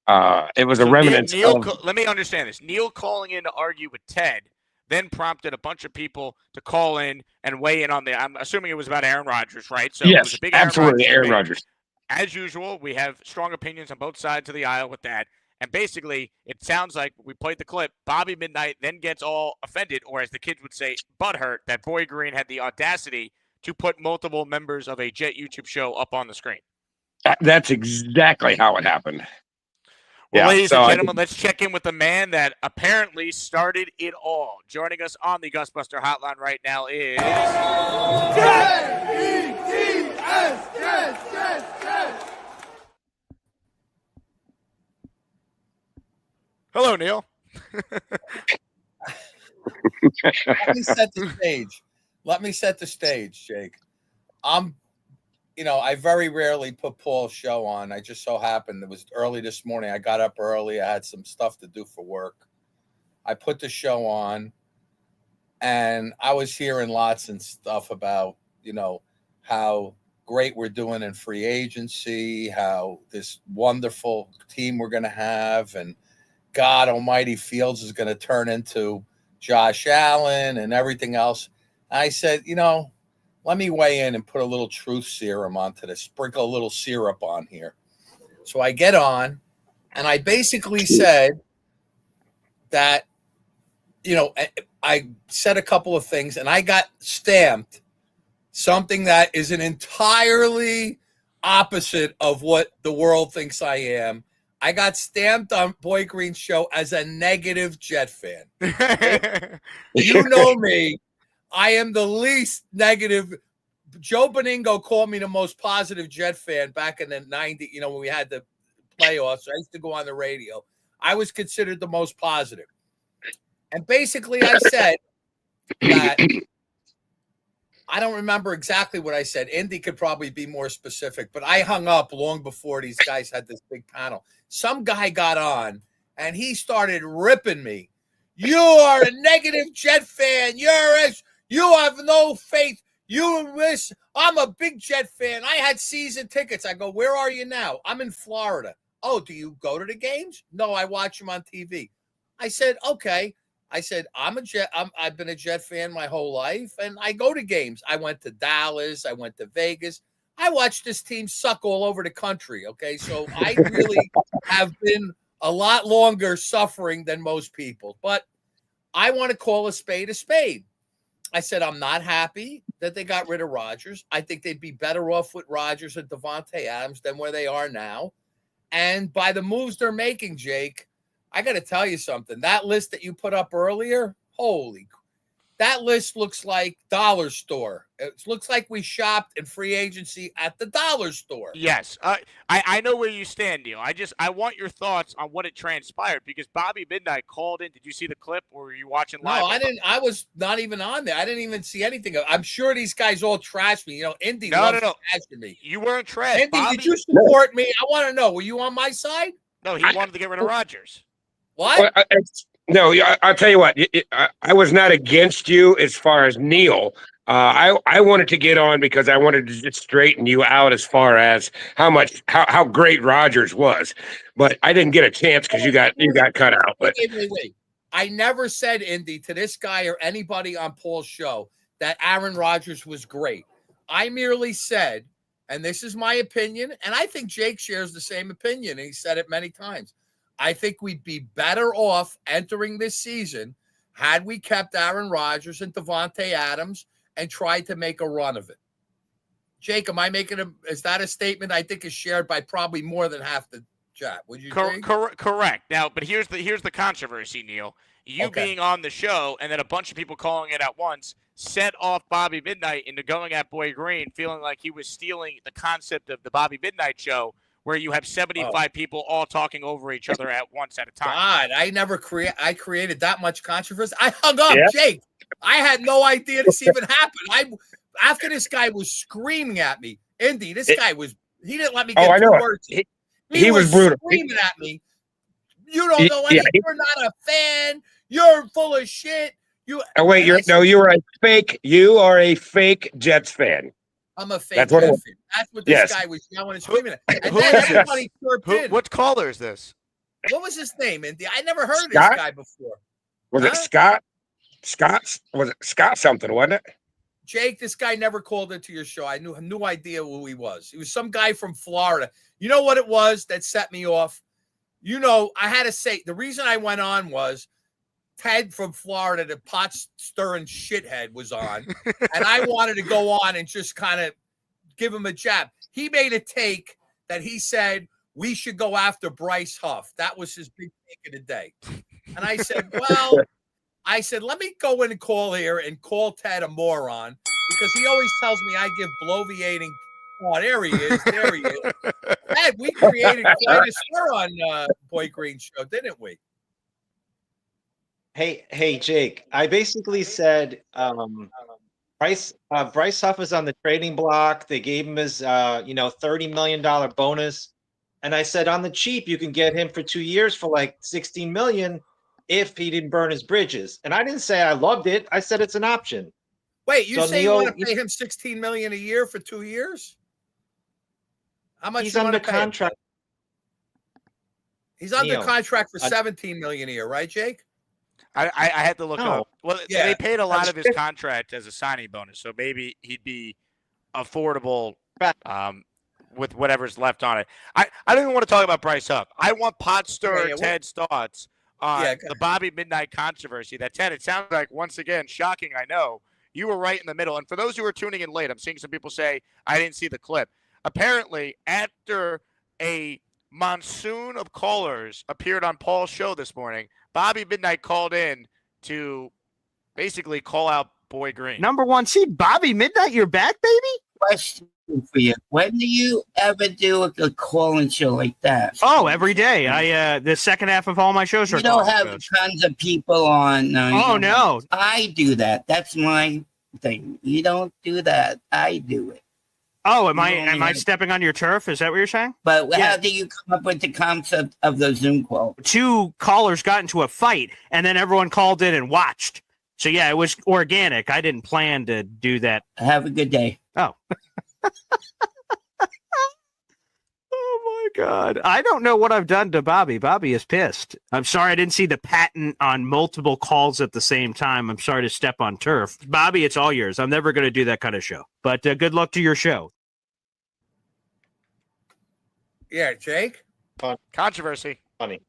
remnant of. Let me understand this. Neil calling in to argue with Ted then prompted a bunch of people to call in and weigh in on I'm assuming it was about Aaron Rodgers, right? So Yes, it was a big absolutely, Aaron Rodgers. Rodgers. As usual, we have strong opinions on both sides of the aisle with that. And basically, it sounds like we played the clip. Bobby Midnight then gets all offended, or as the kids would say, butthurt, that Boy Green had the audacity to put multiple members of a Jet YouTube show up on the screen. That's exactly how it happened. Well, ladies and gentlemen, let's check in with the man that apparently started it all. Joining us on the Gusbuster Hotline right now is... Hello, Neil. Let me set the stage, Jake. I very rarely put Paul's show on. I just so happened it was early this morning. I got up early. I had some stuff to do for work. I put the show on, and I was hearing lots and stuff about, how great we're doing in free agency, how this wonderful team we're going to have, and God almighty, Fields is going to turn into Josh Allen and everything else. And I said, let me weigh in and put a little truth serum onto this, sprinkle a little syrup on here. So I get on, and I basically said that, I said a couple of things, and I got stamped something that is an entirely opposite of what the world thinks I am. I got stamped on Boy Green's show as a negative Jet fan. You know me. I am the least negative. Joe Beningo called me the most positive Jet fan back in the 90s, when we had the playoffs. I used to go on the radio. I was considered the most positive. And basically I said that I don't remember exactly what I said. Indy could probably be more specific, but I hung up long before these guys had this big panel. Some guy got on and he started ripping me. You are a negative Jet fan. You have no faith. I'm a big Jet fan. I had season tickets. I go, where are you now? I'm in Florida. Oh, do you go to the games? No, I watch them on TV. I said, okay. I said, I've been a Jet fan my whole life, and I go to games. I went to Dallas. I went to Vegas. I watched this team suck all over the country, okay? So I really have been a lot longer suffering than most people. But I want to call a spade a spade. I said, I'm not happy that they got rid of Rodgers. I think they'd be better off with Rodgers and Davante Adams than where they are now. And by the moves they're making, Jake, I got to tell you something. That list that you put up earlier, that list looks like dollar store. It looks like we shopped in free agency at the dollar store. Yes. I know where you stand, Neil. I want your thoughts on what it transpired because Bobby Midnight called in. Did you see the clip or were you watching live? No, I didn't. I was not even on there. I didn't even see anything. I'm sure these guys all trashed me. Indy loves trashing me. You weren't trashed. Indy, Bobby, did you support me? I want to know. Were you on my side? No, he wanted to get rid of Rodgers. What? No, I'll tell you what. I was not against you as far as Neil. I wanted to get on because I wanted to just straighten you out as far as how great Rodgers was, but I didn't get a chance because you got cut out. But wait. I never said, Indy, to this guy or anybody on Paul's show that Aaron Rodgers was great. I merely said, and this is my opinion, and I think Jake shares the same opinion, and he said it many times. I think we'd be better off entering this season had we kept Aaron Rodgers and Davante Adams and tried to make a run of it. Jake, am I making is that a statement I think is shared by probably more than half the chat? Would you think? Correct. Now, but here's the controversy, Neil. You Okay. being on the show and then a bunch of people calling it at once set off Bobby Midnight into going at Boy Green, feeling like he was stealing the concept of the Bobby Midnight show, where you have 75 people all talking over each other at once at a time. God, I created that much controversy. I hung up, Jake. I had no idea this even happened. After this guy was screaming at me, Indy, he didn't let me get two words. He was brutal. Screaming at me. You don't know anything. You're not a fan. You're full of shit. You are a fake. You are a fake Jets fan. I'm a fake Jets fan. That's what this guy was yelling and screaming at. And then everybody chirped in. What caller is this? What was his name, Indy? I never heard of this guy before. Was it Scott? Was it Scott something, wasn't it? Jake, this guy never called into your show. I had no idea who he was. He was some guy from Florida. You know what it was that set me off? You know, I had to say, the reason I went on was Ted from Florida, the pot stirring shithead, was on. And I wanted to go on and just kind of give him a jab. He made a take that he said, we should go after Bryce Huff. That was his big take of the day. And I said, let me go in and call here and call Ted a moron, because he always tells me I give bloviating. Oh, there he is. There he is. Ted, we created quite a stir on Boy Green show, didn't we? Hey, Jake. I basically said Bryce Huff is on the trading block. They gave him his $30 million bonus. And I said, on the cheap, you can get him for 2 years for like $16 million if he didn't burn his bridges. And I didn't say I loved it. I said it's an option. Wait, you say you want to pay him $16 million a year for 2 years? How much? He's under contract. He's under contract for $17 million a year, right, Jake? I had to look up. Well, they paid a lot of his contract as a signing bonus, so maybe he'd be affordable with whatever's left on it. I don't even want to talk about Bryce Huff. I want pot stirrer Ted's thoughts on the Bobby Midnight controversy. That Ted, it sounds like, once again, shocking. I know you were right in the middle. And for those who are tuning in late, I'm seeing some people say I didn't see the clip. Apparently, after a monsoon of callers appeared on Paul's show this morning, Bobby Midnight called in to basically call out Boy Green. Number one seed, Bobby Midnight, you're back, baby? Question for you. When do you ever do a call-in show like that? Oh, every day. The second half of all my shows are You don't have tons of people on. No. I do that. That's my thing. You don't do that. I do it. Oh, am I stepping on your turf? Is that what you're saying? But how do you come up with the concept of the Zoom call? 2 callers got into a fight, and then everyone called in and watched. So, yeah, it was organic. I didn't plan to do that. Have a good day. Oh. Oh, my God. I don't know what I've done to Bobby. Bobby is pissed. I'm sorry I didn't see the patent on multiple calls at the same time. I'm sorry to step on turf. Bobby, it's all yours. I'm never going to do that kind of show. But good luck to your show. Yeah, Jake? Controversy. Funny.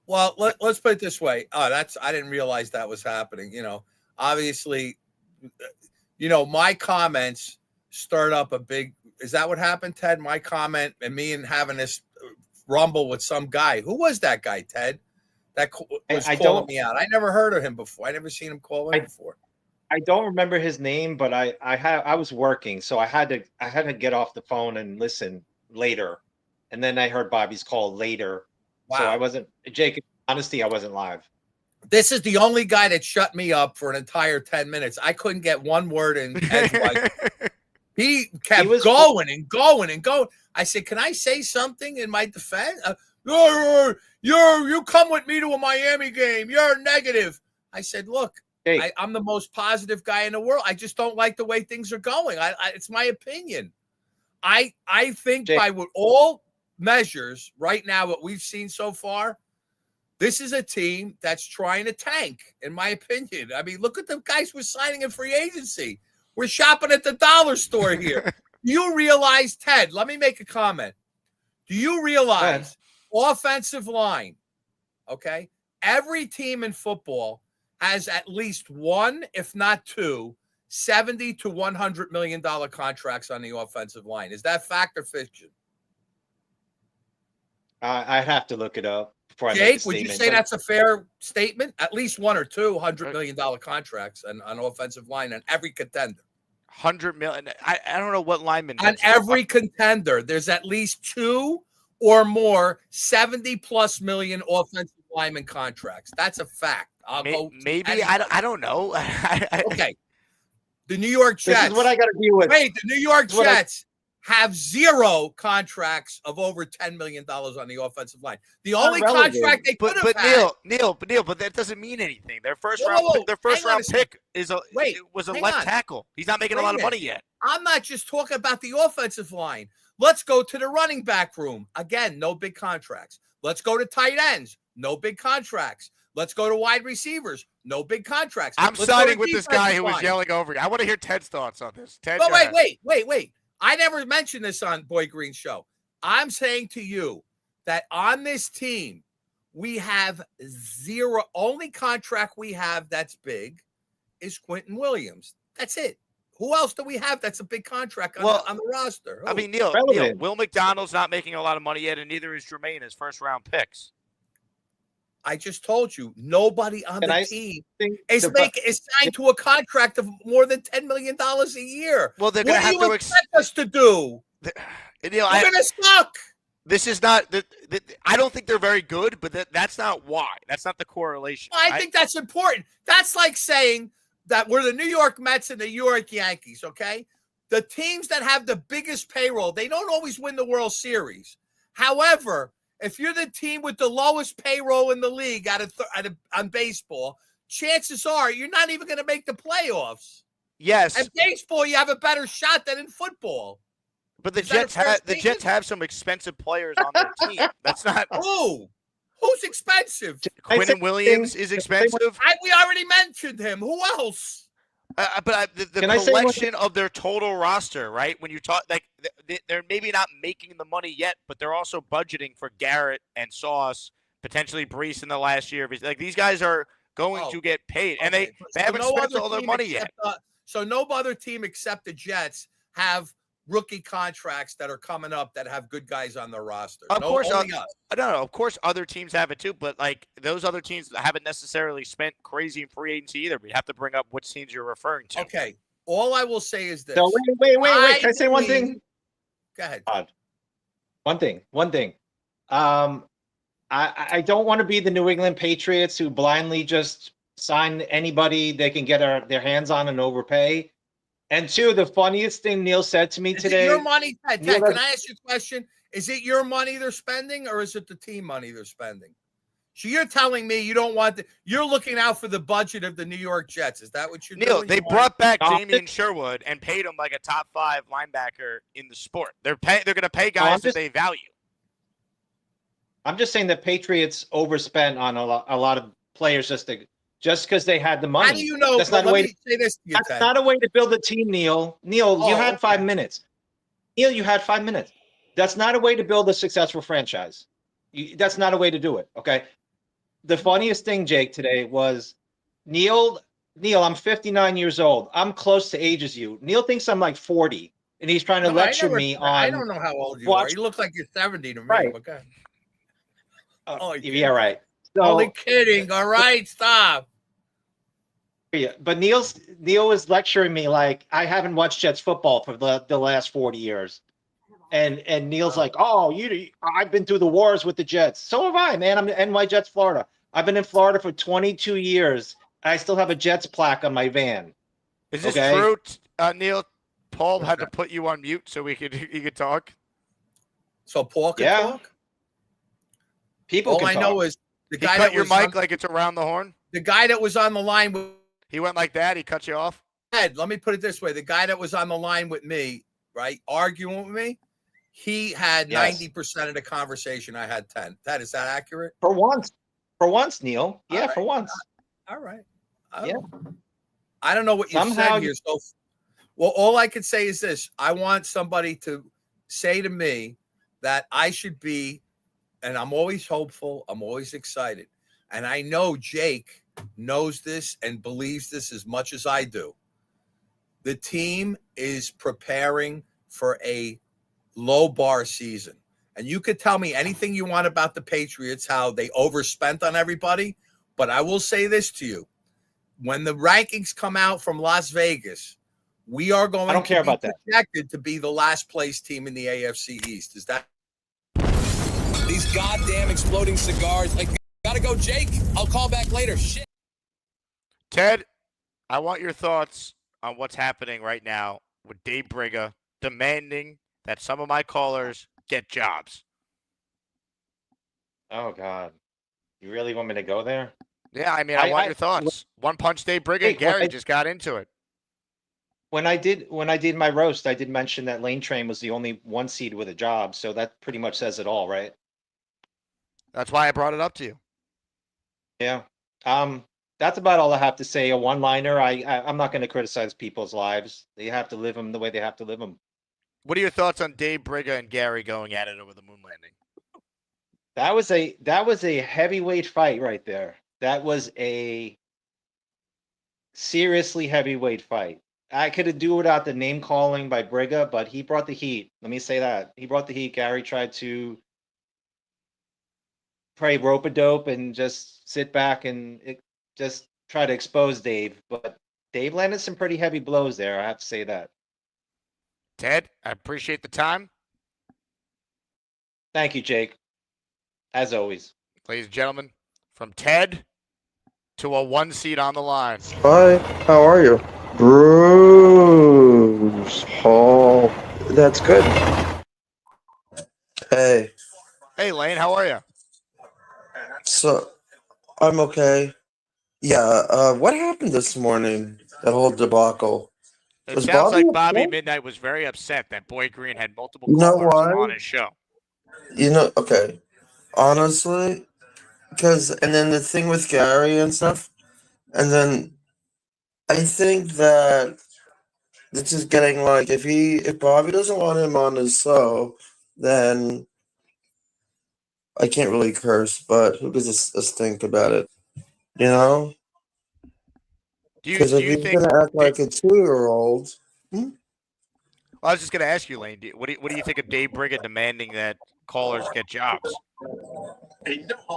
Well, let's put it this way. I didn't realize that was happening. You know, obviously, my comments stirred up a big. Is that what happened, Ted? My comment and me and having this rumble with some guy. Who was that guy, Ted? That was calling me out. I never heard of him before. I never seen him call in before. I don't remember his name, but I was working, so I had to get off the phone and listen later. And then I heard Bobby's call later. Wow. So I wasn't, Jake, in honesty, I wasn't live. This is the only guy that shut me up for an entire 10 minutes. I couldn't get one word in edgewise. He kept going and going and going. I said, can I say something in my defense? You come with me to a Miami game. You're negative. I said, look, I'm the most positive guy in the world. I just don't like the way things are going. It's my opinion. I think by what all measures right now, what we've seen so far, this is a team that's trying to tank, in my opinion. I mean, look at the guys we're signing in free agency. We're shopping at the dollar store here. Do you realize, Ted, let me make a comment. Do you realize offensive line, okay? Every team in football has at least one, if not two, $70 to $100 million contracts on the offensive line. Is that fact or fiction? I'd have to look it up before I make a Jake, would statement. you say but- that's a fair statement? At least one or two $100 million contracts on offensive line on every contender. 100 million. I don't know what lineman. On every contender, there's at least two or more 70+ million offensive lineman contracts. That's a fact. I'll go. Maybe I don't know. Okay. The New York Jets. This is what I got to deal with. Wait, the New York This is what I- Jets have zero contracts of over $10 million on the offensive line. The only contract they could have but had. Neil, but that doesn't mean anything. Their first Whoa, round, whoa, whoa. their first Hang on round a second. pick is was a hang left on. tackle. He's not making a Wait lot of money minute. yet. I'm not just talking about the offensive line. Let's go to the running back room. Again, no big contracts. Let's go to tight ends. No big contracts. Let's go to wide receivers. No big contracts. I'm Let's siding go with to this guy who was defensive line. yelling over you. I want to hear Ted's thoughts on this. Ted, But go ahead. wait. I never mentioned this on Boy Green's show. I'm saying to you that on this team, we have zero. Only contract we have that's big is Quentin Williams. That's it. Who else do we have that's a big contract on, on the roster? I Who? mean, Neil, Will McDonald's not making a lot of money yet, and neither is Jermaine, his first round picks. I just told you, nobody on And the I team think is the- signed to a contract of more than $10 million a year. Well, they're what going to do have you to expect us to do? Neil, We're going to suck. This is not. I don't think they're very good, but that's not why. That's not the correlation. I think that's important. That's like saying that we're the New York Mets and the New York Yankees, okay? The teams that have the biggest payroll, they don't always win the World Series. However, if you're the team with the lowest payroll in the league on baseball, chances are you're not even going to make the playoffs. Yes. In baseball, you have a better shot than in football. But the Is that a fair Jets have some expensive players on their team. That's not Who's expensive? Quentin Williams is expensive. We already mentioned him. Who else? But the Can I say one collection of their total roster, right? When you talk, like they're maybe not making the money yet, but they're also budgeting for Garrett and Sauce, potentially Brees in the last year. Like these guys are going to get paid, and they haven't spent all their money yet. So no other team except the Jets have rookie contracts that are coming up that have good guys on their roster. Of course, only us. no. Of course, other teams have it too, but like those other teams haven't necessarily spent crazy in free agency either. We have to bring up which teams you're referring to. Okay. All I will say is this. So wait. Can I say one thing? Go ahead. One thing. I don't want to be the New England Patriots who blindly just sign anybody they can get their hands on and overpay. And two, the funniest thing Neil said to me today. Is it your money, Ted? Neil, Can I ask you a question? Is it your money they're spending, or is it the team money they're spending? So you're telling me you don't want you're looking out for the budget of the New York Jets. Is that what you're Neil, doing? they brought back Damian Sherwood and paid him like a top 5 linebacker in the sport. They're going to pay guys that they value. I'm just saying the Patriots overspent on a lot of players just because they had the money. How do you know? That's not a Let way. me say this to you, That's Ted. not a way to build a team, Neil. Neil, you had okay. 5 minutes. Neil, you had 5 minutes. That's not a way to build a successful franchise. That's not a way to do it. Okay. The funniest thing, Jake, today was Neil, I'm 59 years old. I'm close to age as you. Neil thinks I'm like 40, and he's trying to lecture me on. I don't know how old you are. You look like you're 70 to me. Right. Okay. Yeah, right. So, Only kidding. All right, stop. yeah, but Neil was lecturing me like I haven't watched Jets football for the last 40 years. And Neil's like, oh, I've been through the wars with the Jets. So have I, man. I'm in NY Jets, Florida. I've been in Florida for 22 years. I still have a Jets plaque on my van. Is this true, Neil? Paul had to put you on mute so you could talk. So Paul can talk. People. All I know is the guy cut that your was mic on, like it's around the horn. the guy that was on the line with He went like that. He cut you off. Ed. Let me put it this way: the guy that was on the line with me, right, arguing with me, he had 90% of the conversation. I had 10. Is that accurate? For once, Neil. Yeah, for once. All right. Yeah. I don't know what you Somehow said here. So, well, all I can say is this: I want somebody to say to me that I should be, and I'm always hopeful. I'm always excited, and I know Jake knows this and believes this as much as I do. The team is preparing for a low bar season. And you could tell me anything you want about the Patriots, how they overspent on everybody. But I will say this to you. When the rankings come out from Las Vegas, we are going I don't to care be about that. projected to be the last place team in the AFC East. Is that These goddamn exploding cigars. Like, gotta go, Jake. I'll call back later. Shit. Ted, I want your thoughts on what's happening right now with Dave Briga demanding that some of my callers get jobs. Oh God, you really want me to go there? Yeah, I mean, I want your thoughts. One Punch Dave Briga and Gary just got into it. When I did my roast, I did mention that Lane Train was the only 1 seed with a job, so that pretty much says it all, right? That's why I brought it up to you. Yeah. That's about all I have to say. A one-liner. I'm not going to criticize people's lives. They have to live them the way they have to live them. What are your thoughts on Dave Briga and Gary going at it over the moon landing? That was a heavyweight fight right there. That was a seriously heavyweight fight. I could do without the name calling by Briga, but he brought the heat. Let me say that. He brought the heat. Gary tried to play rope-a-dope and just sit back and just try to expose Dave. But Dave landed some pretty heavy blows there. I have to say that. Ted, I appreciate the time. Thank you, Jake. As always. Ladies and gentlemen, from Ted to a 1 seed on the line. Hi, how are you? Bruce Hall. That's good. Hey. Hey, Lane, how are you? So, I'm okay. Yeah, what happened this morning? That whole debacle. It Was sounds Bobby like Bobby upset? Midnight was very upset that Boy Green had multiple You know callers why? on his show. Okay. Honestly, and then the thing with Gary and stuff, and then I think that this is getting like, if Bobby doesn't want him on his show, then I can't really curse, but who gives a stink about it? You know? Because if he's gonna act like a 2-year-old, Well, I was just going to ask you, Lane. What do you think of Dave Briga demanding that callers get jobs?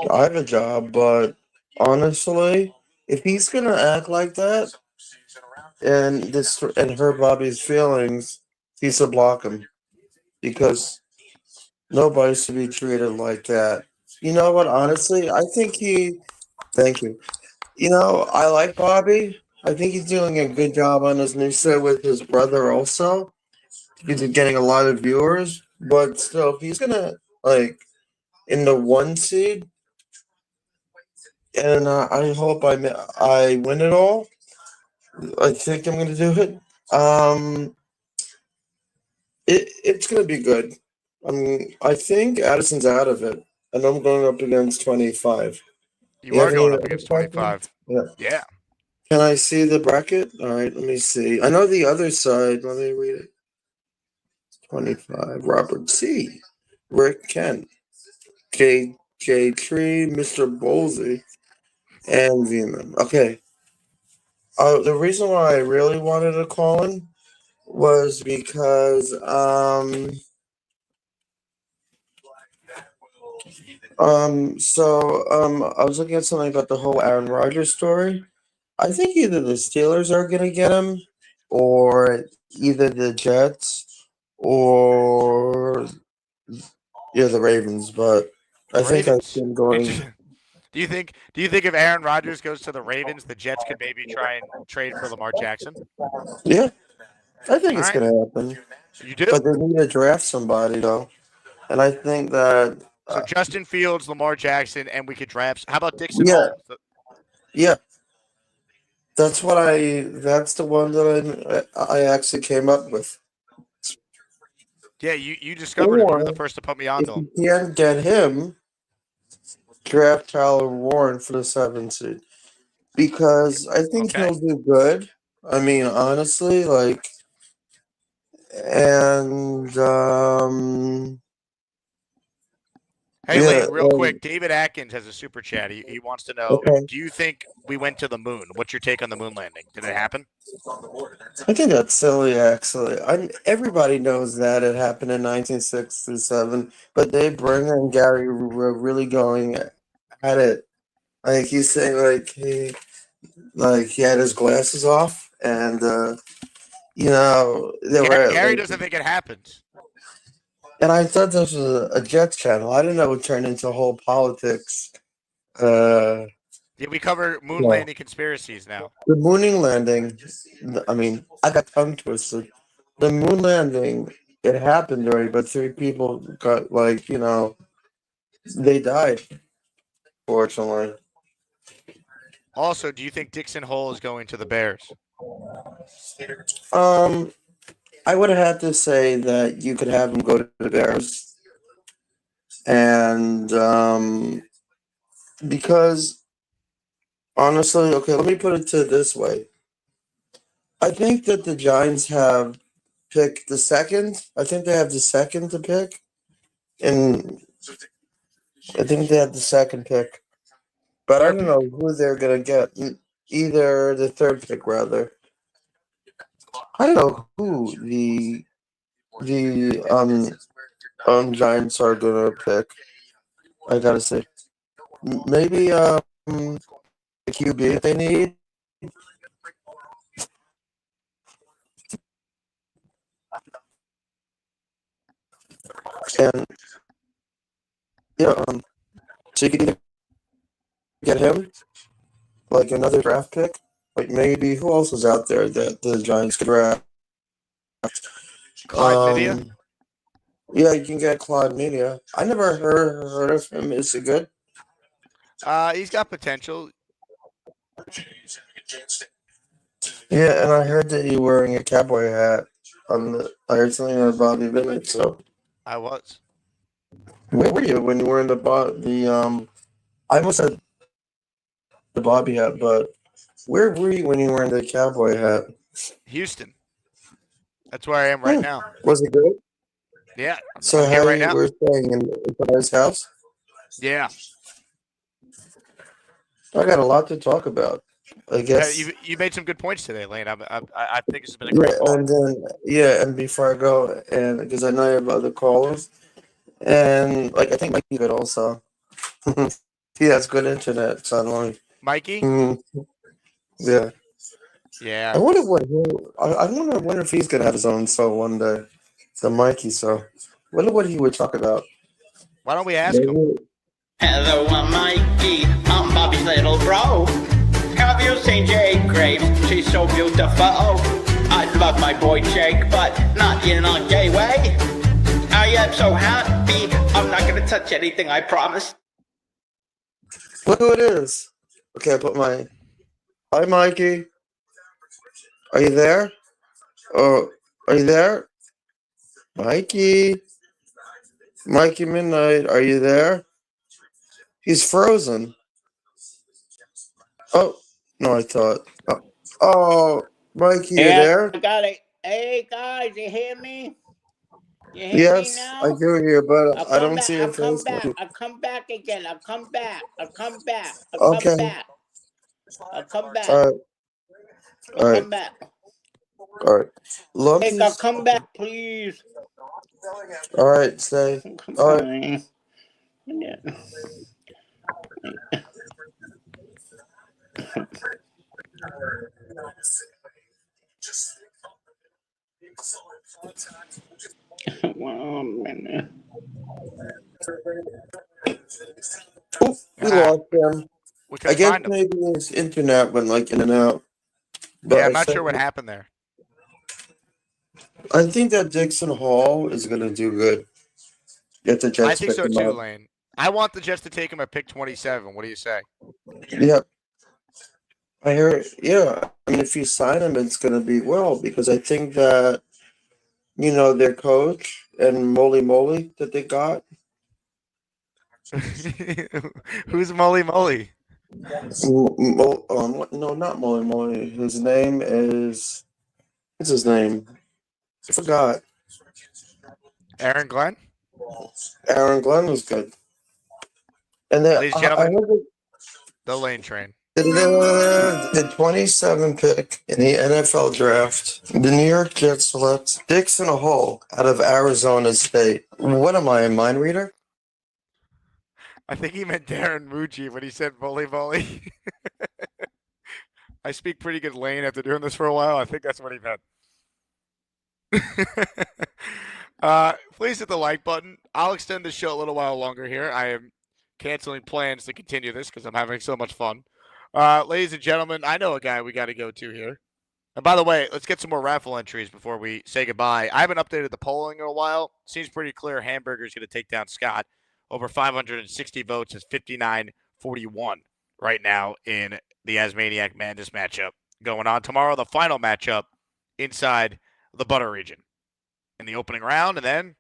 I have a job, but honestly, if he's gonna act like that and hurt Bobby's feelings, he should block him because nobody should be treated like that. You know what? Honestly, I think he. Thank you. You know, I like Bobby. I think he's doing a good job on his new show with his brother also. He's getting a lot of viewers, but still, if he's gonna in the 1 seed, and I hope I win it all. I think I'm gonna do it. It's gonna be good. I think Addison's out of it, and I'm going up against 25. You are have going any up other against 25. questions? Yeah. Can I see the bracket? All right, let me see. I know the other side. Let me read it. 25. Robert C. Rick Kent. J. Tree. Mr. Bolsey. And Veman. Okay. The reason why I really wanted to call in was because I was looking at something about the whole Aaron Rodgers story. I think either the Steelers are gonna get him, or either the Jets, or the Ravens. But I think I've Ravens. been going. Do you think if Aaron Rodgers goes to the Ravens, the Jets could maybe try and trade for Lamar Jackson? Yeah, I think All it's right. gonna happen. You do? But they need to draft somebody though, and I think that. So Justin Fields, Lamar Jackson, and we could draft. How about Dixon Yeah. Holmes? Yeah. That's the one that I actually came up with. Yeah, you discovered him. You were the first to put me on If to him. you can't get him, draft Tyler Warren for the 7th seed. Because I think he'll do good. I mean, honestly, and Hey, Yeah. Lane, real quick. David Atkins has a super chat. He wants to know, Okay. do you think we went to the moon? What's your take on the moon landing? Did it happen? I think that's silly, actually. Everybody knows that it happened in 1967, but Dave Bringer and Gary were really going at it. Like he's saying, he had his glasses off, and they were. Gary doesn't think it happened. And I thought this was a Jets channel. I didn't know it would turn into whole politics. Uh, Yeah, we cover moon Yeah. landing conspiracies now. The mooning landing, I mean, I got tongue twisted. The moon landing, it happened already, but 3 people got, they died, fortunately. Also, do you think Dixon Hole is going to the Bears? I would have had to say that you could have him go to the Bears. And because, honestly, okay, let me put it to this way. I think that the Giants have picked the second. I think they have the second to pick. And I think they have the second pick. But I don't know who they're going to get. Either the third pick, rather. I don't know who the Giants are going to pick. I got to say. Maybe the QB they need. And yeah, so you could either get him, like another draft pick. Like maybe who else is out there that the Giants could draft? Clyde Media? Yeah, you can get Claude Media. I never heard of him. Is it good? He's got potential. Yeah, and I heard that you were wearing a cowboy hat I heard something on Bobby Bennett, so I was. where were you when you were in I almost said the Bobby hat, but where were you when you were in the cowboy hat? Houston. That's where I am right now. Was it good? Yeah. So I'm here how right you now. were staying in his house? Yeah. I got a lot to talk about. I guess. You made some good points today, Lane. I think it's been a great call. And then and before I go, and because I know you have other callers, and I think Mikey could also. He has good internet suddenly. Mikey? Yeah. Yeah. I wonder if he's gonna have his own show one day. The Mikey show. Wonder what he would talk about. Why don't we ask him? Hello, I'm Mikey. I'm Bobby's little bro. Have you seen Jake Graves? She's so beautiful. I love my boy Jake, but not in a gay way. I am so happy. I'm not gonna touch anything, I promise. Look who it is. Okay, I put my. Hi, Mikey. Are you there? Oh, are you there? Mikey. Mikey Midnight, are you there? He's frozen. Oh, no, I thought. Oh, Mikey, you there? I got it. Hey guys, you hear me? You hear me Yes, now? I do hear, but I'll I come don't back. see your I'll come face. back. I'll come back again. I'll come back. I'll come back. I'll Okay. come back. I'll come back. All right. I'll All right. come back. All right. Hey, I'll come back, please. All right, stay. All right. Yeah. We lost him. We I couldn't guess find him. maybe his internet went in and out. But Yeah, I I'm not think- sure what happened there. I think that Dixon Hall is going to do good. Get the Jets. I think so pick him too, up. Lane. I want the Jets to take him at pick 27. What do you say? Yep. I hear. Yeah. I mean, if you sign him, it's going to be well because I think that their coach and Moly that they got. Who's Molly Molly? No, not Moly. His name is. What's his name? I forgot. Aaron Glenn? Aaron Glenn was good. And then Ladies and I gentlemen, heard the lane train. the 27 pick in the NFL draft, the New York Jets select Dixon Hall out of Arizona State. What am I, a mind reader? I think he meant Darren Mucci when he said volley. I speak pretty good lane after doing this for a while. I think that's what he meant. Please hit the like button. I'll extend the show a little while longer here. I am canceling plans to continue this because I'm having so much fun. Ladies and gentlemen, I know a guy we got to go to here. And by the way, let's get some more raffle entries before we say goodbye. I haven't updated the polling in a while. Seems pretty clear Hamburger's going to take down Scott. Over 560 votes is 59-41 right now in the Maniac Madness matchup going on. Tomorrow, the final matchup inside the Butter region in the opening round. And then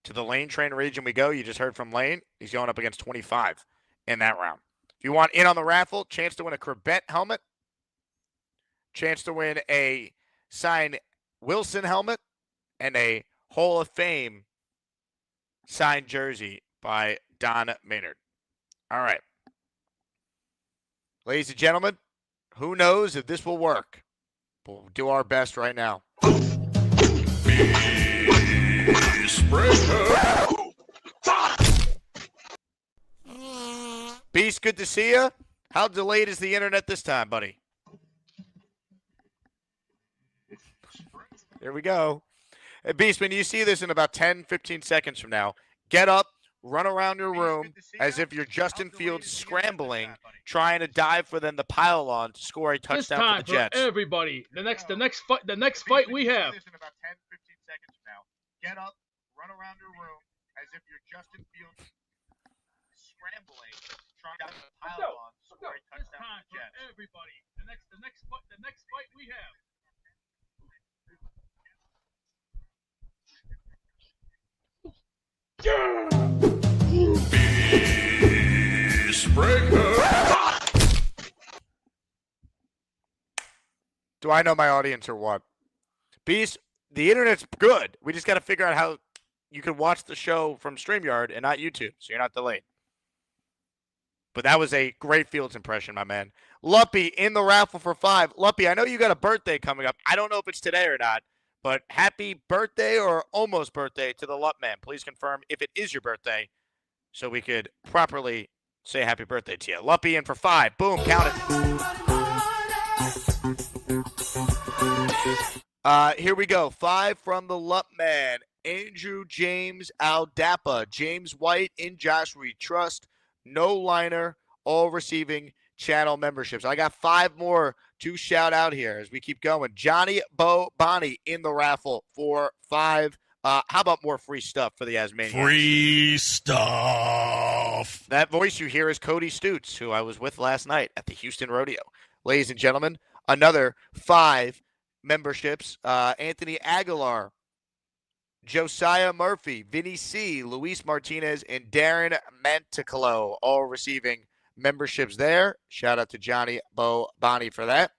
to the Lane Train region we go. You just heard from Lane. He's going up against 25 in that round. If you want in on the raffle, chance to win a Corbett helmet, chance to win a signed Wilson helmet, and a Hall of Fame signed jersey by Don Maynard. All right. Ladies and gentlemen, who knows if this will work? We'll do our best right now. Beast, good to see you. How delayed is the internet this time, buddy? Here we go. Hey, Beast, when you see this in about 10, 15 seconds from now, get up, run around your room as if you're Justin Fields scrambling, trying to dive for them to pile on to score a touchdown for the Jets. Everybody, the next fight we have. In about 10, 15 seconds from now, get up, run around your room as if you're Justin Fields scrambling, trying to pile on to score a touchdown for the Jets. Everybody, the next fight we have. Do I know my audience or what? Beast, the internet's good. We just got to figure out how you can watch the show from StreamYard and not YouTube, so you're not delayed. But that was a great Fields impression, my man. Luppy in the raffle for 5. Luppy, I know you got a birthday coming up. I don't know if it's today or not, but happy birthday or almost birthday to the Lupp man. Please confirm if it is your birthday so we could properly say happy birthday to you. Luppy in for 5. Boom, count it. Here we go. 5 from the Lupp man. Andrew James Aldapa. James White in Josh We Trust. No liner. All receiving channel memberships. I got 5 more to shout out here as we keep going. Johnny Bo Bonnie in the raffle for 5. How about more free stuff for the Asmaniacs? Free stuff. That voice you hear is Cody Stutes, who I was with last night at the Houston Rodeo. Ladies and gentlemen, another 5 memberships. Anthony Aguilar, Josiah Murphy, Vinny C., Luis Martinez, and Darren Manticolo, all receiving memberships there. Shout out to Johnny Bo Bonnie for that.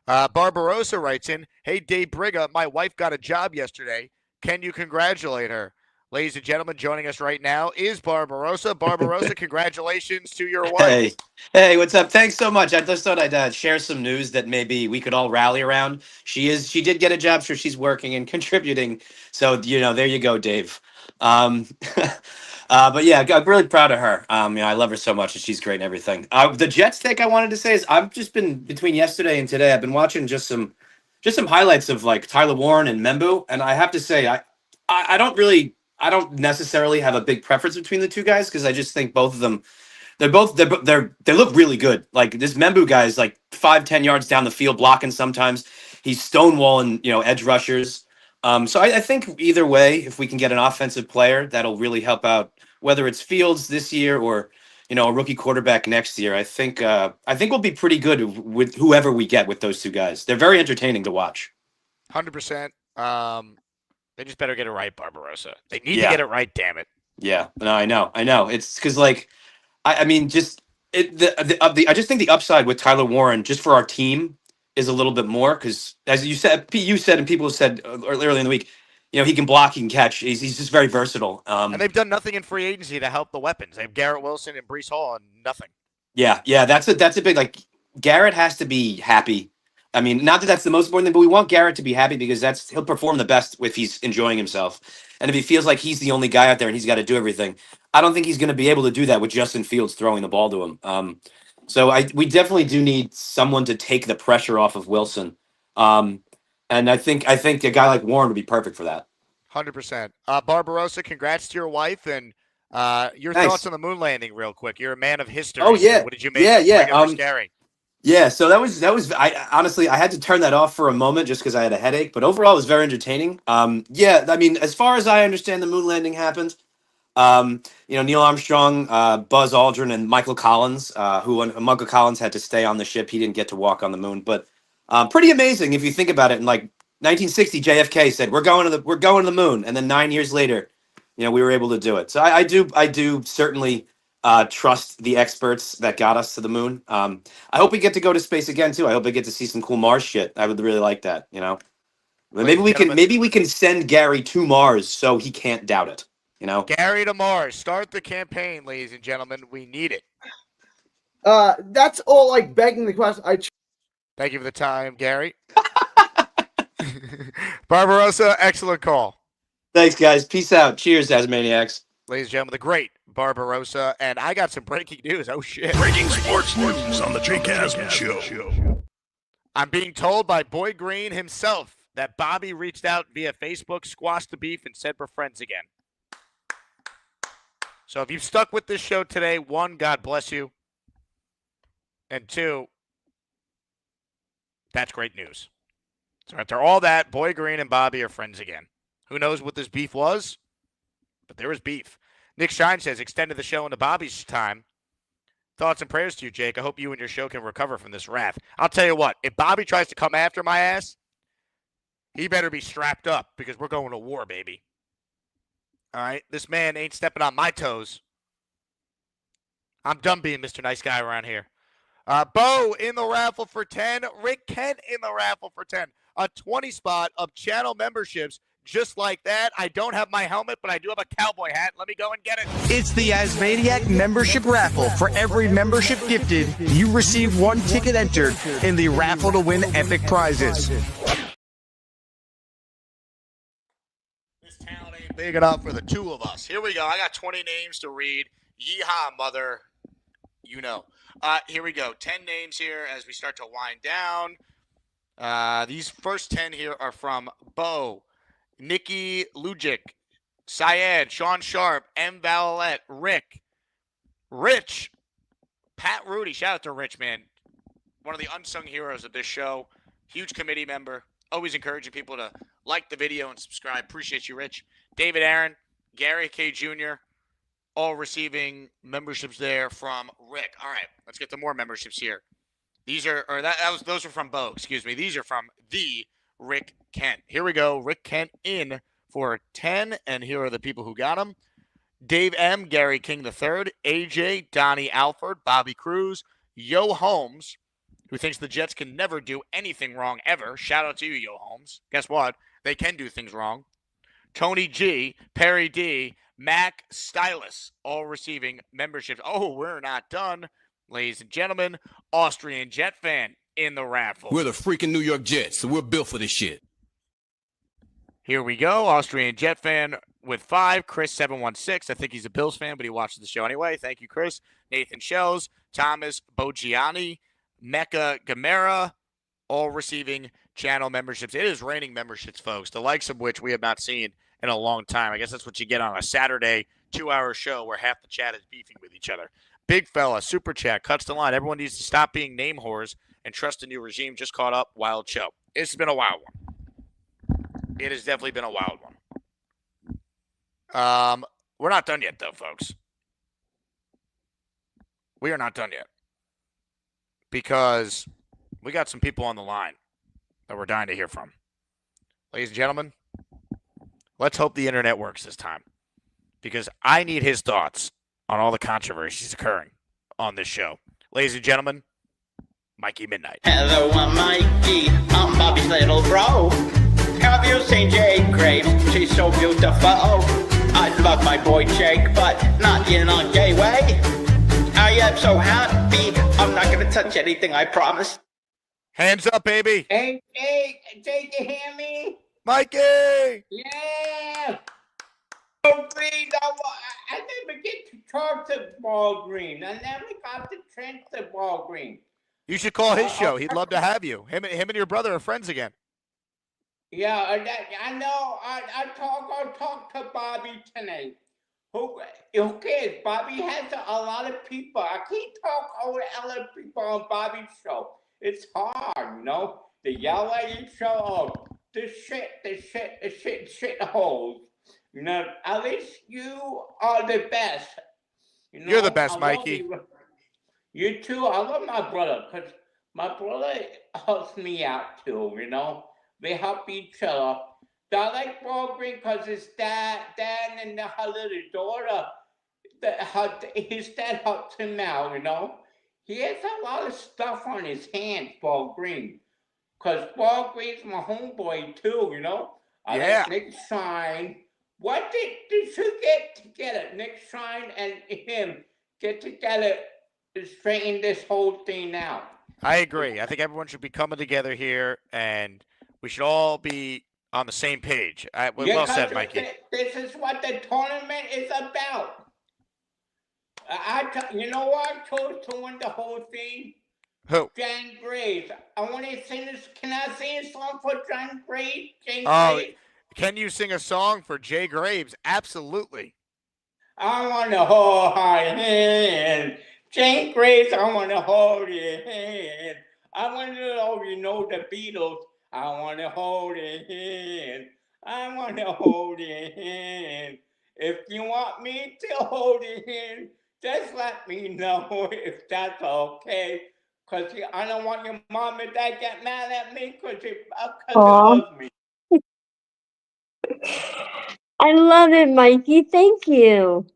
Barbarossa writes in, hey, Dave Briga, my wife got a job yesterday. Can you congratulate her? Ladies and gentlemen, joining us right now is Barbarossa. Barbarossa, congratulations to your wife. Hey, what's up? Thanks so much. I just thought I'd share some news that maybe we could all rally around. She did get a job, so she's working and contributing. So, there you go, Dave. But yeah, I'm really proud of her. I love her so much, and she's great and everything. The Jets take I wanted to say is I've just been between yesterday and today. I've been watching just some highlights of like Tyler Warren and Membu, and I have to say I don't necessarily have a big preference between the two guys because I just think both of them they look really good. Like this Membu guy is like 5-10 yards down the field blocking sometimes. He's stonewalling edge rushers. So I think either way, if we can get an offensive player, that'll really help out. Whether it's Fields this year or a rookie quarterback next year, I think we'll be pretty good with whoever we get with those two guys. They're very entertaining to watch. 100%. They just better get it right, Barbarossa. They need to get it right, damn it. Yeah, no, I know. It's because I just think the upside with Tyler Warren just for our team is a little bit more because as you said and people have said earlier in the week, he can block, he can catch. He's just very versatile. And they've done nothing in free agency to help the weapons. They have Garrett Wilson and Brees Hall and nothing. Yeah, that's a big, like, Garrett has to be happy. I mean, not that that's the most important thing, but we want Garrett to be happy because he'll perform the best if he's enjoying himself. And if he feels like he's the only guy out there and he's got to do everything, I don't think he's going to be able to do that with Justin Fields throwing the ball to him. So we definitely do need someone to take the pressure off of Wilson. And I think a guy like Warren would be perfect for that. 100%. Barbarossa, congrats to your wife and your Thanks. thoughts on the moon landing, real quick. You're a man of history. Oh, yeah. What did you make? Yeah. Scary. Yeah, so that was. I honestly, I had to turn that off for a moment just because I had a headache. But overall, it was very entertaining. Yeah, I mean, as far as I understand, the moon landing happened. Neil Armstrong, Buzz Aldrin, and Michael Collins, when Michael Collins had to stay on the ship, he didn't get to walk on the moon. But pretty amazing if you think about it. In like 1960, JFK said, "We're going to the moon," and then 9 years later, we were able to do it. So I do certainly trust the experts that got us to the moon. I hope we get to go to space again too. I hope I get to see some cool Mars shit. I would really like that. Maybe we can send Gary to Mars so he can't doubt it. Gary to Mars. Start the campaign, ladies and gentlemen. We need it. That's all like begging the question. Thank you for the time, Gary. Barbarossa, excellent call. Thanks, guys. Peace out. Cheers, Asmaniacs. Ladies and gentlemen, the great Barbarossa. And I got some breaking news. Oh, shit. Breaking sports news on the Jake Asman Show. I'm being told by Boy Green himself that Bobby reached out via Facebook, squashed the beef, and said we're friends again. So if you've stuck with this show today, 1, God bless you. And 2, that's great news. So after all that, Boy Green and Bobby are friends again. Who knows what this beef was? But there was beef. Nick Shine says, extended the show into Bobby's time. Thoughts and prayers to you, Jake. I hope you and your show can recover from this wrath. I'll tell you what, if Bobby tries to come after my ass, he better be strapped up because we're going to war, baby. All right? This man ain't stepping on my toes. I'm done being Mr. Nice Guy around here. Bo in the raffle for 10. Rick Kent in the raffle for 10. A 20 spot of channel memberships. Just like that. I don't have my helmet, but I do have a cowboy hat. Let me go and get it. It's the Asmaniac membership raffle. For every membership gifted, you receive 1 ticket entered in the raffle to win epic prizes. This town ain't big enough for the 2 of us. Here we go. I got 20 names to read. Yeehaw, mother. Here we go. 10 names here as we start to wind down. These first 10 here are from Bo, Nikki Lujic, Syed, Sean Sharp, M. Valette, Rick, Rich, Pat Rudy. Shout out to Rich, man. One of the unsung heroes of this show. Huge committee member. Always encouraging people to like the video and subscribe. Appreciate you, Rich. David Aaron, Gary K. Jr., all receiving memberships there from Rick. All right, let's get to more memberships here. These are, those are from Bo, excuse me. These are from the Rick Kent. Here we go. Rick Kent in for 10, and here are the people who got him. Dave M., Gary King III, AJ, Donnie Alford, Bobby Cruz, Yo Holmes, who thinks the Jets can never do anything wrong ever. Shout out to you, Yo Holmes. Guess what? They can do things wrong. Tony G., Perry D., Mac Stylus, all receiving memberships. Oh, we're not done. Ladies and gentlemen, Austrian Jet fan in the raffle. We're the freaking New York Jets, so we're built for this shit. Here we go. Austrian Jet fan with 5. Chris 716. I think he's a Bills fan, but he watches the show anyway. Thank you, Chris. Nathan Shells, Thomas Bogiani, Mecca Gamera, all receiving channel memberships. It is raining memberships, folks, the likes of which we have not seen in a long time. I guess that's what you get on a Saturday 2-hour show where half the chat is beefing with each other. Big fella, super chat, cuts the line. Everyone needs to stop being name whores and trust the new regime. Just caught up. Wild show. It's been a wild one. It has definitely been a wild one. We're not done yet, though, folks. We are not done yet. Because we got some people on the line that we're dying to hear from. Ladies and gentlemen, let's hope the internet works this time. Because I need his thoughts on all the controversies occurring on this show. Ladies and gentlemen, Mikey Midnight. Hello, I'm Mikey. I'm Bobby's little bro. Have you seen Jake Graves? She's so beautiful. I love my boy Jake, but not in a gay way. I am so happy. I'm not gonna touch anything, I promise. Hands up, baby. Hey, Jake, you hear me? Mikey! Yeah! Oh, Green, I never get to talk to Ball Green. I never got the chance to Ball Green. You should call his show. He'd love to have you. Him and your brother are friends again. Yeah, I know. I'll talk to Bobby tonight. Who cares? Bobby has a lot of people. I can't talk over other people on Bobby's show. It's hard, you know. The yell at each other, the shit holes. You know, at least you are the best. You know, You're the best, I love Mikey. you too. I love my brother because my brother helps me out too. You know, they help each other. I like Ball Green because his dad and her little daughter, his dad helps him out. You know, he has a lot of stuff on his hands, Ball Green. Because Ball Green's my homeboy too. You know, I like Nick Shine. What did you get together? Nick Shine and him get together to straighten this whole thing out. I agree. I think everyone should be coming together here, and we should all be on the same page. Well said, Mikey. This is what the tournament is about. You know what I chose to win the whole thing? Who? Jan Graves. I want to sing this. Can I sing a song for Jan Graves? Graves? Can you sing a song for Jay Graves? Absolutely. I want to hold her hand. Jane Graves, I want to hold your hand. I want to know you know the Beatles. I want to hold your hand. I want to hold your hand. If you want me to hold your hand, just let me know if that's okay. Because I don't want your mom and dad get mad at me because they love me. I love it, Mikey. Thank you.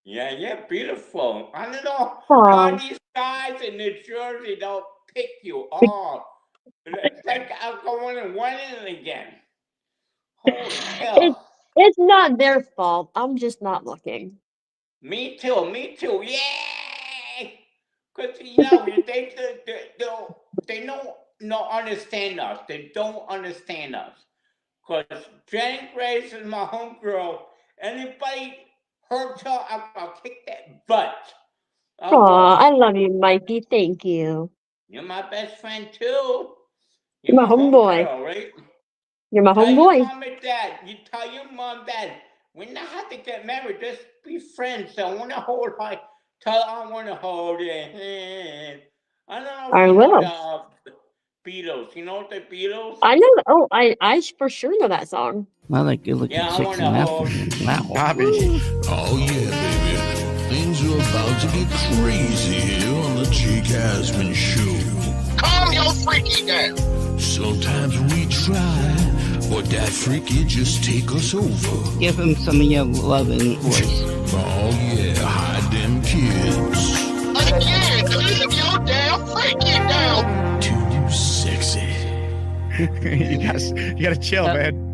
Yeah, beautiful. I don't know how these guys in New Jersey don't pick you off. It's like I'm going and winning again. Holy hell. It's not their fault. I'm just not looking. Me too. Yay! Because, you know, they don't understand us. They don't understand us. Because Jen Grace is my homegirl. Anybody hurts her, I'll kick that butt. I love you, Mikey. Thank you. You're my best friend too. You're my homeboy. Homegirl, right? You're my Tell homeboy. your mom and dad. You tell your mom, dad. We don't have to get married. Just be friends. I want to hold her. Tell her I want to hold your hand. I don't know if you know the Beatles. You know the Beatles? I know. Oh, I for sure know that song. I like good looking chicks in Africa. Wow. Bobby. Oh, yeah, baby. Things are about to get crazy here on the Jake Asman Show. Calm your freaky down. Sometimes we try, but that freaky just take us over. Give him some of your loving voice. Oh, yeah, hide them kids. Again, leave your damn freaky down. Too you sexy. you gotta chill, man.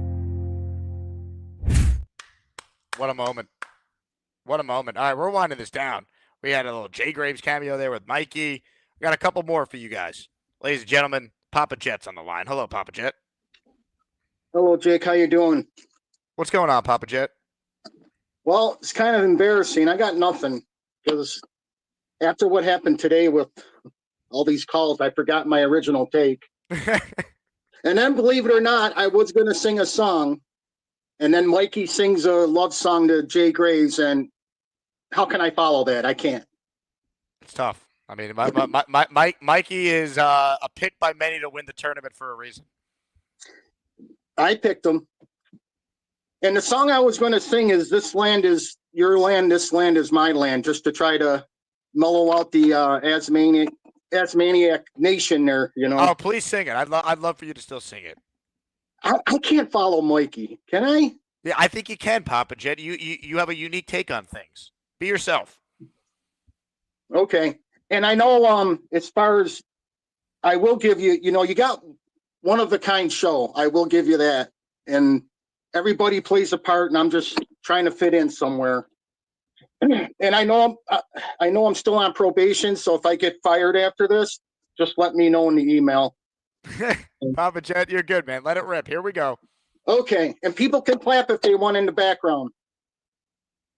What a moment. What a moment. All right, we're winding this down. We had a little Jay Graves cameo there with Mikey. We got a couple more for you guys. Ladies and gentlemen, Papa Jet's on the line. Hello, Papa Jet. Hello, Jake. How you doing? What's going on, Papa Jet? Well, it's kind of embarrassing. I got nothing because after what happened today with all these calls, I forgot my original take. And then, believe it or not, I was going to sing a song, and then Mikey sings a love song to Jay Graves, and how can I follow that? I can't. It's tough. I mean, Mikey is a pick by many to win the tournament for a reason. I picked him. And the song I was going to sing is "This Land Is Your Land, This Land Is My Land," just to try to mellow out the Asmaniac Nation there, you know. Oh, please sing it. I'd love for you to still sing it. I can't follow Mikey. Can I? Yeah, I think you can, Papa Jet. You have a unique take on things. Be yourself. Okay. And I know as far as I will give you, you know, you got one of a kind show. I will give you that. And everybody plays a part, and I'm just trying to fit in somewhere. And I know I'm still on probation, so if I get fired after this, just let me know in the email. Papa Jet, you're good, man. Let it rip. Here we go. Okay, and people can clap if they want in the background.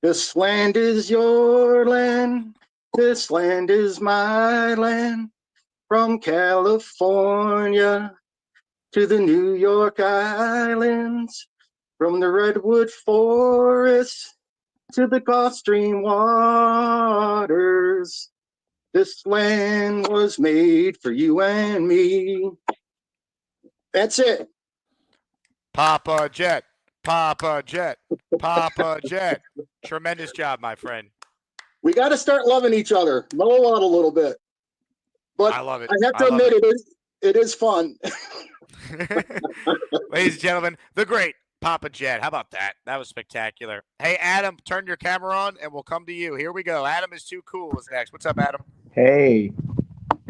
This land is your land. This land is my land. From California to the New York Islands. From the Redwood Forest to the Gulf Stream waters. This land was made for you and me. That's it. Papa Jet. Papa Jet. Papa Jet. Tremendous job, my friend. We got to start loving each other. Mellow out a little bit. But I love it. I have to admit, it is fun. Ladies and gentlemen, the great Papa Jet. How about that? That was spectacular. Hey, Adam, turn your camera on, and we'll come to you. Here we go. Adam is too cool is next. What's up, Adam? Hey,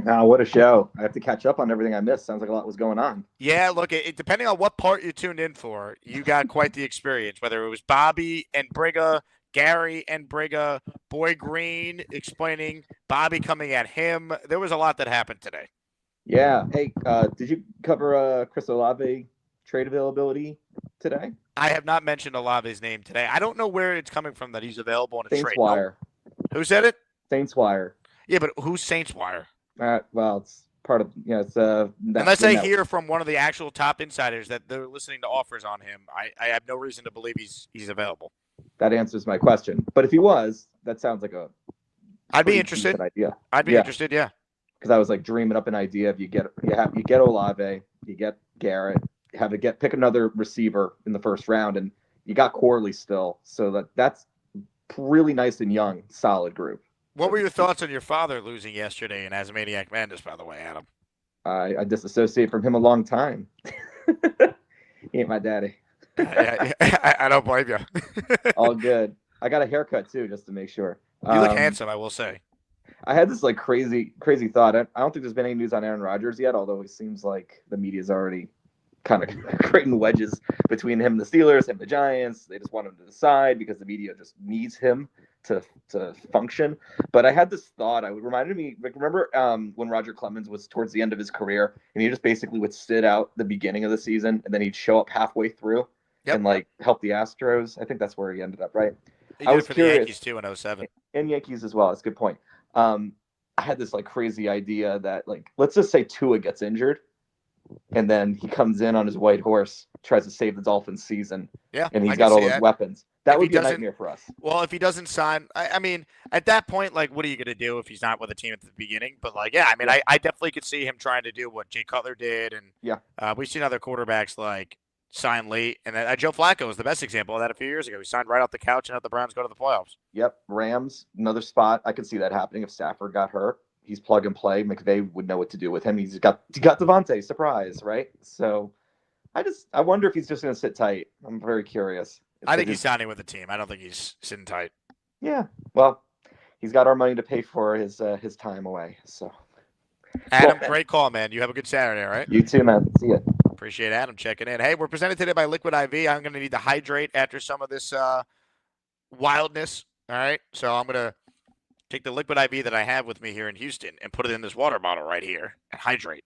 what a show. I have to catch up on everything I missed. Sounds like a lot was going on. Yeah, look, depending on what part you tuned in for, you got quite the experience, whether it was Bobby and Briga, Gary and Briga, Boy Green explaining, Bobby coming at him. There was a lot that happened today. Yeah. Hey, did you cover Chris Olave trade availability today? I have not mentioned Olave's name today. I don't know where it's coming from that he's available in a Saints trade. Wire. No. Who said it? Saints Wire. Yeah, but who's Saints Wire? Well, it's part of, it's unless I hear from one of the actual top insiders that they're listening to offers on him, I have no reason to believe he's available. That answers my question. But if he was, that sounds like I'd be interested. Idea. I'd be interested, yeah. Because I was like dreaming up an idea of you get Olave, you get Garrett, pick another receiver in the first round, and you got Corley still, so that's really nice and young, solid group. What were your thoughts on your father losing yesterday and as Maniac Madness, by the way, Adam? I disassociate from him a long time. He ain't my daddy. I don't blame you. All good. I got a haircut too, just to make sure. You look handsome, I will say. I had this like crazy thought. I don't think there's been any news on Aaron Rodgers yet, although it seems like the media's already kind of creating wedges between him and the Steelers, him and the Giants. They just want him to decide because the media just needs him to function. But I had this thought. It reminded me, like, remember when Roger Clemens was towards the end of his career and he just basically would sit out the beginning of the season and then he'd show up halfway through and like help the Astros. I think that's where he ended up, right? He did it for the Yankees too in 2007. And Yankees as well. That's a good point. I had this like crazy idea that, like, let's just say Tua gets injured and then he comes in on his white horse, tries to save the Dolphins season. Yeah. And he's got all those weapons. That would be a nightmare for us. Well, if he doesn't sign, I mean, at that point, like, what are you going to do if he's not with a team at the beginning? But, like, yeah, I mean, I definitely could see him trying to do what Jay Cutler did. And we've seen other quarterbacks, like, sign late. And then Joe Flacco was the best example of that a few years ago. He signed right off the couch and had the Browns go to the playoffs. Yep. Rams, another spot. I could see that happening if Stafford got hurt. He's plug and play. McVay would know what to do with him. He got Devontae, surprise, right? So I wonder if he's just going to sit tight. I'm very curious. I think he's signing with the team. I don't think he's sitting tight. Yeah. Well, he's got our money to pay for his time away. So, Adam, great call, man. You have a good Saturday, all right? You too, man. See ya. Appreciate Adam checking in. Hey, we're presented today by Liquid IV. I'm going to need to hydrate after some of this wildness. All right. So I'm going to take the Liquid IV that I have with me here in Houston and put it in this water bottle right here and hydrate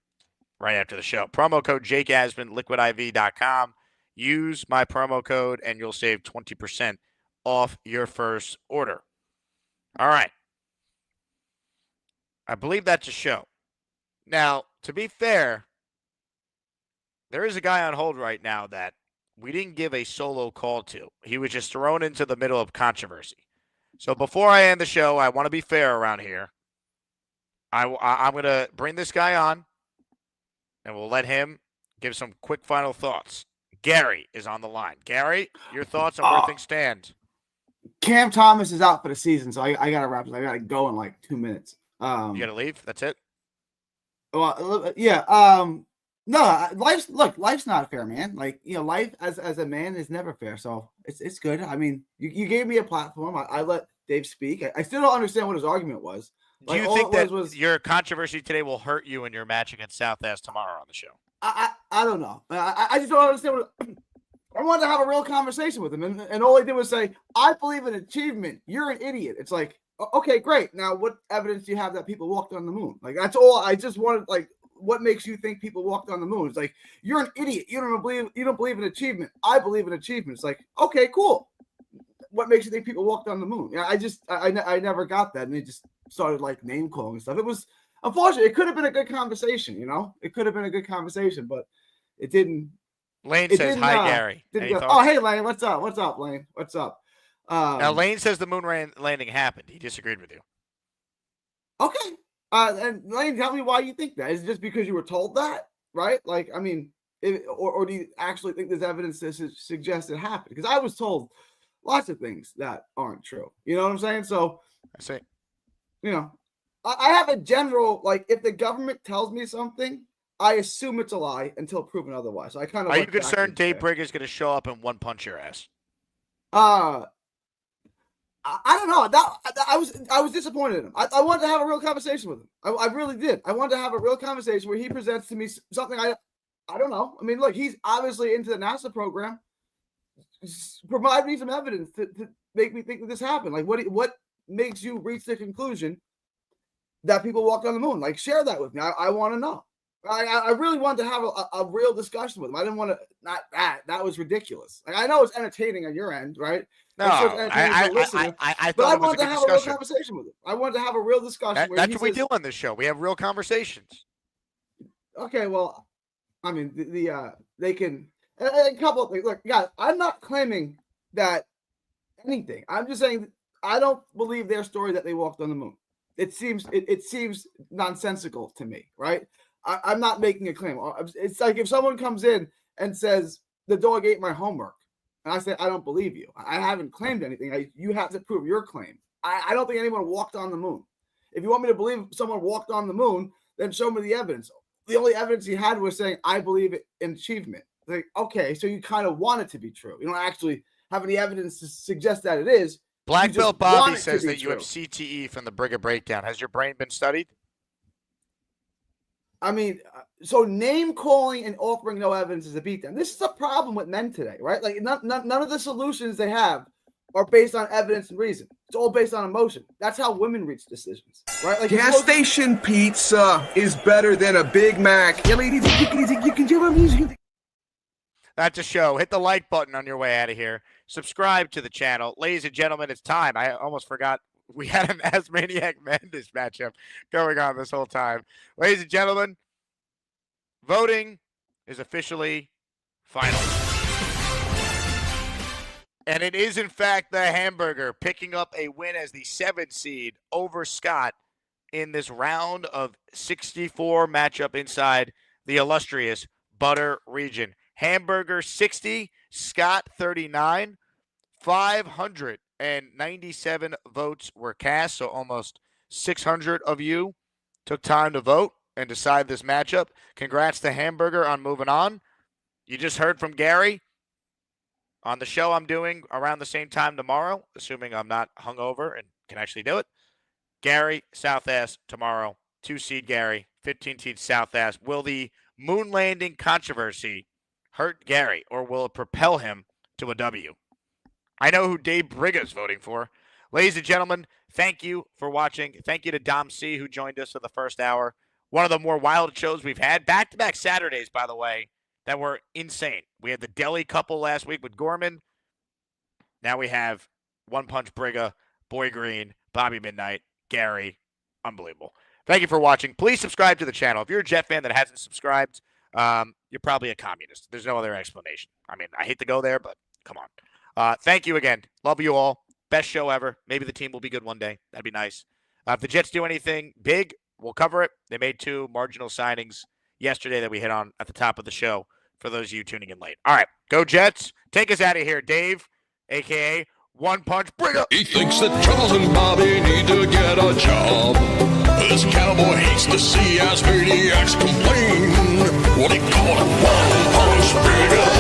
right after the show. Promo code Jake Asman, liquidiv.com. Use my promo code and you'll save 20% off your first order. All right. I believe that's a show. Now, to be fair, there is a guy on hold right now that we didn't give a solo call to. He was just thrown into the middle of controversy. So before I end the show, I want to be fair around here. I'm going to bring this guy on, and we'll let him give some quick final thoughts. Gary is on the line. Gary, your thoughts on where things stand? Cam Thomas is out for the season, so I got to wrap this. I got to go in like 2 minutes. You got to leave? That's it? Well, yeah. No, life's not fair, man. Like, life as a man is never fair. So it's good. I mean, you gave me a platform. I let Dave speak. I still don't understand what his argument was. Do you think that your controversy today will hurt you in your match against South Ass tomorrow on the show? I don't know. I just don't understand what. I wanted to have a real conversation with him, and all he did was say, "I believe in achievement. You're an idiot." It's like, okay, great. Now, what evidence do you have that people walked on the moon? Like, that's all. I just wanted, like, what makes you think people walked on the moon? It's like, you're an idiot. You don't believe in achievement. I believe in achievement. It's like, okay, cool. What makes you think people walked on the moon? Yeah, I never got that, and they just started like name calling and stuff. It was unfortunate. It could have been a good conversation, It could have been a good conversation, but it didn't. Lane says, "Hi, Gary." Oh, hey, Lane. What's up? What's up, Lane? What's up? Now, Lane says the moon landing happened. He disagreed with you. Okay. And Lane, tell me why you think that. Is it just because you were told that, right? Like, I mean, or do you actually think there's evidence that suggests it happened? Because I was told lots of things that aren't true. You know what I'm saying? So, I say, I have a general, like, if the government tells me something, I assume it's a lie until proven otherwise. So I kind of. Are you concerned Dave Brigger is going to show up and one punch your ass? I don't know. I was disappointed in him. I wanted to have a real conversation with him. I really did. I wanted to have a real conversation where he presents to me something I don't know. I mean, look, he's obviously into the NASA program. Provide me some evidence to make me think that this happened. Like, what makes you reach the conclusion that people walked on the moon? Like, share that with me. I want to know. I really wanted to have a real discussion with him. I didn't want to, not that. That was ridiculous. Like, I know it's entertaining on your end, right? No, I but I wanted to have a real conversation with him. I wanted to have a real discussion. That's what we do on this show. We have real conversations. Okay, well, I mean, they can. A couple of things. Look, guys, I'm not claiming that anything. I'm just saying I don't believe their story that they walked on the moon. It seems nonsensical to me, right? I'm not making a claim. It's like if someone comes in and says the dog ate my homework, and I say I don't believe you. I haven't claimed anything. You have to prove your claim. I don't think anyone walked on the moon. If you want me to believe someone walked on the moon, then show me the evidence. The only evidence he had was saying I believe in achievement. Like, okay, so you kind of want it to be true. You don't actually have any evidence to suggest that it is. Black Belt Bobby says that you have CTE from the Brigger breakdown. Has your brain been studied? I mean, so name calling and offering no evidence is a beatdown. This is a problem with men today, right? Like, none of the solutions they have are based on evidence and reason. It's all based on emotion. That's how women reach decisions, right? Like, gas station pizza is better than a Big Mac. That's a show. Hit the like button on your way out of here. Subscribe to the channel. Ladies and gentlemen, it's time. I almost forgot we had an Maniac Madness matchup going on this whole time. Ladies and gentlemen, voting is officially final. And it is, in fact, the Hamburger picking up a win as the 7th seed over Scott in this round of 64 matchup inside the illustrious Butter region. Hamburger 60, Scott 39, 597 votes were cast, so almost 600 of you took time to vote and decide this matchup. Congrats to Hamburger on moving on. You just heard from Gary on the show I'm doing around the same time tomorrow, assuming I'm not hungover and can actually do it. Gary, South Ass tomorrow. 2-seed Gary, 15-seed South Ass. Will the moon landing controversy hurt Gary, or will it propel him to a W? I know who Dave Brigger's voting for. Ladies and gentlemen, thank you for watching. Thank you to Dom C, who joined us for the first hour. One of the more wild shows we've had. Back-to-back Saturdays, by the way, that were insane. We had the Deli couple last week with Gorman. Now we have One Punch Brigger, Boy Green, Bobby Midnight, Gary. Unbelievable. Thank you for watching. Please subscribe to the channel. If you're a Jet fan that hasn't subscribed, you're probably a communist. There's no other explanation. I mean, I hate to go there, but come on. Thank you again. Love you all. Best show ever. Maybe the team will be good one day. That'd be nice. If the Jets do anything big, we'll cover it. They made 2 marginal signings yesterday that we hit on at the top of the show for those of you tuning in late. All right. Go Jets. Take us out of here, Dave, a.k.a. One Punch Brigger. He thinks that Charles and Bobby need to get a job. This cowboy hates to see us maniacs complain. What he call it? One Punch Brigger.